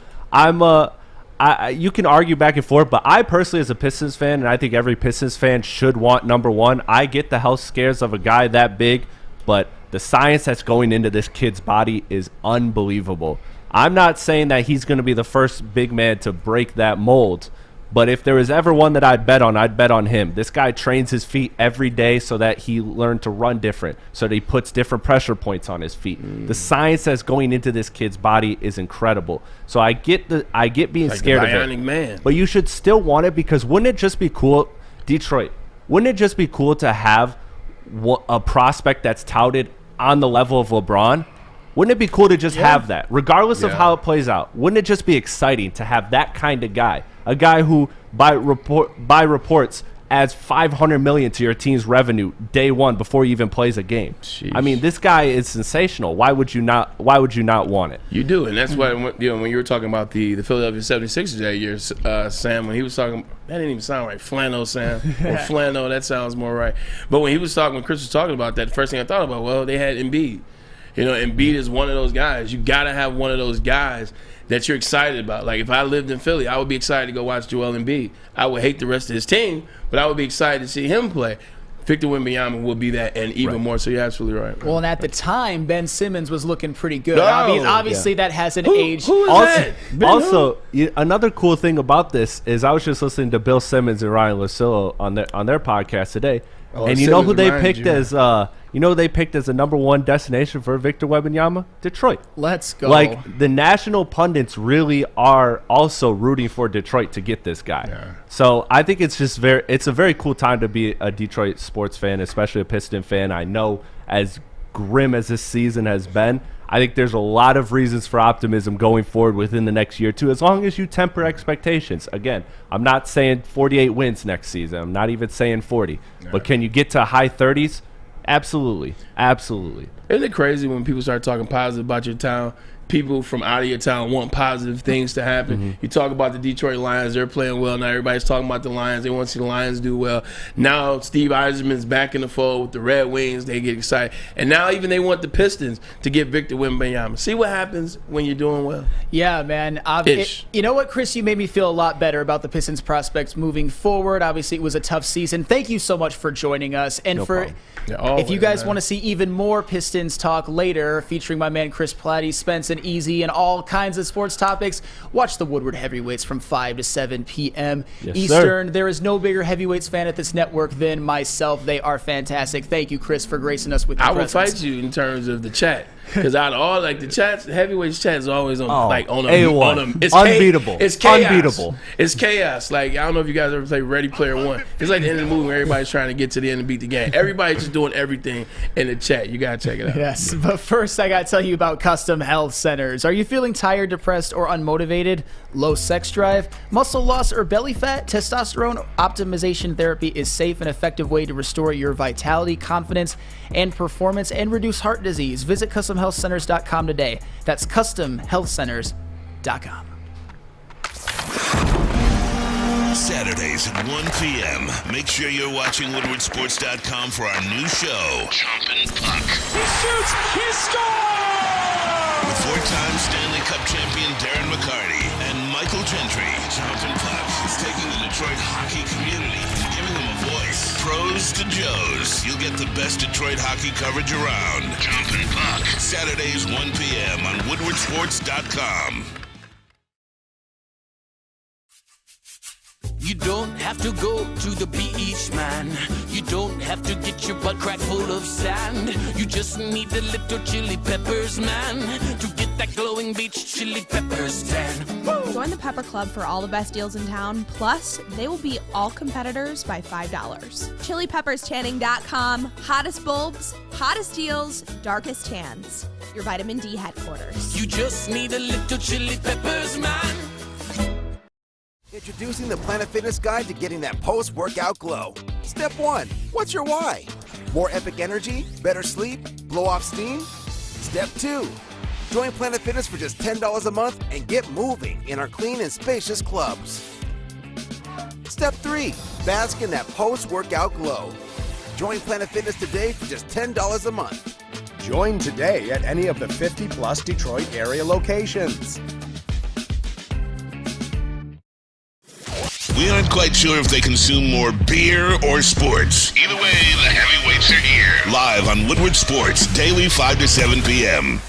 you can argue back and forth, but I personally, as a Pistons fan, and I think every Pistons fan should want number 1. I get the health scares of a guy that big, but the science that's going into this kid's body is unbelievable. I'm not saying that he's going to be the first big man to break that mold, but if there was ever one that I'd bet on him. This guy trains his feet every day so that he learned to run different, so that he puts different pressure points on his feet. The science that's going into this kid's body is incredible. So I get being scared of it. Man. But you should still want it, because wouldn't it just be cool, Detroit? Wouldn't it just be cool to have a prospect that's touted on the level of LeBron? Wouldn't it be cool to just have that, regardless of how it plays out? Wouldn't it just be exciting to have that kind of guy? A guy who, by reports, adds $500 million to your team's revenue day one before he even plays a game. Sheesh. I mean, this guy is sensational. Why would you not want it? You do, and that's why when you were talking about the Philadelphia 76ers that year, Sam, when he was talking, that didn't even sound right. Flannel, Sam, or Flannel, that sounds more right. But when Chris was talking about that, the first thing I thought about, well, they had Embiid. Embiid is one of those guys. You got to have one of those guys that you're excited about. Like, if I lived in Philly, I would be excited to go watch Joel Embiid. I would hate the rest of his team, but I would be excited to see him play. Victor Wembanyama will be that, and even more. So you're absolutely right. Well, and at the time, Ben Simmons was looking pretty good. Obviously, that hasn't aged. Who is that? Also, another cool thing about this is I was just listening to Bill Simmons and Ryan Lucillo on their podcast today, and you know who they picked as they picked as the number one destination for Victor Wembanyama? Detroit. Let's go. Like, the national pundits really are also rooting for Detroit to get this guy. Yeah. So I think it's a very cool time to be a Detroit sports fan, especially a Piston fan. I know, as grim as this season has been, I think there's a lot of reasons for optimism going forward within the next year, too, as long as you temper expectations. Again, I'm not saying 48 wins next season. I'm not even saying 40. Yeah. But can you get to high 30s? Absolutely. Absolutely. Isn't it crazy when people start talking positive about your town? People from out of your town want positive things to happen. Mm-hmm. You talk about the Detroit Lions, they're playing well. Now everybody's talking about the Lions. They want to see the Lions do well. Now Steve Eiserman's back in the fold with the Red Wings. They get excited. And now even they want the Pistons to get Victor Wembanyama. See what happens when you're doing well. Yeah, man. You know what, Chris? You made me feel a lot better about the Pistons prospects moving forward. Obviously, it was a tough season. Thank you so much for joining us. And if you guys want to see even more Pistons talk later, featuring my man Chris Platte, Spence, and Easy, and all kinds of sports topics, watch the Woodward Heavyweights from 5 to 7 p.m. Eastern. There is no bigger heavyweights fan at this network than myself. They are fantastic. Thank you, Chris, for gracing us with your presence. I will fight you in terms of the chat. Because out of all, the chats, the heavyweights chat is always on A1. It's unbeatable. It's chaos. Unbeatable. It's chaos. I don't know if you guys ever played Ready Player One. It's like the end of the movie where everybody's trying to get to the end and beat the game. Everybody's just doing everything in the chat. You got to check it out. Yes, but first I got to tell you about Custom Health Centers. Are you feeling tired, depressed, or unmotivated? Low sex drive, muscle loss, or belly fat? Testosterone optimization therapy is a safe and effective way to restore your vitality, confidence, and performance, and reduce heart disease. Visit CustomHealthCenters.com today. That's CustomHealthCenters.com. Saturdays at 1 p.m. Make sure you're watching WoodwardSports.com for our new show, Chompin' Puck. He shoots! He scores! With four-time Stanley Cup champion Darren McCarty and Michael Gentry, Chompin' Puck is taking the Detroit hockey community and giving them a voice. Pros to Joes. You'll get the best Detroit hockey coverage around. Chompin' Puck. Saturdays 1 p.m. on WoodwardSports.com. You don't have to go to the beach, man. You don't have to get your butt crack full of sand. You just need a little chili peppers, man, to get that glowing beach chili peppers tan. Join the Pepper Club for all the best deals in town. Plus, they will beat all competitors by $5. ChiliPeppersTanning.com. Hottest bulbs, hottest deals, darkest tans. Your vitamin D headquarters. You just need a little chili peppers, man. Introducing the Planet Fitness Guide to getting that post-workout glow. Step 1. What's your why? More epic energy? Better sleep? Blow off steam? Step 2. Join Planet Fitness for just $10 a month and get moving in our clean and spacious clubs. Step 3. Bask in that post-workout glow. Join Planet Fitness today for just $10 a month. Join today at any of the 50-plus Detroit area locations. We aren't quite sure if they consume more beer or sports. Either way, the heavyweights are here. Live on Woodward Sports, daily 5 to 7 p.m.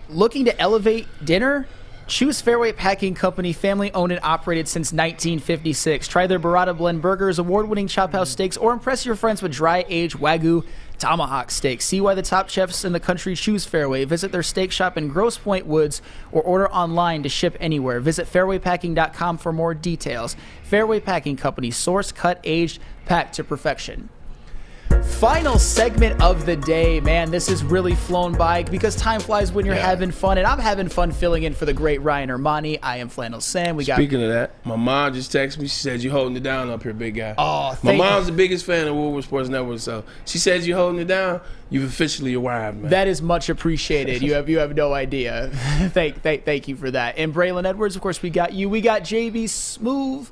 Looking to elevate dinner? Choose Fairway Packing Company, family-owned and operated since 1956. Try their Burrata Blend Burgers, award-winning chop house steaks, or impress your friends with dry-aged Wagyu tomahawk steaks. See why the top chefs in the country choose Fairway. Visit their steak shop in Grosse Pointe Woods or order online to ship anywhere. Visit fairwaypacking.com for more details. Fairway Packing Company, source, cut, aged, packed to perfection. Final segment of the day. Man, this has really flown by because time flies when you're having fun, and I'm having fun filling in for the great Ryan Ermanni. I am Flannel Sam. Speaking of that, my mom just texted me. She says, "You're holding it down up here, big guy." Oh, my mom's the biggest fan of Woodward Sports Network, so she says you're holding it down. You've officially arrived, man. That is much appreciated. You have no idea. Thank you for that. And Braylon Edwards, of course, we got you. We got JB Smooth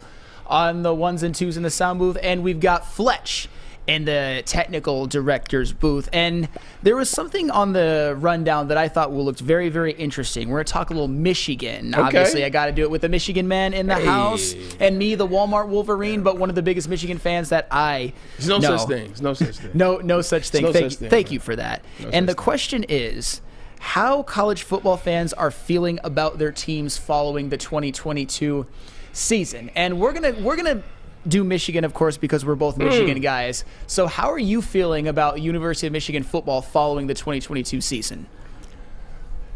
on the ones and twos in the sound booth, and we've got Fletch in the technical director's booth. And there was something on the rundown that I thought looked very, very interesting. We're going to talk a little Michigan. Okay. Obviously, I got to do it with the Michigan man in the house and me, the Walmart Wolverine, but one of the biggest Michigan fans that I There's no know. such thing. There's no such thing. No such thing. No such thing, Thank you for that. No and the such thing. question is, how college football fans are feeling about their teams following the 2022 season. And we're gonna do Michigan, of course, because we're both Michigan guys. So how are you feeling about University of Michigan football following the 2022 season?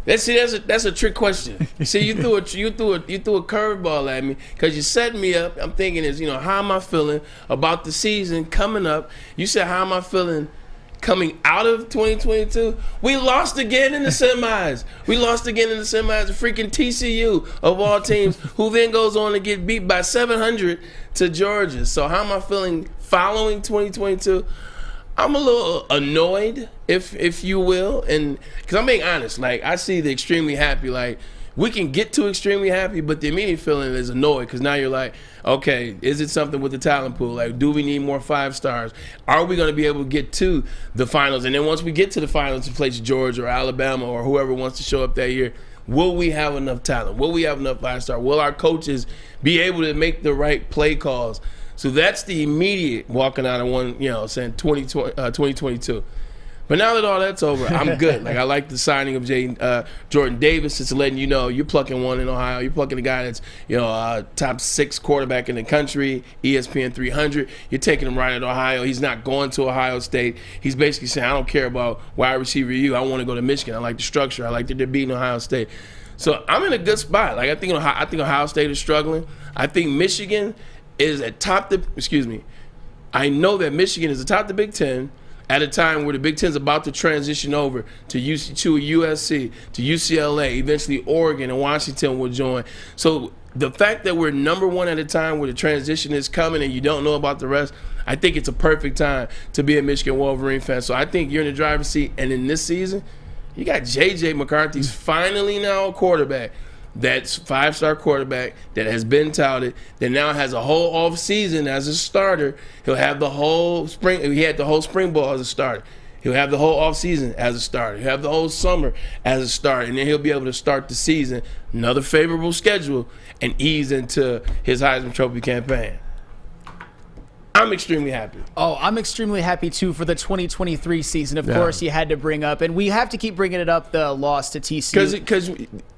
That's a trick question. See, you threw a curveball at me because you set me up. I'm thinking how am I feeling about the season coming up? You said, how am I feeling coming out of 2022? We lost again in the semis. We lost again in the semis. Freaking TCU of all teams, who then goes on to get beat by 700 to Georgia. So how am I feeling following 2022? I'm a little annoyed, if you will, and because I'm being honest, like I see the extremely happy, like we can get to extremely happy, but the immediate feeling is annoyed because now you're like, okay, is it something with the talent pool? Like, do we need more 5 stars? Are we going to be able to get to the finals? And then once we get to the finals to play Georgia or Alabama or whoever wants to show up that year, will we have enough talent? Will we have enough 5 stars? Will our coaches be able to make the right play calls? So that's the immediate walking out of saying 2022. But now that all that's over, I'm good. Like I like the signing of Jordan Davis. It's letting you know you're plucking one in Ohio. You're plucking a guy that's top 6 quarterback in the country, ESPN 300. You're taking him right at Ohio. He's not going to Ohio State. He's basically saying, I don't care about wide receiver I want to go to Michigan. I like the structure. I like that they're beating Ohio State. So I'm in a good spot. Like I think Ohio State is struggling. I think Michigan is at top I know that Michigan is atop the Big Ten at a time where the Big Ten's about to transition over to USC, to UCLA, eventually Oregon and Washington will join. So the fact that we're number 1 at a time where the transition is coming and you don't know about the rest, I think it's a perfect time to be a Michigan Wolverine fan. So I think you're in the driver's seat, and in this season, you got J.J. McCarthy's finally now a quarterback. That's 5-star quarterback that has been touted, that now has a whole off season as a starter. He'll have the whole spring. He had the whole spring ball as a starter. He'll have the whole off season as a starter. He'll have the whole summer as a starter, and then he'll be able to start the season, another favorable schedule, and ease into his Heisman Trophy campaign. I'm extremely happy. Oh, I'm extremely happy, too, for the 2023 season. Of course, you had to bring up, and we have to keep bringing it up, the loss to TCU. Because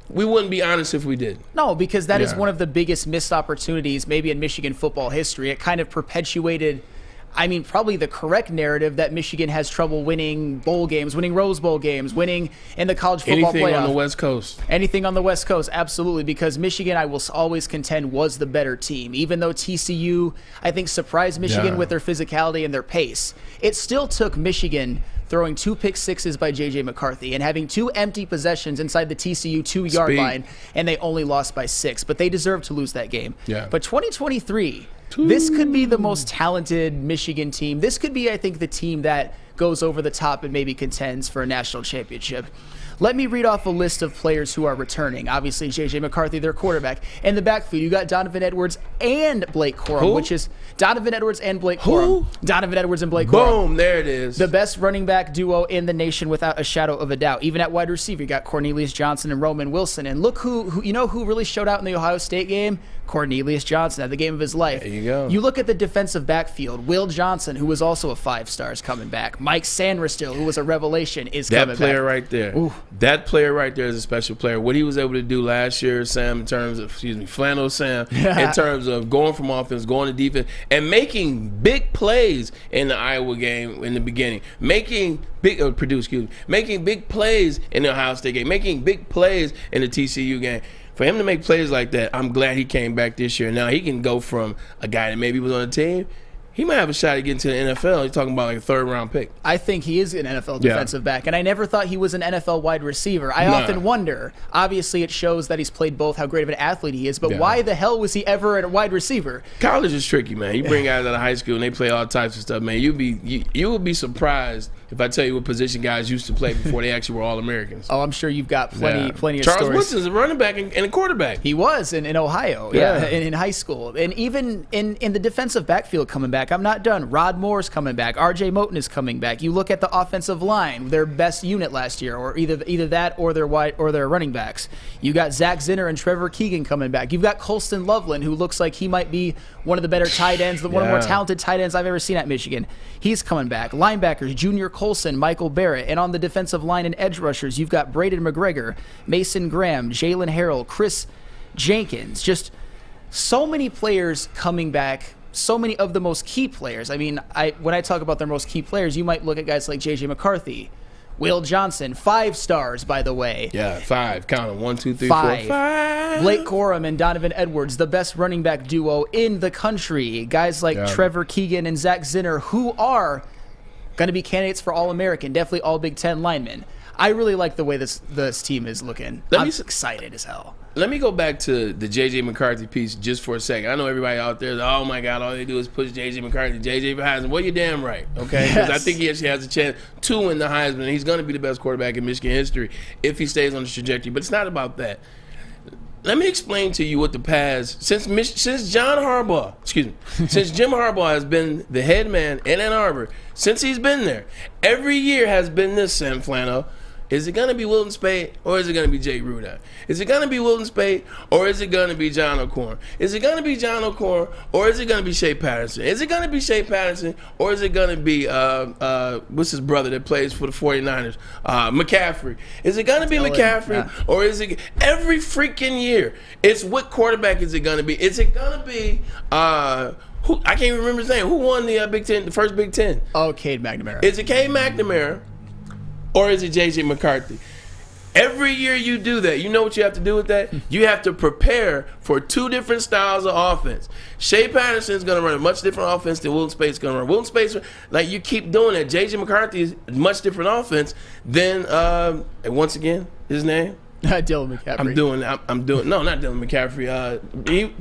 we wouldn't be honest if we did. No, because that is one of the biggest missed opportunities maybe in Michigan football history. It kind of perpetuated, probably the correct narrative that Michigan has trouble winning bowl games, winning Rose Bowl games, winning in the college football playoff. Anything on the West Coast. Anything on the West Coast, absolutely, because Michigan, I will always contend, was the better team. Even though TCU, I think, surprised Michigan with their physicality and their pace, it still took Michigan throwing 2 pick-sixes by J.J. McCarthy and having 2 empty possessions inside the TCU 2-yard line, and they only lost by 6. But they deserved to lose that game. But 2023, this could be the most talented Michigan team. This could be, I think, the team that goes over the top and maybe contends for a national championship. Let me read off a list of players who are returning. Obviously, J.J. McCarthy, their quarterback. In the backfield, you got Donovan Edwards and Blake Corum, which is Donovan Edwards and Blake Corum. Donovan Edwards and Blake Corum. Boom, there it is. The best running back duo in the nation without a shadow of a doubt. Even at wide receiver, you got Cornelius Johnson and Roman Wilson. And look who really showed out in the Ohio State game? Cornelius Johnson had the game of his life. There you go. You look at the defensive backfield. Will Johnson, who was also a 5-star, is coming back. Mike Sandristil, who was a revelation, is coming back. That player right there. Ooh. That player right there is a special player. What he was able to do last year, Sam, in terms of, Flannel Sam, in terms of going from offense, going to defense, and making big plays in the Iowa game in the beginning. Making big plays in the Ohio State game. Making big plays in the TCU game. For him to make plays like that, I'm glad he came back this year. Now he can go from a guy that maybe was on the team. he might have a shot at getting to the NFL. He's talking about like a 3rd-round pick. I think he is an NFL defensive back, and I never thought he was an NFL wide receiver. I often wonder, obviously it shows that he's played both, how great of an athlete he is, but why the hell was he ever a wide receiver? College is tricky, man. You bring guys out of high school and they play all types of stuff, man. You would be surprised if I tell you what position guys used to play before they actually were All-Americans. Oh, I'm sure you've got plenty of Charles stories. Charles Woodson's a running back and a quarterback. He was in Ohio, in high school. And even in the defensive backfield coming back, I'm not done. Rod Moore's coming back. R.J. Moten is coming back. You look at the offensive line, their best unit last year, or either that or their running backs. You got Zach Zinner and Trevor Keegan coming back. You've got Colston Loveland, who looks like he might be one of the better tight ends, one of the more talented tight ends I've ever seen at Michigan. He's coming back. Linebackers, Junior Colson, Michael Barrett. And on the defensive line and edge rushers, you've got Braden McGregor, Mason Graham, Jalen Harrell, Chris Jenkins. Just so many players coming back, so many of the most key players. I mean, when I talk about their most key players, you might look at guys like J.J. McCarthy, Will Johnson, 5 stars, by the way. Yeah, 5. Count them. 1, 2, 3, 5. 4, 5. Blake Corum and Donovan Edwards, the best running back duo in the country. Guys like Trevor Keegan and Zach Zinner, who are going to be candidates for All-American, definitely all Big Ten linemen. I really like the way this team is looking. I'm excited as hell. Let me go back to the J.J. McCarthy piece just for a second. I know everybody out there is, oh, my God, all they do is push J.J. McCarthy. J.J. Heisman. Well, you're damn right, okay? Because I think he actually has a chance to win the Heisman. And he's going to be the best quarterback in Michigan history if he stays on the trajectory. But it's not about that. Let me explain to you what the past, since Jim Harbaugh has been the head man in Ann Arbor, since he's been there, every year has been this, Sam Flannel. Is it going to be Wilton Spade or is it going to be Jay Ruda? Is it going to be Wilton Spade or is it going to be John O'Corn? Is it going to be John O'Corn or is it going to be Shea Patterson? Is it going to be Shea Patterson or is it going to be, what's his brother that plays for the 49ers? McCaffrey. Is it going to be McCaffrey or is it every freaking year? It's what quarterback is it going to be? Is it going to be, I can't even remember his name. Who won the Big Ten, the first Big Ten? Oh, Cade McNamara. Is it Cade McNamara? Or is it J.J. McCarthy? Every year you do that, you know what you have to do with that? You have to prepare for 2 different styles of offense. Shea Patterson is going to run a much different offense than Wilton Spade is going to run. Wilton Spade, like you keep doing that. J.J. McCarthy is a much different offense than, and once again, his name? Dylan McCaffrey. No, not Dylan McCaffrey.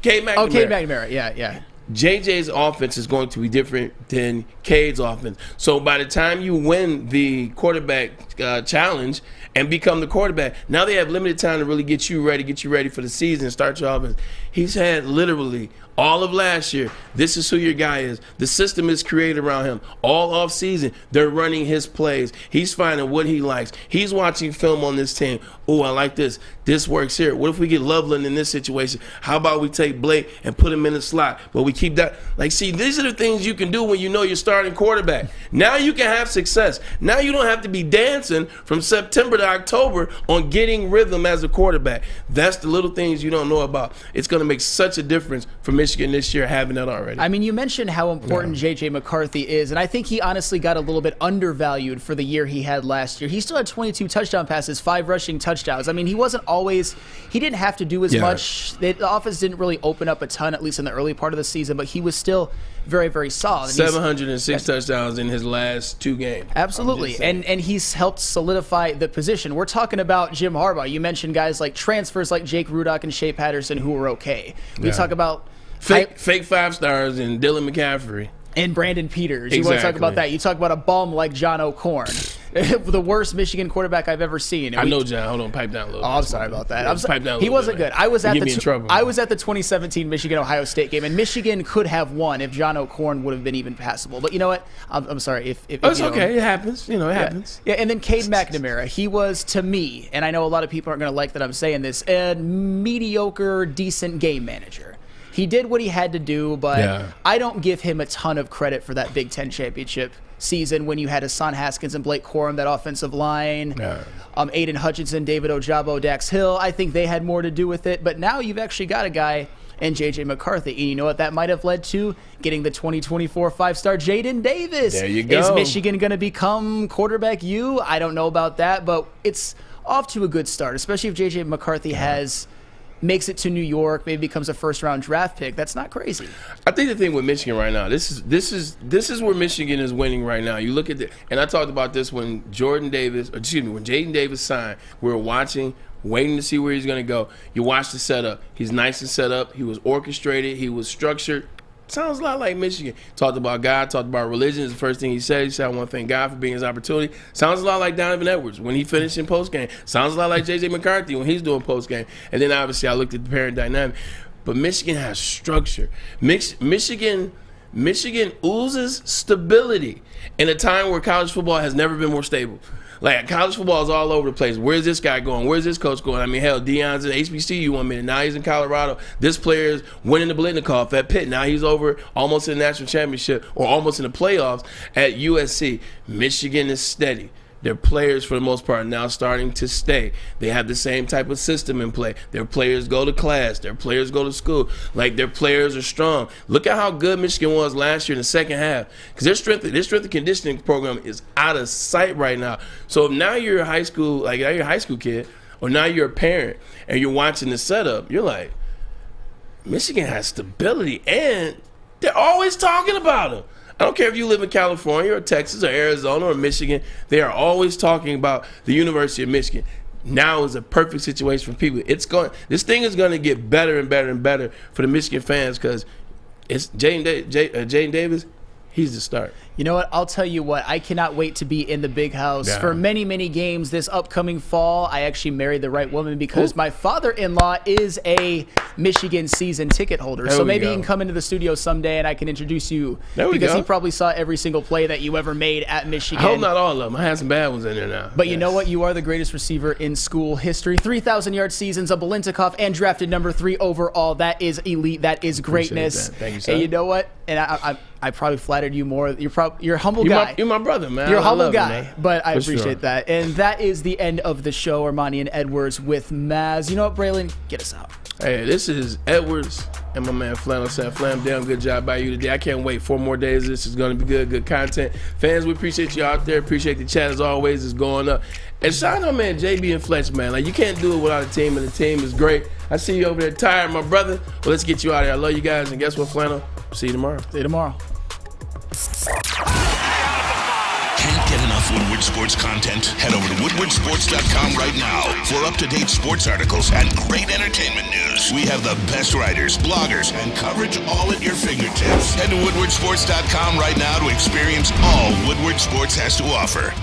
Cade McNamara. Oh, Cade McNamara, yeah. JJ's offense is going to be different than Cade's offense. So by the time you win the quarterback challenge and become the quarterback, now they have limited time to really get you ready for the season, start your offense. He's had literally all of last year, this is who your guy is. The system is created around him. All off season, they're running his plays. He's finding what he likes. He's watching film on this team. Oh, I like this. This works here. What if we get Loveland in this situation? How about we take Blake and put him in the slot? But we keep that. Like, see, these are the things you can do when you know you're starting quarterback. Now you can have success. Now you don't have to be dancing from September to October on getting rhythm as a quarterback. That's the little things you don't know about. It's going to make such a difference for Michigan this year having that already. I mean, you mentioned how important J.J. McCarthy is, and I think he honestly got a little bit undervalued for the year he had last year. He still had 22 touchdown passes, 5 rushing touchdowns. I mean, he didn't have to do as much. The offense didn't really open up a ton, at least in the early part of the season, but he was still very, very solid. 706 touchdowns in his last 2 games. Absolutely, and he's helped solidify the position. We're talking about Jim Harbaugh. You mentioned guys like transfers like Jake Rudock and Shea Patterson who were okay. We talk about fake 5 stars and Dylan McCaffrey. And Brandon Peters. You want to talk about that. You talk about a bum like John O'Corn. The worst Michigan quarterback I've ever seen. I know, John. Hold on. Pipe down a little bit. Oh, I'm sorry about that. Pipe down a little he wasn't bit, good. I was at the 2017 Michigan-Ohio State game, and Michigan could have won if John O'Corn would have been even passable. But you know what? I'm sorry. It's okay. It happens. It happens. Yeah, and then Cade McNamara. He was, to me, and I know a lot of people aren't going to like that I'm saying this, a mediocre, decent game manager. He did what he had to do, but I don't give him a ton of credit for that Big Ten championship season when you had Hassan Haskins and Blake Corum, that offensive line, Aiden Hutchinson, David Ojabo, Dax Hill. I think they had more to do with it, but now you've actually got a guy in J.J. McCarthy, and you know what that might have led to? Getting the 2024 5-star Jaden Davis. There you go. Is Michigan going to become quarterback U? I don't know about that, but it's off to a good start, especially if J.J. McCarthy has makes it to New York, maybe becomes a first-round draft pick. That's not crazy. I think the thing with Michigan right now, this is where Michigan is winning right now. You look at and I talked about this when Jaden Davis signed. We were watching, waiting to see where he's going to go. You watch the setup. He's nice and set up. He was orchestrated. He was structured. Sounds a lot like Michigan. Talked about God, talked about religion is the first thing he said. He said, I want to thank God for being his opportunity. Sounds a lot like Dwane Edwards when he finished in postgame. Sounds a lot like J.J. McCarthy when he's doing postgame. And then obviously I looked at the parent dynamic. But Michigan has structure. Michigan oozes stability in a time where college football has never been more stable. Like, college football is all over the place. Where's this guy going? Where's this coach going? I mean, hell, Deion's in HBCU 1 minute. Now he's in Colorado. This player's winning the Blitnikoff at Pitt. Now he's over almost in the national championship or almost in the playoffs at USC. Michigan is steady. Their players, for the most part, are now starting to stay. They have the same type of system in play. Their players go to class. Their players go to school. Like, their players are strong. Look at how good Michigan was last year in the second half. Because their strength and conditioning program is out of sight right now. So if now you're a high school, like now you're a high school kid, or now you're a parent and you're watching the setup, you're like, Michigan has stability, and they're always talking about them. I don't care if you live in California or Texas or Arizona or Michigan. They are always talking about the University of Michigan. Now is a perfect situation for people. This thing is going to get better and better and better for the Michigan fans because it's Jaden Davis. He's the start. You know what? I'll tell you what. I cannot wait to be in the big house for many, many games this upcoming fall. I actually married the right woman because my father-in-law is a Michigan season ticket holder. So maybe he can come into the studio someday and I can introduce you because he probably saw every single play that you ever made at Michigan. I hope not all of them. I have some bad ones in there now. But you know what? You are the greatest receiver in school history. 3,000-yard seasons, a Blitnikoff, and drafted number 3 overall. That is elite. That is greatness. Thank you, sir. And you know what? And I probably flattered you more. You're a humble guy. You're my brother, man. You're a humble guy, but I appreciate that. And that is the end of the show. Ermanni and Edwards with Maz. You know what, Braylon? Get us out. Hey, this is Edwards and my man Flannel said, Flam, damn good job by you today. I can't wait. 4 more days. This is going to be good content. Fans, we appreciate you out there. Appreciate the chat as always. It's going up. And shout out, man, JB and Fletch, man. Like, you can't do it without a team, and the team is great. I see you over there tired, my brother. Well, let's get you out of here. I love you guys, and guess what, Flannel? See you tomorrow. See you tomorrow. Can't get enough Woodward Sports content? Head over to woodwardsports.com right now for up-to-date sports articles and great entertainment news. We have the best writers, bloggers, and coverage all at your fingertips. Head to woodwardsports.com right now to experience all Woodward Sports has to offer.